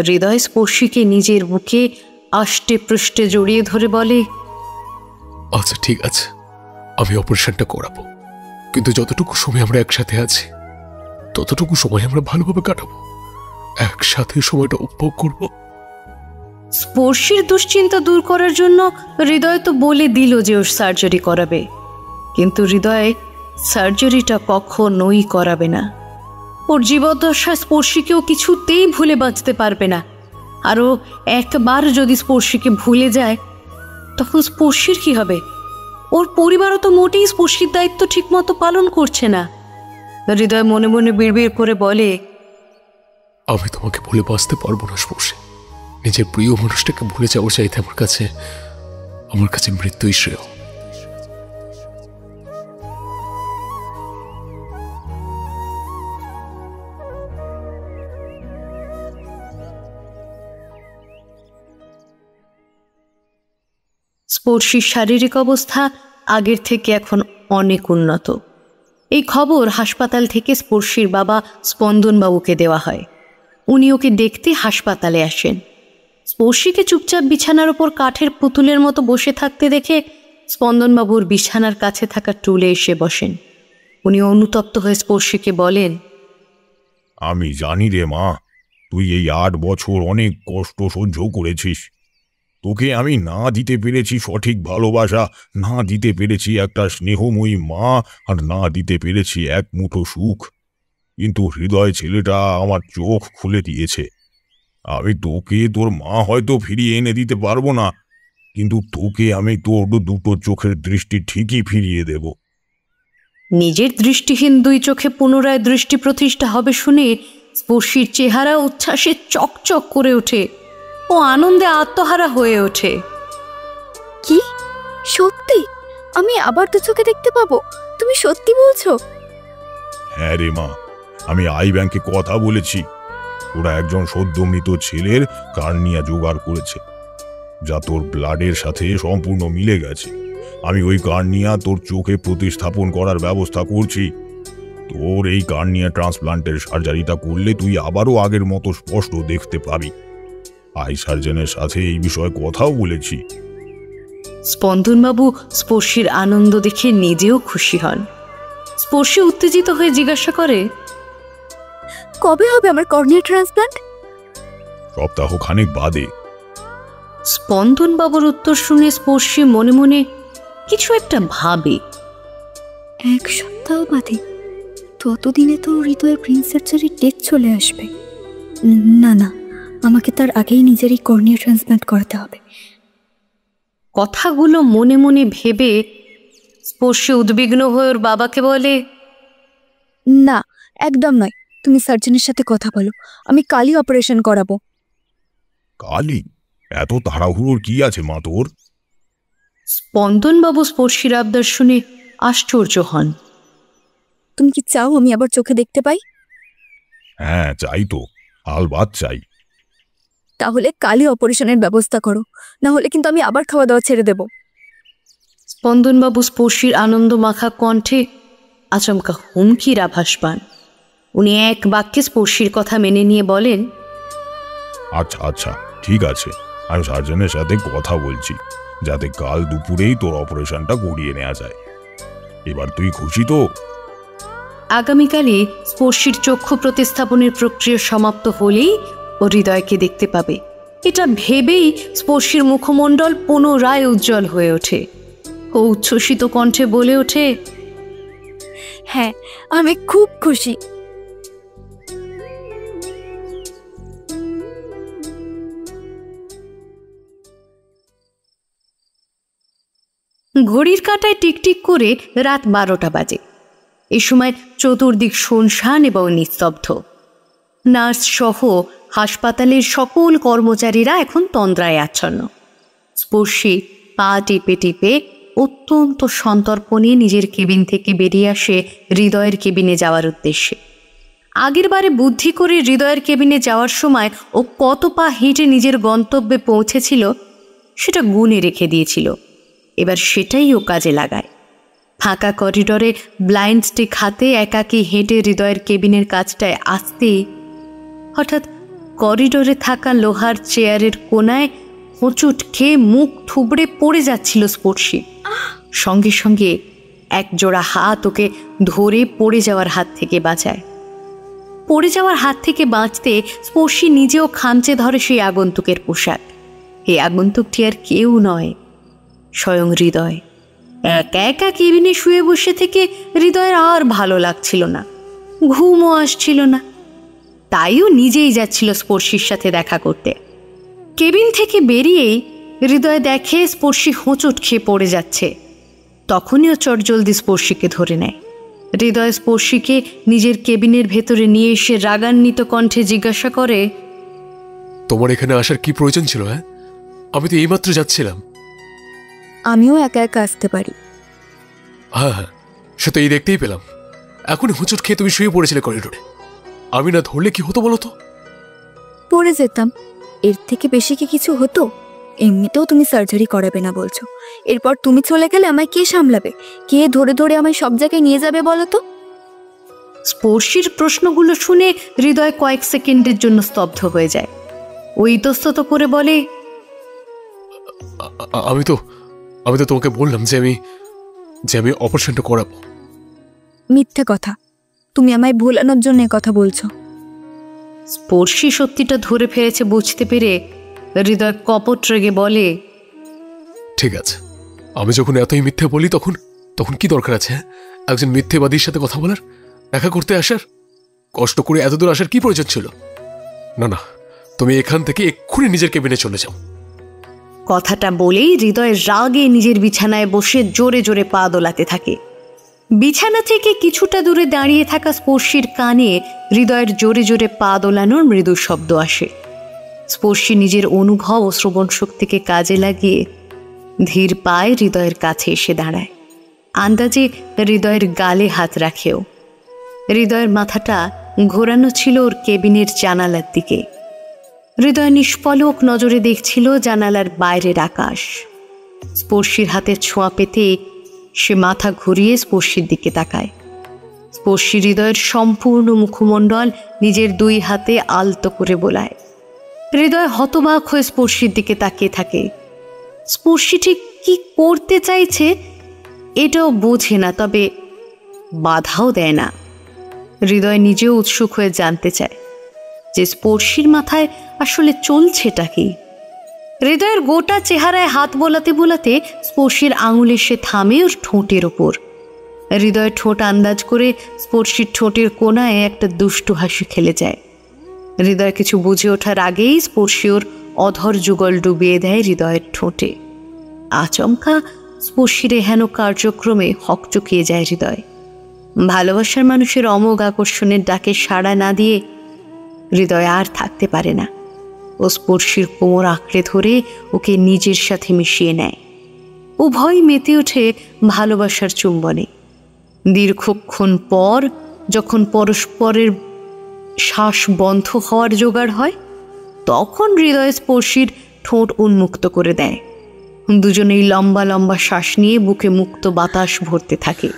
হৃদয় স্পর্শীকে নিজের বুকে আষ্টে পৃষ্ঠে জড়িয়ে ধরে বলে, আচ্ছা ঠিক আছে, আমি অপারেশনটা করাবো, কিন্তু যতটুকু সময় আমরা একসাথে আছি ততটুকু সময় আমরা ভালোভাবে কাটাবো, একসাথে সময়টা উপভোগ করব। স্পর্শীর দুশ্চিন্তা দূর করার জন্য হৃদয় তো বলে দিল যে ওর সার্জারি করাবে, কিন্তু হৃদয় সার্জারিটা কখনোই করাবে না। ওর জীবদ্দশায় স্পর্শীকেও কিছুতেই ভুলে বাঁচতে পারবে না। আরও একবার যদি স্পর্শীকে ভুলে যায় তখন স্পর্শীর কি হবে? ওর পরিবারও তো মোটেই স্পর্শীর দায়িত্ব ঠিকমতো পালন করছে না। হৃদয় মনে মনে বিড়বিড় করে বলে, আমি তোমাকে ভুলে বাঁচতে পারবো না স্পর্শী। নিজের প্রিয় মানুষটাকে ভুলে যাওয়ার চাইতে আমার কাছে মৃত্যুই শ্রেয়। স্পর্শীর শারীরিক অবস্থা আগের থেকে এখন অনেক উন্নত। এই খবর হাসপাতাল থেকে স্পর্শীর বাবা স্পন্দনবাবুকে দেওয়া হয়। উনি ওকে দেখতে হাসপাতালে আসেন। স্পর্শীকে চুপচাপ বিছানার ওপর কাঠের পুতুলের মতো বসে থাকতে দেখে স্পন্দনবাবুর বিছানার কাছে থাকা টুলে এসে বসেন। উনি অনুতপ্ত হয়ে স্পর্শীকে বলেন, আমি জানি রে মা, তুই এই 8 বছর অনেক কষ্ট সহ্য করেছিস। তোকে আমি না দিতে পেরেছি সঠিক ভালোবাসা, না দিতে পেরেছি একটা স্নেহময়ী মা, আর না দিতে পেরেছি এক মুঠো সুখ। কিন্তু হৃদয় ছেলেটা আমার চোখ খুলে দিয়েছে। আমি তোকে তোর মা হয়তো ফিরিয়ে এনে দিতে পারবো না, কিন্তু তোকে আমি তোর দুটো চোখের দৃষ্টি ঠিকই ফিরিয়ে দেব। নিজের দৃষ্টিহীন 2 চোখে পুনরায় দৃষ্টি প্রতিষ্ঠা হবে শুনে স্পর্শীর চেহারা উচ্ছ্বাসে চকচক করে ওঠে। ও আনন্দে আত্মহারা হয়ে ওঠে। কি সত্যি? আমি আবার 2 চোখে দেখতে পাবো? তুমি সত্যি বলছো? হ্যাঁ রে মা, আমি আই ব্যাংকে কথা বলেছি। ওরা একজন সদ্য মৃত ছেলের কার্নিয়া জোগাড় করেছে, যা তোর ব্লাডের সাথে সম্পূর্ণ মিলে গেছে। আমি ওই কার্নিয়া তোর চোখে প্রতিস্থাপন করার ব্যবস্থা করছি। তোর এই কার্নিয়া ট্রান্সপ্লান্টের সার্জারিটা করলে তুই আবারও আগের মতো স্পষ্ট দেখতে পাবি। আই সার্জনের সাথে এই বিষয়ে কথাও বলেছি। স্পন্দনবাবু স্পর্শীর আনন্দ দেখে নিজেও খুশি হন। স্পর্শী উত্তেজিত হয়ে জিজ্ঞাসা করে, কবে হবে আমার কর্নিয়া ট্রান্সপ্লান্ট? সপ্তাহ খানেক বাদে। স্পন্দনবাবুর উত্তর শুনে স্পর্শী মনে মনে কিছু একটা ভাবে। 1 সপ্তাহ বাদে? ততদিনে তো হৃদয়ের ব্রেন সার্জারির ডেট চলে আসবে। না না, আমাকে তার আগেই নিজেরই কর্নিয়া ট্রান্সপ্লান্ট করাতে হবে। কথাগুলো মনে মনে ভেবে স্পর্শী উদ্বিগ্ন হয়ে ওর বাবাকে বলে, না, একদম নয়। তুমি সার্জনের সাথে কথা বলো, আমি কালই অপারেশন করাবো। কালই? এত তাড়াহুড়োর কি আছে মা তোর? স্পন্দনবাবু স্পর্শীর আবদার শুনে আশ্চর্য হন। তুমি কি চাও আমি আবার চোখে দেখতে পাই? হ্যাঁ চাই তো, আলবাত চাই। তাহলে কালই অপারেশনের ব্যবস্থা করো, না হলে কিন্তু আমি আবার খাওয়া দাওয়া ছেড়ে দেব। স্পন্দনবাবু স্পর্শীর আনন্দ মাখা কণ্ঠে আচমকা হুমকির আভাস পান। উনি এক বাক্যে স্পর্শীর কথা মেনে নিয়ে বলেন, আচ্ছা আচ্ছা ঠিক আছে, আমি সার্জনের সাথে কথা বলছি যাতে কাল দুপুরেই তোর অপারেশনটা করিয়ে নেওয়া যায়। এবার তুই খুশি তো? আগামীকালই স্পর্শীর চক্ষু প্রতিস্থাপনের প্রক্রিয়া সমাপ্ত হলেই ও হৃদয়কে দেখতে পাবে। এটা ভেবেই স্পর্শীর মুখমণ্ডল পুনরায় উজ্জ্বল হয়ে ওঠে। ও উচ্ছ্বসিত কণ্ঠে বলে ওঠে, হ্যাঁ, আমি খুব খুশি। ঘড়ির কাঁটায় টিকটিক করে রাত 12টা বাজে। এ সময় চতুর্দিক শুনশান এবং নিস্তব্ধ। নার্স সহ হাসপাতালের সকল কর্মচারীরা এখন তন্দ্রায় আচ্ছন্ন। স্পর্শী পা টিপে টিপে অত্যন্ত সন্তর্পণে নিজের কেবিন থেকে বেরিয়ে আসে হৃদয়ের কেবিনে যাওয়ার উদ্দেশ্যে। আগের বারে বুদ্ধি করে হৃদয়ের কেবিনে যাওয়ার সময় ও কত পা হেঁটে নিজের গন্তব্যে পৌঁছেছিল সেটা গুণে রেখে দিয়েছিল। এবার সেটাই ও কাজে লাগায়। ফাঁকা করিডরে ব্লাইন্ড স্টিক হাতে একাকী হেঁটে হৃদয়ের কেবিনের কাজটায় আসতেই হঠাৎ করিডোরে থাকা লোহার চেয়ারের কোনায় হোঁচট খেয়ে মুখ থুবড়ে পড়ে যাচ্ছিল স্পর্শী। সঙ্গে সঙ্গে এক জোড়া হাত ওকে ধরে পড়ে যাওয়ার হাত থেকে বাঁচায়। পড়ে যাওয়ার হাত থেকে বাঁচতে স্পর্শী নিজেও খামচে ধরে সেই আগন্তুকের পোশাক। এই আগন্তুকটি আর কেউ নয়, স্বয়ং হৃদয়। একা একা কেবিনে শুয়ে বসে থেকে হৃদয়ের আর ভালো লাগছিল না, ঘুমও আসছিল না। তাইও নিজেই যাচ্ছিল স্পর্শীর সাথে দেখা করতে। কেবিন থেকে বেরিয়েই হৃদয় দেখে স্পর্শী হোঁচট খেয়ে পড়ে যাচ্ছে। তখনই ও চটজলদি স্পর্শীকে ধরে নেয়। হৃদয় স্পর্শীকে নিজের কেবিনের ভেতরে নিয়ে এসে রাগান্বিত কণ্ঠে জিজ্ঞাসা করে, তোমার এখানে আসার কি প্রয়োজন ছিল? হ্যাঁ, আমি তো এইমাত্র যাচ্ছিলাম। আমিও একা একা আসতে পারি। হ্যাঁ হ্যাঁ, সে তো এই দেখতেই পেলাম। এখনই হোঁচট খেয়ে তুমি শুয়ে পড়েছিলে করিডোরে। আমি না ধরলে কি হতো বলো তো? পড়ে যেতাম। এর থেকে বেশি কি কিছু হতো? এমনিতেও তুমি সার্জারি করাবে না বলছো, এরপর তুমি চলে গেলে আমায় কে সামলাবে? কে ধরে ধরে আমায় সব জায়গায় নিয়ে যাবে বলো তো? স্পর্শীর প্রশ্নগুলো শুনে হৃদয় কয়েক সেকেন্ডের জন্য স্তব্ধ হয়ে যায়। ও ইতস্তত করে বলে, আমি তো তোমাকে বললাম যে আমি অপারেশনটা করাবো। মিথ্যে কথা। তুমি আমায় ভোলানোর জন্য কথা বলছো। স্পর্শী সত্যিটা ধরে ফেলেছে বুঝতে পেরে হৃদয় কপট রেগে বলে, ঠিক আছে, আমি যখন এতই মিথ্যে বলি তখন কি দরকার আছে একজন মিথ্যেবাদীর সাথে কথা বলার, দেখা করতে আসার? কষ্ট করে এতদূর আসার কি প্রয়োজন ছিল? না না, তুমি এখান থেকে এক্ষুনি নিজের কেবিনে চলে যাও। কথাটা বলেই হৃদয় রাগে নিজের বিছানায় বসে জোরে জোরে পা দোলাতে থাকে। বিছানা থেকে কিছুটা দূরে দাঁড়িয়ে থাকা স্পর্শীর কানে হৃদয়ের জোরে জোরে পা দোলানোর মৃদু শব্দ আসে। স্পর্শী নিজের অনুভব ও শ্রবণ শক্তিকে কাজে লাগিয়ে ধীর পায়ে হৃদয়ের কাছে এসে দাঁড়ায়। আন্দাজে হৃদয়ের গালে হাত রাখেও। হৃদয়ের মাথাটা ঘোরানো ছিল ওর কেবিনের জানালার দিকে। হৃদয় নিষ্পলক নজরে দেখছিল জানালার বাইরের আকাশ। স্পর্শীর হাতে ছোঁয়া পেতে সে মাথা ঘুরিয়ে স্পর্শীর দিকে তাকায়। স্পর্শী হৃদয়ের সম্পূর্ণ মুখমণ্ডল নিজের 2 হাতে আলতো করে বোলায়। হৃদয় হতবাক হয়ে স্পর্শীর দিকে তাকিয়ে থাকে। স্পর্শী ঠিক কি করতে চাইছে এটাও বোঝে না, তবে বাধাও দেয় না। হৃদয় নিজেও উৎসুক হয়ে জানতে চায় যে স্পর্শীর মাথায় আসলে চলছেটা কি। হৃদয়ের গোটা চেহারায় হাত বোলাতে বোলাতে স্পর্শীর আঙুল এসে থামে ওর ঠোঁটের ওপর। হৃদয়ের ঠোঁট আন্দাজ করে স্পর্শীর ঠোঁটের কোণায় একটা দুষ্টু হাসি খেলে যায়। হৃদয় কিছু বুঝে ওঠার আগেই স্পর্শী ওর অধর যুগল ডুবিয়ে দেয় হৃদয়ের ঠোঁটে। আচমকা স্পর্শীর হেন কার্যক্রমে হকচকিয়ে যায় হৃদয়। ভালোবাসার মানুষের অমোঘ আকর্ষণের ডাকে সাড়া না দিয়ে হৃদয় আর থাকতে পারে না। ও স্পর্শীর কোমর আঁকড়ে ধরে ওকে নিজের সাথে মিশিয়ে নেয়। উভয় মেতে ওঠে ভালোবাসার চুম্বনে। দীর্ঘক্ষণ পর যখন পরস্পরের শ্বাস বন্ধ হওয়ার জোগাড় হয়, তখন হৃদয় স্পর্শীর ঠোঁট উন্মুক্ত করে দেয়। দুজনেই লম্বা লম্বা শ্বাস নিয়ে বুকে মুক্ত বাতাস ভরতে থাকে।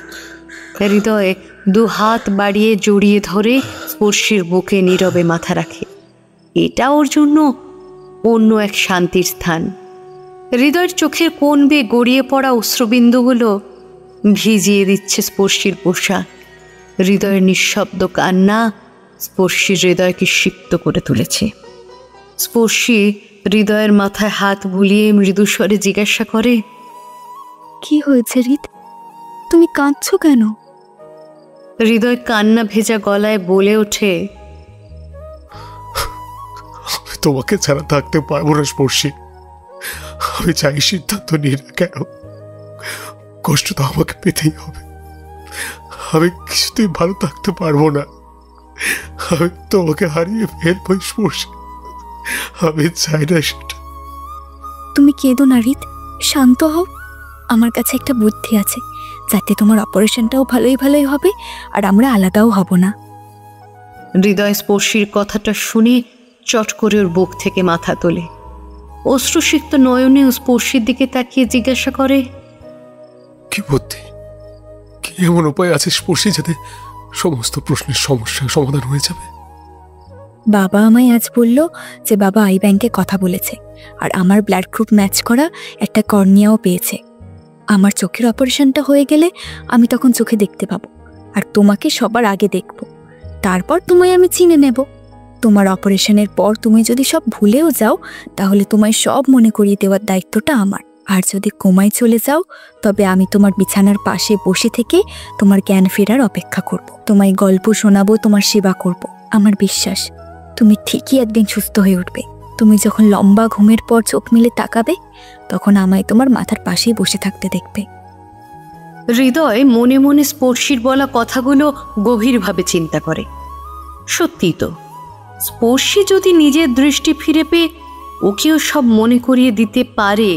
হৃদয় 2 হাত বাড়িয়ে জড়িয়ে ধরে স্পর্শীর বুকে নীরবে মাথা রাখে। এটা ওর জন্য অন্য এক শান্তির স্থান। হৃদয়ের চোখের কোণ বেয়ে গড়িয়ে পড়া অশ্রুবিন্দুগুলো ভিজিয়ে দিচ্ছে স্পর্শীর পোশাক। হৃদয়ের নিঃশব্দ কান্না স্পর্শীর হৃদয়কে সিক্ত করে তুলেছে। স্পর্শী হৃদয়ের মাথায় হাত বুলিয়ে মৃদুস্বরে জিজ্ঞাসা করে, কি হয়েছে হৃদ? তুমি কাঁদছো কেন? হৃদয় কান্না ভেজা গলায় বলে ওঠে, আমি তোমাকে ছাড়া থাকতে পারবো না স্পর্শী। আমি চাই সিদ্ধান্ত নিই না কেন, কষ্ট তো আমাকে পেতেই হবে। আমি কিছুতেই ভালো থাকতে পারবো না। আমি তোমাকে হারিয়ে ফেলবো স্পর্শী। আমি চাই না সেটা। তুমি কেঁদো না হৃদ, শান্ত হও। আমার কাছে একটা বুদ্ধি আছে, যাতে তোমার অপারেশনটাও ভালোই হবে আর আমরা আলাদাও হব না। হৃদয় স্পর্শীর কথাটা শুনে চট করে ওর বুক থেকে মাথা তোলে। অশ্রুসিক্ত নয়নে ও স্পর্শীর দিকে তাকিয়ে জিজ্ঞাসা করে, কি বুদ্ধি? কি এমন উপায় আছে স্পর্শী যাতে সমস্ত প্রশ্নের সমস্যার সমাধান হয়ে যাবে? বাবা আমায় আজ বলল যে বাবা আই ব্যাংকে কথা বলেছে আর আমার ব্লাড গ্রুপ ম্যাচ করা একটা কর্নিয়াও পেয়েছে। আমার চোখের অপারেশনটা হয়ে গেলে আমি তখন চোখে দেখতে পাবো, আর তোমাকে সবার আগে দেখব। তারপর তোমায় আমি চিনে নেব। তোমার অপারেশনের পর তুমি যদি সব ভুলেও যাও, তাহলে তোমায় সব মনে করিয়ে দেওয়ার দায়িত্বটা আমার। আর যদি কোমায় চলে যাও, তবে আমি তোমার বিছানার পাশে বসে থেকে তোমার জ্ঞান ফেরার অপেক্ষা করব। তোমায় গল্প শোনাবো, তোমার সেবা করব। আমার বিশ্বাস তুমি ঠিকই একদিন সুস্থ হয়ে উঠবে। তুমি যখন লম্বা ঘুমের পর চোখ মেলে তাকাবে, তখন আমায় তোমার মাথার পাশেই বসে থাকতে দেখবে। হৃদয় মনে মনে স্পর্শীর বলা কথাগুলো গভীরভাবে চিন্তা করে। সত্যি তো, স্পর্শী যদি নিজের দৃষ্টি ফিরে পেয়ে ওকেও সব মনে করিয়ে দিতে পারে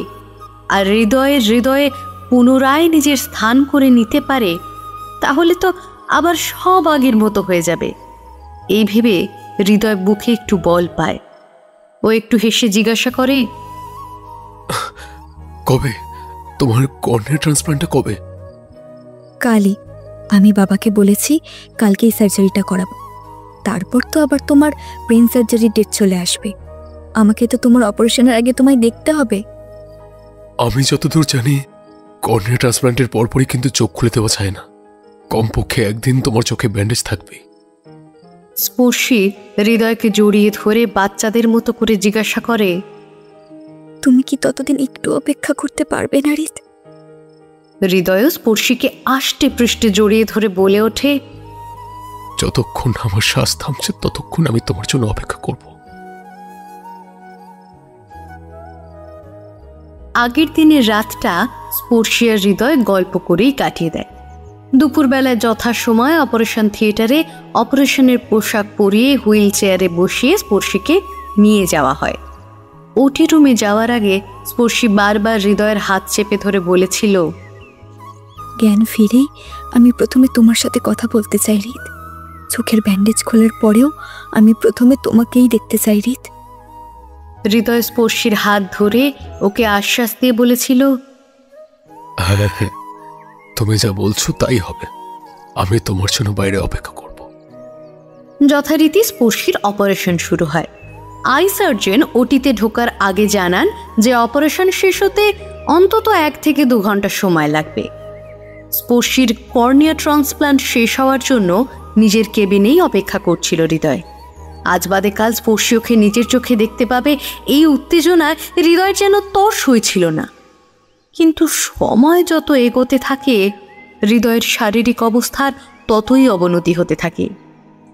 আর হৃদয়ে পুনরায় নিজের স্থান করে নিতে পারে, তাহলে তো আবার সব আগের মতো হয়ে যাবে। এই ভেবে হৃদয় বুকে একটু বল পায়। ও একটু হেসে জিজ্ঞাসা করে, কবে তোমার কর্নিয়া ট্রান্সপ্লান্টটা কবে? কালই। আমি বাবাকে বলেছি কালকেই সার্জারিটা করাবো। তারপর তো আবার তোমার ব্রেন সার্জারির ডেট চলে আসবে। আমাকে তো তোমার অপারেশনের আগে তোমায় দেখতে হবে। আমি যতদূর জানি কর্নিয়া ট্রান্সপ্লান্টের পরপরই কিন্তু চোখ খুলে দেওয়া যায় না। কমপক্ষে একদিন তোমার চোখে ব্যান্ডেজ থাকবে। স্পর্শী হৃদয়কে জড়িয়ে ধরে বাচ্চাদের মতো করে জিজ্ঞাসা করে, তুমি কি ততদিন একটু অপেক্ষা করতে পারবে না হৃদ? হৃদয় স্পর্শীকে আষ্টে পৃষ্ঠে জড়িয়ে ধরে বলে ওঠে, যতক্ষণ আমার শ্বাস থামছে ততক্ষণ আমি তোমার জন্য অপেক্ষা করব। আগের দিনের রাতটা স্পর্শী আর হৃদয় গল্প করেই কাটিয়ে দেয়। দুপুরবেলায় যথাসময় অপারেশন থিয়েটারে অপারেশনের পোশাক পরিয়ে হুইল চেয়ারে বসিয়ে স্পর্শীকে নিয়ে যাওয়া হয়। ওটি রুমে যাওয়ার আগে স্পর্শী বারবার হৃদয়ের হাত চেপে ধরে বলেছিল, জ্ঞান ফিরেই আমি প্রথমে তোমার সাথে কথা বলতে চাই হৃদ। চোখের ব্যান্ডেজ খোলার পরেও আমি প্রথমে তোমাকেই দেখতে চাই হৃদ। হৃদয় স্পর্শীর হাত ধরে ওকে আশ্বাস দিয়ে বলেছিল, হ্যাঁ, তুমি যা বলছো তাই হবে। আমি তোমার জন্য বাইরে অপেক্ষা করব। যথারীতি স্পর্শীর অপারেশন শুরু হয়। আই সার্জন ওটিতে ঢোকার আগে জানান যে অপারেশন শেষ হতে অন্তত 1 থেকে 2 ঘন্টা সময় লাগবে। স্পর্শীর কর্নিয়া ট্রান্সপ্লান্ট শেষ হওয়ার জন্য নিজের কেবিনেই অপেক্ষা করছিল হৃদয়। আজ বাদে কাল স্পর্শী ওকে নিজের চোখে দেখতে পাবে, এই উত্তেজনায় হৃদয় যেন তর্স হয়েছিল না। কিন্তু সময় যত এগোতে থাকে হৃদয়ের শারীরিক অবস্থার ততই অবনতি হতে থাকে।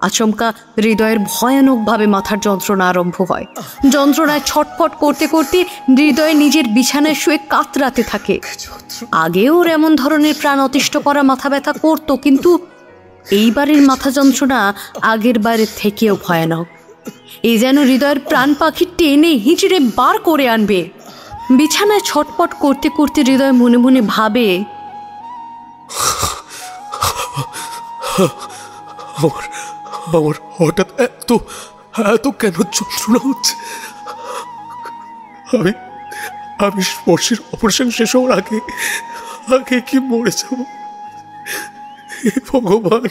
আচমকা হৃদয়ের ভয়ানকভাবে মাথার যন্ত্রণা আরম্ভ হয়। যন্ত্রণায় ছটফট করতে করতে হৃদয় নিজের বিছানায় শুয়ে কাতরাতে থাকে। আগেও ওর এমন ধরনের প্রাণ অতিষ্ঠ করা মাথা ব্যথা করতো, কিন্তু এইবারের মাথা যন্ত্রণা আগের বারের থেকেও ভয়ানক। এই যেন হৃদয়ের প্রাণ পাখি টেনে হিঁচড়ে বার করে আনবে। বিছানায় ছটপট করতে করতে হৃদয় মনে মনে ভাবে, আমার হঠাৎ এত এত কেন যন্ত্রণা হচ্ছে? আমি স্পর্শের অপারেশন শেষ হওয়ার আগে কি মরে যাব? হে ভগবান,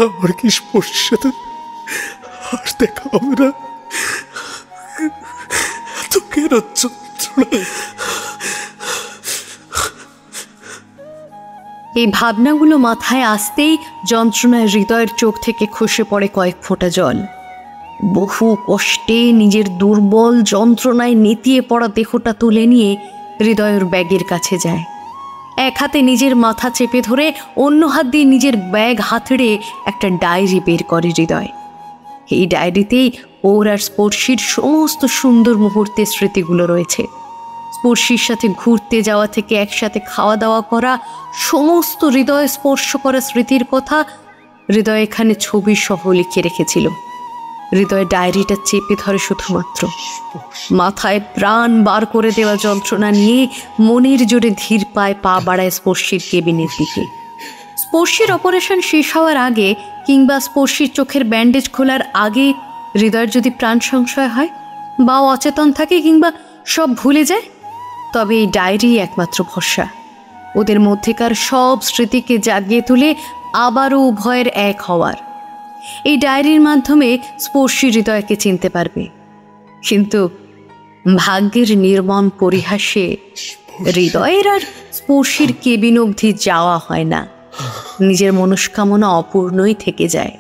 আমার কি স্পর্শের সাথে আর দেখা হবে না? এত কেন যন্ত্রণা? এই ভাবনাগুলো মাথায় আসতেই যন্ত্রণায় হৃদয়ের চোখ থেকে খসে পড়ে কয়েক ফোঁটা জল। বহু কষ্টে নিজের দুর্বল যন্ত্রণায় নেতিয়ে পড়া দেহটা তুলে নিয়ে হৃদয়ের ব্যাগের কাছে যায়। এক হাতে নিজের মাথা চেপে ধরে অন্য হাত দিয়ে নিজের ব্যাগ হাতড়ে একটা ডায়েরি বের করে হৃদয়। এই ডায়েরিতেই ওর আর স্পর্শীর সমস্ত সুন্দর মুহূর্তের স্মৃতিগুলো রয়েছে। স্পর্শীর সাথে ঘুরতে যাওয়া থেকে একসাথে খাওয়া দাওয়া করা, সমস্ত হৃদয় স্পর্শ করা স্মৃতির কথা হৃদয় এখানে ছবি সহ লিখে রেখেছিল। হৃদয় ডায়েরিটা চেপে ধরে শুধুমাত্র। মাথায় প্রাণ বার করে দেওয়া যন্ত্রণা নিয়ে মনের জোরে ধীর পায়ে পা বাড়ায় স্পর্শীর কেবিনের দিকে। স্পর্শীর অপারেশন শেষ হওয়ার আগে কিংবা স্পর্শীর চোখের ব্যান্ডেজ খোলার আগে হৃদয়ের যদি প্রাণ সংশয় হয় বা অচেতন থাকে কিংবা সব ভুলে যায়, তবে এই ডায়েরি একমাত্র ভরসা। ওদের মধ্যেকার সব স্মৃতিকে জাগিয়ে তুলে আবারও উভয়ের এক হওয়ার। এই ডায়েরির মাধ্যমে স্পর্শী হৃদয়কে চিনতে পারবে। কিন্তু ভাগ্যের নির্মম পরিহাসে হৃদয়ের আর স্পর্শীর কেবিন অবধি যাওয়া হয় না। নিজের মনস্কামনা অপূর্ণই থেকে যায়।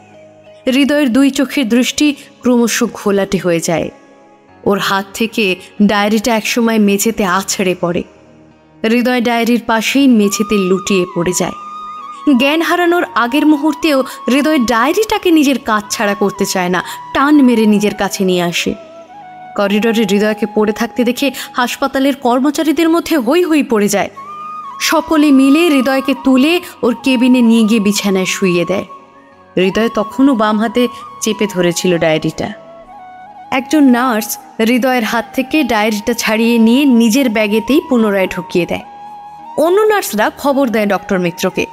হৃদয়ের 2 চোখের দৃষ্টি ক্রমশ ঘোলাটে হয়ে যায়। ওর হাত থেকে ডায়েরিটা একসময় মেঝেতে আছড়ে পড়ে। হৃদয় ডায়েরির পাশেই মেঝেতে লুটিয়ে পড়ে যায়। জ্ঞান হারানোর আগের মুহূর্তেও হৃদয় ডায়েরিটাকে নিজের কাজ ছাড়া করতে চায় না, টান মেরে নিজের কাছে নিয়ে আসে। করিডোরে হৃদয়কে পড়ে থাকতে দেখে হাসপাতালের কর্মচারীদের মধ্যে হই হই পড়ে যায়। সকলে মিলে হৃদয়কে তুলে ওর কেবিনে নিয়ে গিয়ে বিছানায় শুইয়ে দেয়। হৃদয় তখনও বাম হাতে চেপে ধরেছিল ডায়েরিটা। একজন নার্স হৃদয়ের হাত থেকে ডায়েরিটা ছাড়িয়ে নিয়ে নিজের ব্যাগেতেই পুনরায় ঢুকিয়ে দেয়। অন্য নার্সরা খবর দেয় ডক্টর মিত্রকে।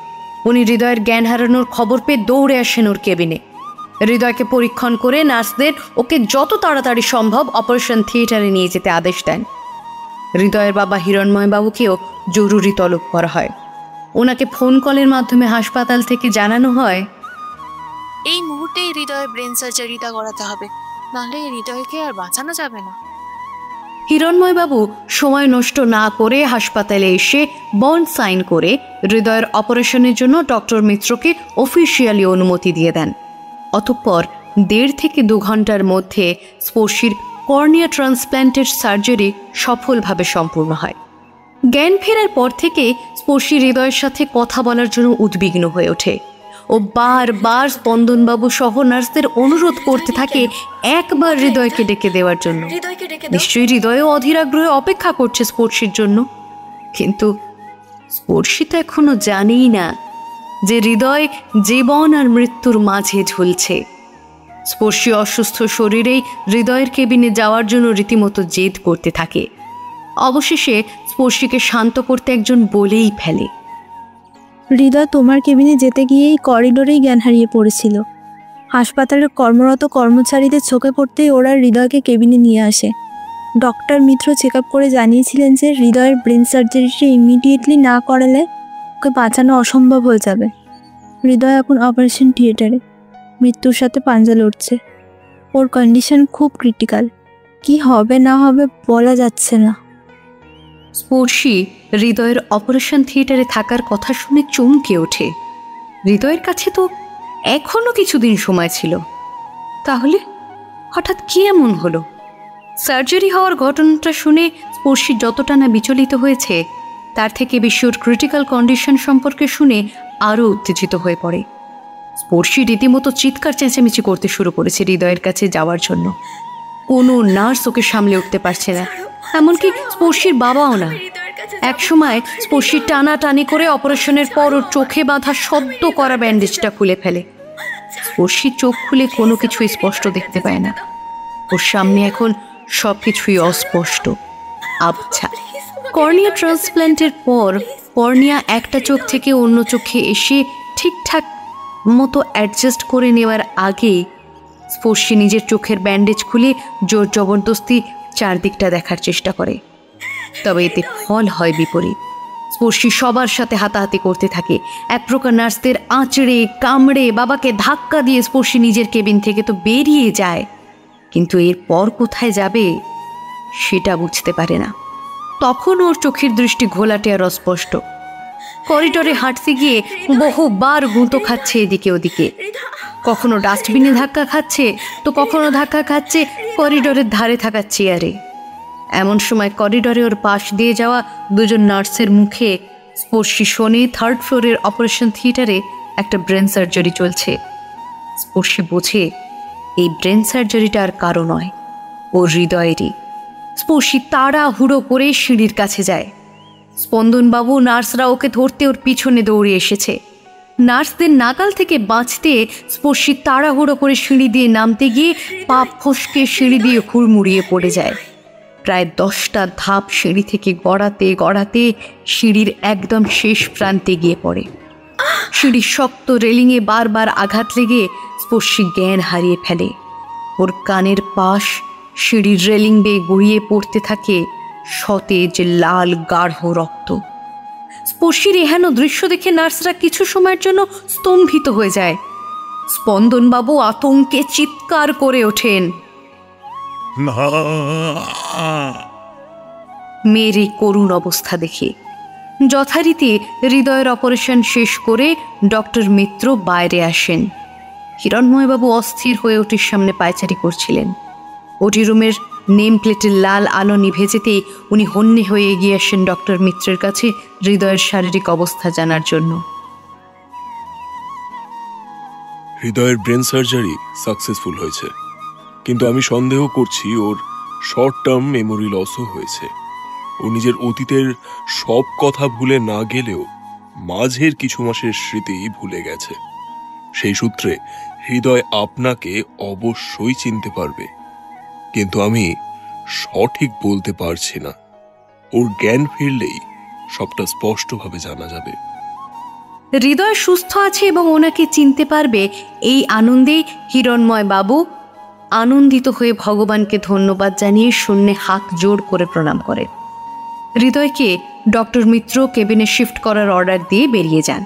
উনি হৃদয়ের জ্ঞান হারানোর খবর পেয়ে দৌড়ে আসেন ওর কেবিনে। হৃদয়কে পরীক্ষণ করে নার্সদের ওকে যত তাড়াতাড়ি সম্ভব অপারেশন থিয়েটারে নিয়ে যেতে আদেশ দেন। হৃদয়ের বাবা হিরণময় বাবুকেও জরুরি তলব করা হয়। ওনাকে ফোন কলের মাধ্যমে হাসপাতাল থেকে জানানো হয়, এই মুহূর্তেই হৃদয়ের ব্রেন সার্জারিটা করাতে হবে, নাহলে হৃদয়কে আর বাঁচানো যাবে না। হিরণময়বাবু সময় নষ্ট না করে হাসপাতালে এসে বন্ড সাইন করে হৃদয়ের অপারেশনের জন্য ডক্টর মিত্রকে অফিসিয়ালি অনুমতি দিয়ে দেন। অতঃপর 1.5 থেকে 2 ঘন্টার মধ্যে স্পর্শীর কর্নিয়া ট্রান্সপ্ল্যান্টের সার্জারি সফলভাবে সম্পূর্ণ হয়। জ্ঞান ফেরার পর থেকে স্পর্শী হৃদয়ের সাথে কথা বলার জন্য উদ্বিগ্ন হয়ে ওঠে। ও বারবার স্পন্দনবাবু সহ নার্সদের অনুরোধ করতে থাকে একবার হৃদয়কে ডেকে দেওয়ার জন্য। নিশ্চয়ই হৃদয়ও অধীর আগ্রহে অপেক্ষা করছে স্পর্শীর জন্য। কিন্তু স্পর্শী তো এখনো জানেই না যে হৃদয় জীবন আর মৃত্যুর মাঝে ঝুলছে। স্পর্শী অসুস্থ শরীরেই হৃদয়ের কেবিনে যাওয়ার জন্য রীতিমতো জেদ করতে থাকে। অবশেষে স্পর্শীকে শান্ত করতে একজন বলেই ফেলে, হৃদয় তোমার কেবিনে যেতে গিয়েই করিডোরেই জ্ঞান হারিয়ে পড়েছিল। হাসপাতালের কর্মরত কর্মচারীদের চোখে পড়তেই ওরা হৃদয়কে কেবিনে নিয়ে আসে। ডক্টর মিত্র চেক আপ করে জানিয়েছিলেন যে হৃদয়ের ব্রেন সার্জারিটা ইমিডিয়েটলি না করালে ওকে বাঁচানো অসম্ভব হয়ে যাবে। হৃদয় এখন অপারেশন থিয়েটারে মৃত্যুর সাথে পাঞ্জা লড়ছে। ওর কন্ডিশন খুব ক্রিটিক্যাল, কি হবে না হবে বলা যাচ্ছে না। স্পর্শী হৃদয়ের অপারেশন থিয়েটারে থাকার কথা শুনে চমকে ওঠে। হৃদয়ের কাছে তো এখনো কিছুদিন সময় ছিল, তাহলে হঠাৎ কি এমন হলো? সার্জারি হওয়ার ঘটনাটা শুনে স্পর্শী যতটা না বিচলিত হয়েছে, তার থেকে বেশি ওর ক্রিটিক্যাল কন্ডিশন সম্পর্কে শুনে আরও উত্তেজিত হয়ে পড়ে। স্পর্শী রীতিমতো চিৎকার চেঁচামেচি করতে শুরু করেছে হৃদয়ের কাছে যাওয়ার জন্য। কোনো নার্স ওকে সামলে উঠতে পারছে না, এমনকি স্পর্শীর বাবাও না। একসময় স্পর্শী টানাটানি করে অপারেশনের পর ওর চোখে বাঁধা সদ্য করা ব্যান্ডেজটা খুলে ফেলে। স্পর্শী চোখ খুলে কোনো কিছুই স্পষ্ট দেখতে পায় না। ওর সামনে এখন সবকিছুই অস্পষ্ট, আবছা। কর্নিয়া ট্রান্সপ্ল্যান্টের পর কর্নিয়া একটা চোখ থেকে অন্য চোখে এসে ঠিকঠাক মতো অ্যাডজাস্ট করে নেওয়ার আগে স্পর্শী নিজের চোখের ব্যান্ডেজ খুলে জোর জবরদস্তি চারদিকটা দেখার চেষ্টা করে, তবে এতে ফল হয় বিপরীত। স্পর্শী সবার সাথে হাতাহাতি করতে থাকে। এক প্রকার নার্সদের আঁচড়ে কামড়ে বাবাকে ধাক্কা দিয়ে স্পর্শী নিজের কেবিন থেকে তো বেরিয়ে যায়, কিন্তু এরপর কোথায় যাবে সেটা বুঝতে পারে না। তখন ওর চোখের দৃষ্টি ঘোলাটে আর অস্পষ্ট। করিডোরে হাঁটতে গিয়ে বহুবার গুঁতো খাচ্ছে এদিকে ওদিকে, কখনো ডাস্টবিনে ধাক্কা খাচ্ছে তো কখনো ধাক্কা খাচ্ছে করিডোরের ধারে থাকা চেয়ারে। এমন সময় করিডোরে ওর পাশ দিয়ে যাওয়া দুজন নার্সের মুখে স্পর্শী শোনে 3rd ফ্লোরের অপারেশন থিয়েটারে একটা ব্রেন সার্জারি চলছে। স্পর্শী বোঝে এই ব্রেন সার্জারিটা আর কারো নয়, ওর হৃদয়েরই। স্পর্শী তাড়াহুড়ো করে সিঁড়ির কাছে যায়। স্পন্দনবাবু নার্সরা ওকে ধরতে ওর পিছনে দৌড়ে এসেছে। নার্সদের নাগাল থেকে বাঁচতে স্পর্শী তাড়াহুড়ো করে সিঁড়ি দিয়ে নামতে গিয়ে পা ফসকে সিঁড়ি দিয়ে হুড়মুড়িয়ে পড়ে যায়। প্রায় 10টা ধাপ সিঁড়ি থেকে গড়াতে গড়াতে সিঁড়ির একদম শেষ প্রান্তে গিয়ে পড়ে। সিঁড়ির শক্ত রেলিংয়ে বারবার আঘাত লেগে স্পর্শী জ্ঞান হারিয়ে ফেলে। ওর কানের পাশ সিঁড়ির রেলিং বেয়ে গড়িয়ে পড়তে থাকে সতেজ লাল গাঢ় রক্ত। স্পর্শীর এহেন দৃশ্য দেখে নার্সরা কিছু সময়ের জন্য স্তম্ভিত হয়ে যায়। স্পন্দনবাবু আতঙ্কে চিৎকার করে ওঠেন। মেয়ের এই করুণ অবস্থা দেখে যথারীতি হৃদয়ের অপারেশন শেষ করে ডক্টর মিত্র বাইরে আসেন। হিরণময়বাবু অস্থির হয়ে ওটির সামনে পায়চারি করছিলেন। ওটি রুমের নেম প্লেটের লাল আলো নিভে যেতেই উনি হন্যে হয়ে এগিয়ে আসেন ডক্টর মিত্রের কাছে হৃদয়ের শারীরিক অবস্থা জানার জন্য। হৃদয়ের ব্রেন সার্জারি সাকসেসফুল হয়েছে, কিন্তু আমি সন্দেহ করছি ওর শর্ট টার্ম মেমোরি লসও হয়েছে। ও নিজের অতীতের সব কথা ভুলে না গেলেও মাঝের কিছু মাসের স্মৃতি ভুলে গেছে। সেই সূত্রে হৃদয় আপনাকে অবশ্যই চিনতে পারবে, কিন্তু আমি সঠিক বলতে পারছি না। ওর জ্ঞান ফিরলেই সবটা স্পষ্টভাবে জানা যাবে। হৃদয় সুস্থ আছে এবং ওনাকে চিনতে পারবে এই আনন্দে হিরণময় বাবু আনন্দিত হয়ে ভগবানকে ধন্যবাদ জানিয়ে শূন্যে হাত জোড় করে প্রণাম করেন। হৃদয়কে ডক্টর মিত্র কেবিনে শিফট করার অর্ডার দিয়ে বেরিয়ে যান।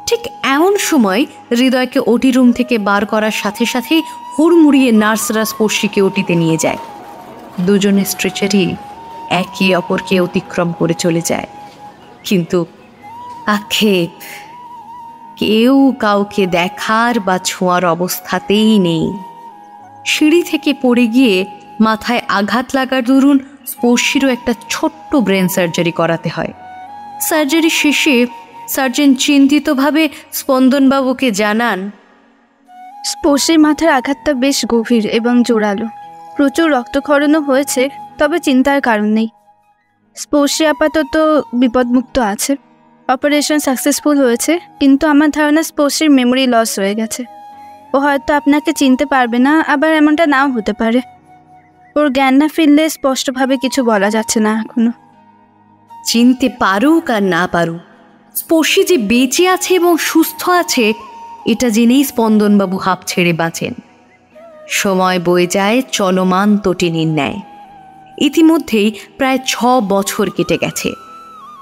ঠিক এমন সময় হৃদয়কে ওটি রুম থেকে বার করার সাথে সাথে হুড়মুড়িয়ে নার্সরা স্পর্শীকে ওটিতে নিয়ে যায়। দুজনের স্ট্রেচারই একে অপরকে অতিক্রম করে চলে যায়, কিন্তু আক্ষেপ কেউ কাউকে দেখার বা ছোঁয়ার অবস্থাতেই নেই। সিঁড়ি থেকে পড়ে গিয়ে মাথায় আঘাত লাগার দরুন স্পর্শীরও একটা ছোট্ট ব্রেন সার্জারি করাতে হয়। সার্জারি শেষে সার্জন চিন্তিতভাবে স্পন্দনবাবুকে জানান, স্পর্শীর মাথার আঘাতটা বেশ গভীর এবং জোরালো, প্রচুর রক্তক্ষরণও হয়েছে, তবে চিন্তার কারণ নেই। স্পর্শী আপাতত বিপদমুক্ত আছে। অপারেশন সাকসেসফুল হয়েছে, কিন্তু আমার ধারণা স্পর্শীর মেমোরি লস হয়ে গেছে। ও হয়তো আপনাকে চিনতে পারবে না, আবার এমনটা নাও হতে পারে। ওর জ্ঞান না ফিরলে স্পষ্টভাবে কিছু বলা যাচ্ছে না এখনো। চিনতে পারুক আর না পারুক, স্পর্শী যে বেঁচে আছে এবং সুস্থ আছে এটা জেনেই স্পন্দনবাবু হাঁপ ছেড়ে বাঁচেন। সময় বয়ে যায় চলমান তটিনীর ন্যায়। ইতিমধ্যেই প্রায় 6 বছর কেটে গেছে।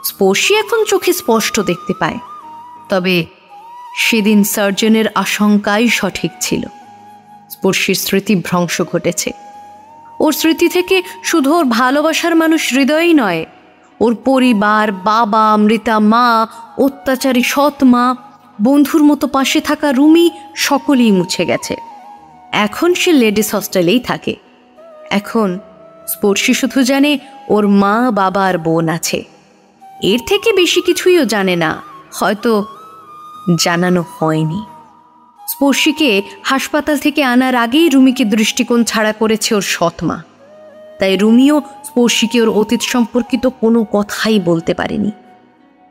স্পর্শী এখন চোখে স্পষ্ট দেখতে পায়, তবে সেদিন সার্জনের আশঙ্কাই সঠিক ছিল। স্পর্শীর স্মৃতি ভ্রংশ ঘটেছে। ওর স্মৃতি থেকে শুধু ওর ভালোবাসার মানুষ হৃদয়ই নয়, ওর পরিবার, বাবা, মৃতা মা, অত্যাচারী সৎ মা, বন্ধুর মতো পাশে থাকা রুমি সকলেই মুছে গেছে। এখন সে লেডিস হস্টেলেই থাকে। এখন স্পর্শী শুধু জানে ওর মা, বাবা আর বোন আছে। এর থেকে বেশি কিছুই ও জানে না, হয়তো জানানো হয়নি। স্পর্শীকে হাসপাতাল থেকে আনার আগেই রুমিকে দৃষ্টিকোণ ছাড়া করেছে ওর সৎমা। তাই রুমিও স্পর্শীকে ওর অতীত সম্পর্কিত কোনো কথাই বলতে পারেনি।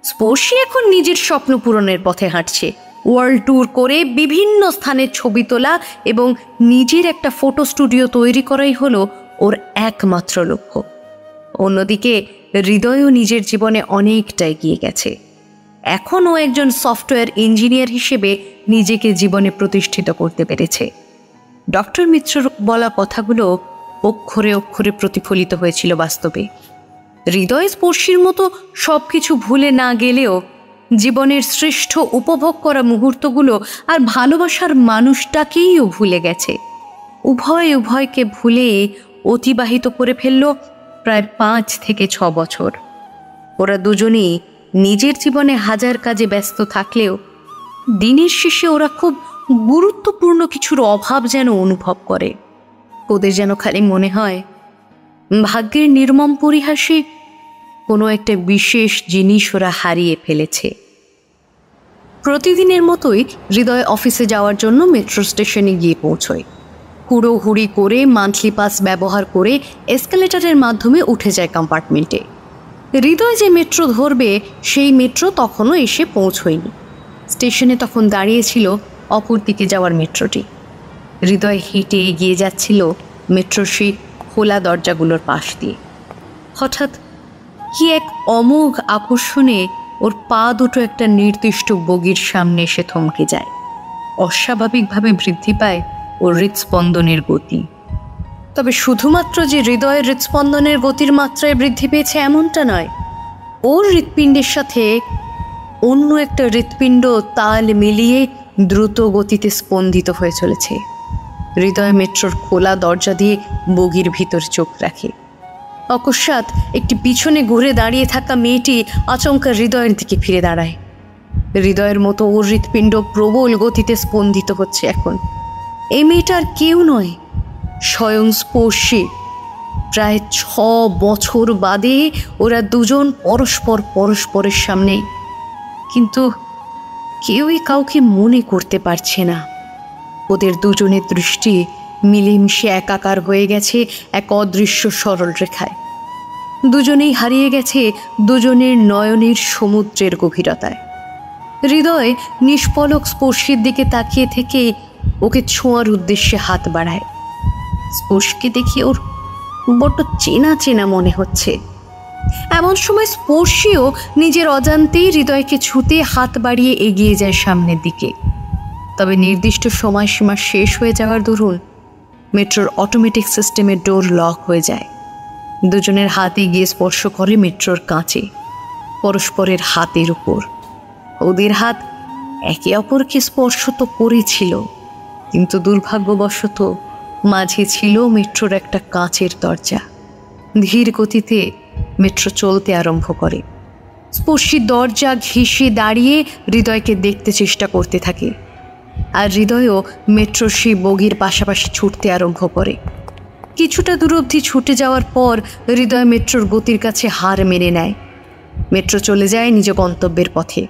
স্পর্শী এখন নিজের স্বপ্ন পূরণের পথে হাঁটছে। ওয়ার্ল্ড ট্যুর করে বিভিন্ন স্থানের ছবি তোলা এবং নিজের একটা ফটো স্টুডিও তৈরি করাই হলো ওর একমাত্র লক্ষ্য। অন্যদিকে হৃদয়ও নিজের জীবনে অনেকটা এগিয়ে গেছে। এখন ও একজন সফটওয়্যার ইঞ্জিনিয়ার হিসেবে নিজেকে জীবনে প্রতিষ্ঠিত করতে পেরেছে। ডক্টর মিত্রর বলা কথাগুলো অক্ষরে অক্ষরে প্রতিফলিত হয়েছিল বাস্তবে। হৃদয় স্পর্শীর মতো সব কিছু ভুলে না গেলেও জীবনের শ্রেষ্ঠ উপভোগ করা মুহূর্তগুলো আর ভালোবাসার মানুষটাকেই ও ভুলে গেছে। উভয়কে ভুলে অতিবাহিত করে ফেলল প্রায় 5 থেকে 6 বছর। ওরা দুজনেই নিজের জীবনে হাজার কাজে ব্যস্ত থাকলেও দিনের শেষে ওরা খুব গুরুত্বপূর্ণ কিছুর অভাব যেন অনুভব করে। ওদের যেন খালি মনে হয় ভাগ্যের নির্মম পরিহাসে কোনো একটা বিশেষ জিনিস ওরা হারিয়ে ফেলেছে। প্রতিদিনের মতোই হৃদয় অফিসে যাওয়ার জন্য মেট্রো স্টেশনে গিয়ে পৌঁছয়। হুড়োহুড়ি করে মান্থলি পাস ব্যবহার করে এসকেলেটরের মাধ্যমে উঠে যায় কম্পার্টমেন্টে। হৃদয় যে মেট্রো ধরবে সেই মেট্রো তখনও এসে পৌঁছয়নি। স্টেশনে তখন দাঁড়িয়েছিল অপর দিকে যাওয়ার মেট্রোটি। হৃদয় হেঁটে এগিয়ে যাচ্ছিল মেট্রোর সেই খোলা দরজাগুলোর পাশ দিয়ে। হঠাৎ কি এক অমোঘ আকর্ষণে ওর পা দুটো একটা নির্দিষ্ট বগির সামনে এসে থমকে যায়। অস্বাভাবিকভাবে বৃদ্ধি পায় ওর হৃৎস্পন্দনের গতি। তবে শুধুমাত্র যে হৃদয়ের হৃৎস্পন্দনের গতির মাত্রায় বৃদ্ধি পেয়েছে এমনটা নয়, ওর হৃৎপিণ্ডের সাথে অন্য একটা হৃৎপিণ্ড তাল মিলিয়ে দ্রুত গতিতে স্পন্দিত হয়ে চলেছে। হৃদয় মেট্রোর খোলা দরজা দিয়ে বগির ভিতর চোখ রাখে। অকস্মাৎ একটি পিছনে ঘুরে দাঁড়িয়ে থাকা মেয়েটি আচমকা হৃদয়ের দিকে ফিরে দাঁড়ায়। হৃদয়ের মতো ওর হৃৎপিণ্ড প্রবল গতিতে স্পন্দিত হচ্ছে এখন। এই মেয়েটার কেউ নয়, স্বয়ং স্পর্শী। প্রায় 6 বছর বাদে ওরা দুজন পরস্পরের সামনে, কিন্তু কেউই কাউকে মনে করতে পারছে না। ওদের দুজনের দৃষ্টি মিলেমিশে একাকার হয়ে গেছে এক অদৃশ্য সরল রেখায়। দুজনেই হারিয়ে গেছে দুজনের নয়নের সমুদ্রের গভীরতায়। হৃদয় নিষ্পলক স্পর্শীর দিকে তাকিয়ে থেকে ওকে ছোঁয়ার উদ্দেশ্যে হাত বাড়ায়। স্পর্শকে দেখে ওর বড্ড চেনা চেনা মনে হচ্ছে। এমন সময় স্পর্শীও নিজের অজান্তেই হৃদয়কে ছুঁতে হাত বাড়িয়ে এগিয়ে যায় সামনের দিকে। তবে নির্দিষ্ট সময়সীমা শেষ হয়ে যাওয়ার দরুন মেট্রোর অটোমেটিক সিস্টেমের ডোর লক হয়ে যায়। দুজনের হাতে গিয়ে স্পর্শ করে মেট্রোর কাঁচে, পরস্পরের হাতের উপর। ওদের হাত একে অপরকে স্পর্শ তো করেছিল, কিন্তু দুর্ভাগ্যবশত মাঝে ছিল মেট্রোর একটা কাঁচের দরজা। ধীর গতিতে মেট্রো চলতে আরম্ভ করে। স্পর্শী দরজা ঘেঁষে দাঁড়িয়ে হৃদয়কে দেখতে চেষ্টা করতে থাকে, আর হৃদয়ও মেট্রোর সেই বগির পাশাপাশি ছুটতে আরম্ভ করে। কিছুটা দূর অবধি ছুটে যাওয়ার পর হৃদয় মেট্রোর গতির কাছে হার মেনে নেয়। মেট্রো চলে যায় নিজ গন্তব্যের পথে,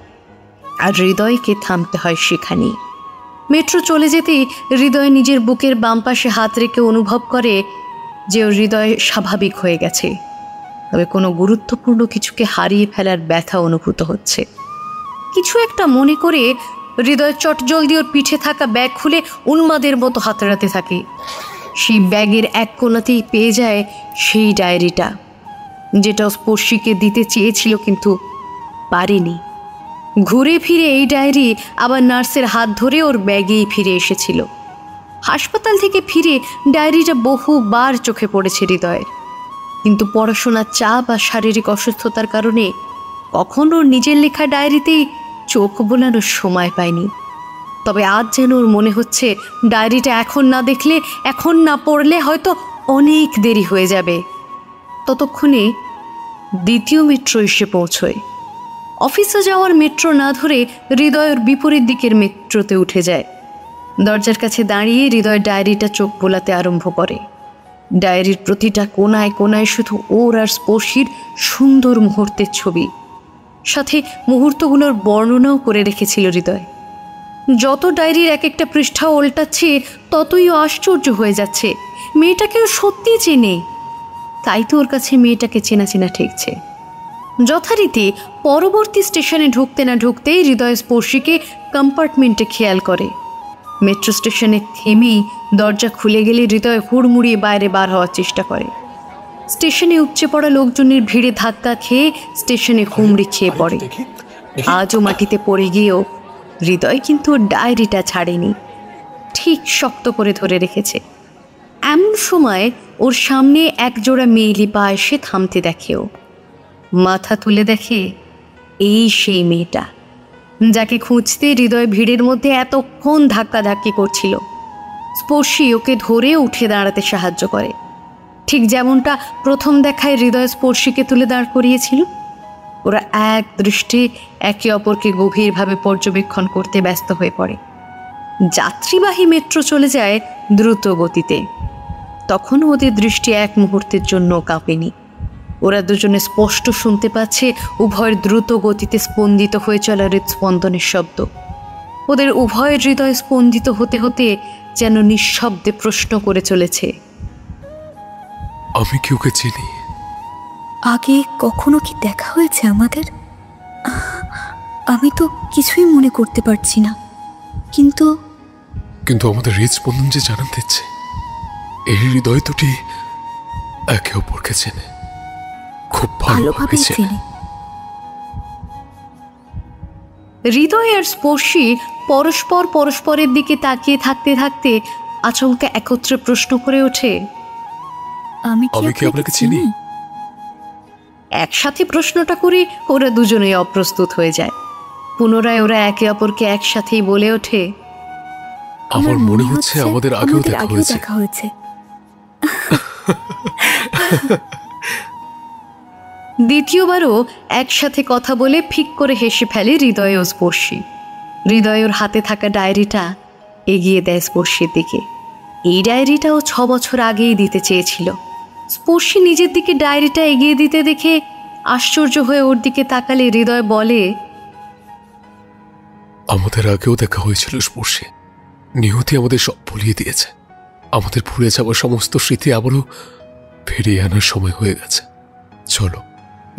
আর হৃদয়কে থামতে হয় সেখানেই। মেট্রো চলে যেতেই হৃদয় নিজের বুকের বাম পাশে হাত রেখে অনুভব করে যে ওর হৃদয় স্বাভাবিক হয়ে গেছে, তবে কোনো গুরুত্বপূর্ণ কিছুকে হারিয়ে ফেলার ব্যথা অনুভূত হচ্ছে। কিছু একটা মনে করে হৃদয় চটজলদি ওর পিঠে থাকা ব্যাগ খুলে উন্মাদের মতো হাতড়াতে থাকে। সেই ব্যাগের এক কোণাতেই পেয়ে যায় সেই ডায়েরিটা, যেটা স্পর্শীকে দিতে চেয়েছিল কিন্তু পারেনি। ঘুরে ফিরে এই ডায়েরি আবার নার্সের হাত ধরে ওর ব্যাগেই ফিরে এসেছিল। হাসপাতাল থেকে ফিরে ডায়েরিটা বহুবার চোখে পড়েছে হৃদয়ের, কিন্তু পড়াশোনার চাপ আর শারীরিক অসুস্থতার কারণে কখনো নিজের লেখা ডায়েরিতেই চোখ বোলানোর সময় পায়নি। তবে আজ যেন ওর মনে হচ্ছে ডায়েরিটা এখন না দেখলে, এখন না পড়লে হয়তো অনেক দেরি হয়ে যাবে। ততক্ষণে দ্বিতীয় মেট্রো এসে পৌঁছয়। অফিসে যাওয়ার মেট্রো না ধরে হৃদয়ের বিপরীত দিকের মেট্রোতে উঠে যায়। দরজার কাছে দাঁড়িয়ে হৃদয় ডায়েরিটা চোখ বোলাতে আরম্ভ করে। ডায়েরির প্রতিটা কোনায় কোনায় শুধু ওর আর স্পর্শীর সুন্দর মুহূর্তের ছবি, সাথে মুহূর্তগুলোর বর্ণনাও করে রেখেছিল হৃদয়। যত ডায়েরির এক একটা পৃষ্ঠা উল্টাচ্ছে ততই ও আশ্চর্য হয়ে যাচ্ছে। মেয়েটাকেও সত্যি চেনে, তাই তো ওর কাছে মেয়েটাকে চেনা চেনা ঠেকছে। যথারীতি পরবর্তী স্টেশনে ঢুকতে না ঢুকতেই হৃদয় স্পর্শীকে কম্পার্টমেন্টে খেয়াল করে। মেট্রো স্টেশনে থেমেই দরজা খুলে গেলে হৃদয় হুড়মুড়িয়ে বাইরে বার হওয়ার চেষ্টা করে। স্টেশনে উপচে পড়া লোকজনের ভিড়ে ধাক্কা খেয়ে স্টেশনে হুমড়ি খেয়ে পড়ে। আজও মাটিতে পড়ে গিয়েও হৃদয় কিন্তু ওর ডায়েরিটা ছাড়েনি, ঠিক শক্ত করে ধরে রেখেছে। এমন সময় ওর সামনে এক জোড়া মেয়েলি পা এসে থামতে দেখেও। মাথা তুলে দেখে এই সেই মেয়েটা যাকে খুঁজতে হৃদয় ভিড়ের মধ্যে এতক্ষণ ধাক্কাধাক্কি করছিল। স্পর্শী ওকে ধরে উঠে দাঁড়াতে সাহায্য করে, ঠিক যেমনটা প্রথম দেখায় হৃদয় স্পর্শীকে তুলে দাঁড় করিয়েছিল। ওরা এক দৃষ্টে একে অপরকে গভীরভাবে পর্যবেক্ষণ করতে ব্যস্ত হয়ে পড়ে। যাত্রীবাহী মেট্রো চলে যায় দ্রুত গতিতে। তখন ওদের দৃষ্টি এক মুহূর্তের জন্য কাঁপেনি। ওরা দুজনে স্পষ্ট শুনতে পাচ্ছে উভয়ের দ্রুত গতিতে স্পন্দিত হয়ে চলা হৃদস্পন্দনের শব্দ। ওদের উভয়ের হৃদয় স্পন্দিত হতে হতে যেন নিঃশব্দে প্রশ্ন করে চলেছে, আমি কি ওকে চিনি? আগে কখনো কি দেখা হয়েছে আমাদের? আমি তো কিছুই মনে করতে পারছি না। কিন্তু কিন্তু আমাদের হৃদস্পন্দন যে জানান দিচ্ছে এই হৃদয় দুটি একে অপরকে চেনে, খুব ভালোভাবে চেনে। হৃদয় আর স্পর্শী পরস্পর পরস্পরের দিকে তাকিয়ে থাকতে থাকতে আচমকা একত্রে প্রশ্ন করে ওঠে, আমি কি আপনাকে চিনি? একসাথে প্রশ্নটা করে ওরা দুজনেই অপ্রস্তুত হয়ে যায়। পুনরায় ওরা একে অপরকে একসাথেই বলে ওঠে, আমার মনে হচ্ছে আমাদের আগেও দেখা হয়েছে। দ্বিতীয়বারও একসাথে কথা বলে ফিক করে হেসে ফেলে হৃদয় ও স্পর্শী। হৃদয় ওর হাতে থাকা ডায়েরিটা এগিয়ে দেয় স্পর্শীর দিকে। এই ডায়েরিটাও 6 বছর আগেই দিতে চেয়েছিল। স্পর্শী নিজের দিকে ডায়েরিটা এগিয়ে দিতে দেখে আশ্চর্য হয়ে ওর দিকে তাকালে হৃদয় বলে, আমাদের আগেও দেখা হয়েছিল স্পর্শী। নিয়তি আমাদের সব ভুলিয়ে দিয়েছে। আমাদের ভুলে যাওয়া সমস্ত স্মৃতি আবারও ফিরিয়ে আনার সময় হয়ে গেছে। চলো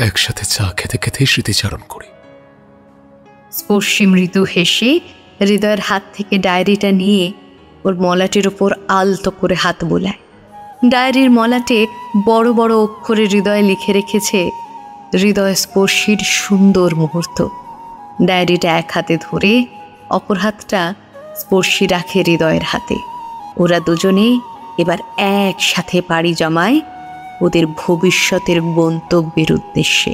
একসাথে চা খেতে খেতে স্মৃতিচারণ করি। স্পর্শী মৃদু হেসে হৃদয়ের হাত থেকে ডায়েরিটা নিয়ে ওর মলাটের ওপর আলতো করে হাত বোলায়। ডায়েরির মলাটে বড় বড় অক্ষরে হৃদয় লিখে রেখেছে হৃদয় স্পর্শীর সুন্দর মুহূর্ত। ডায়েরিটা এক হাতে ধরে অপর হাতটা স্পর্শী রাখে হৃদয়ের হাতে। ওরা দুজনে এবার একসাথে পাড়ি জমায় ওদের ভবিষ্যতের গন্তব্যের উদ্দেশ্যে।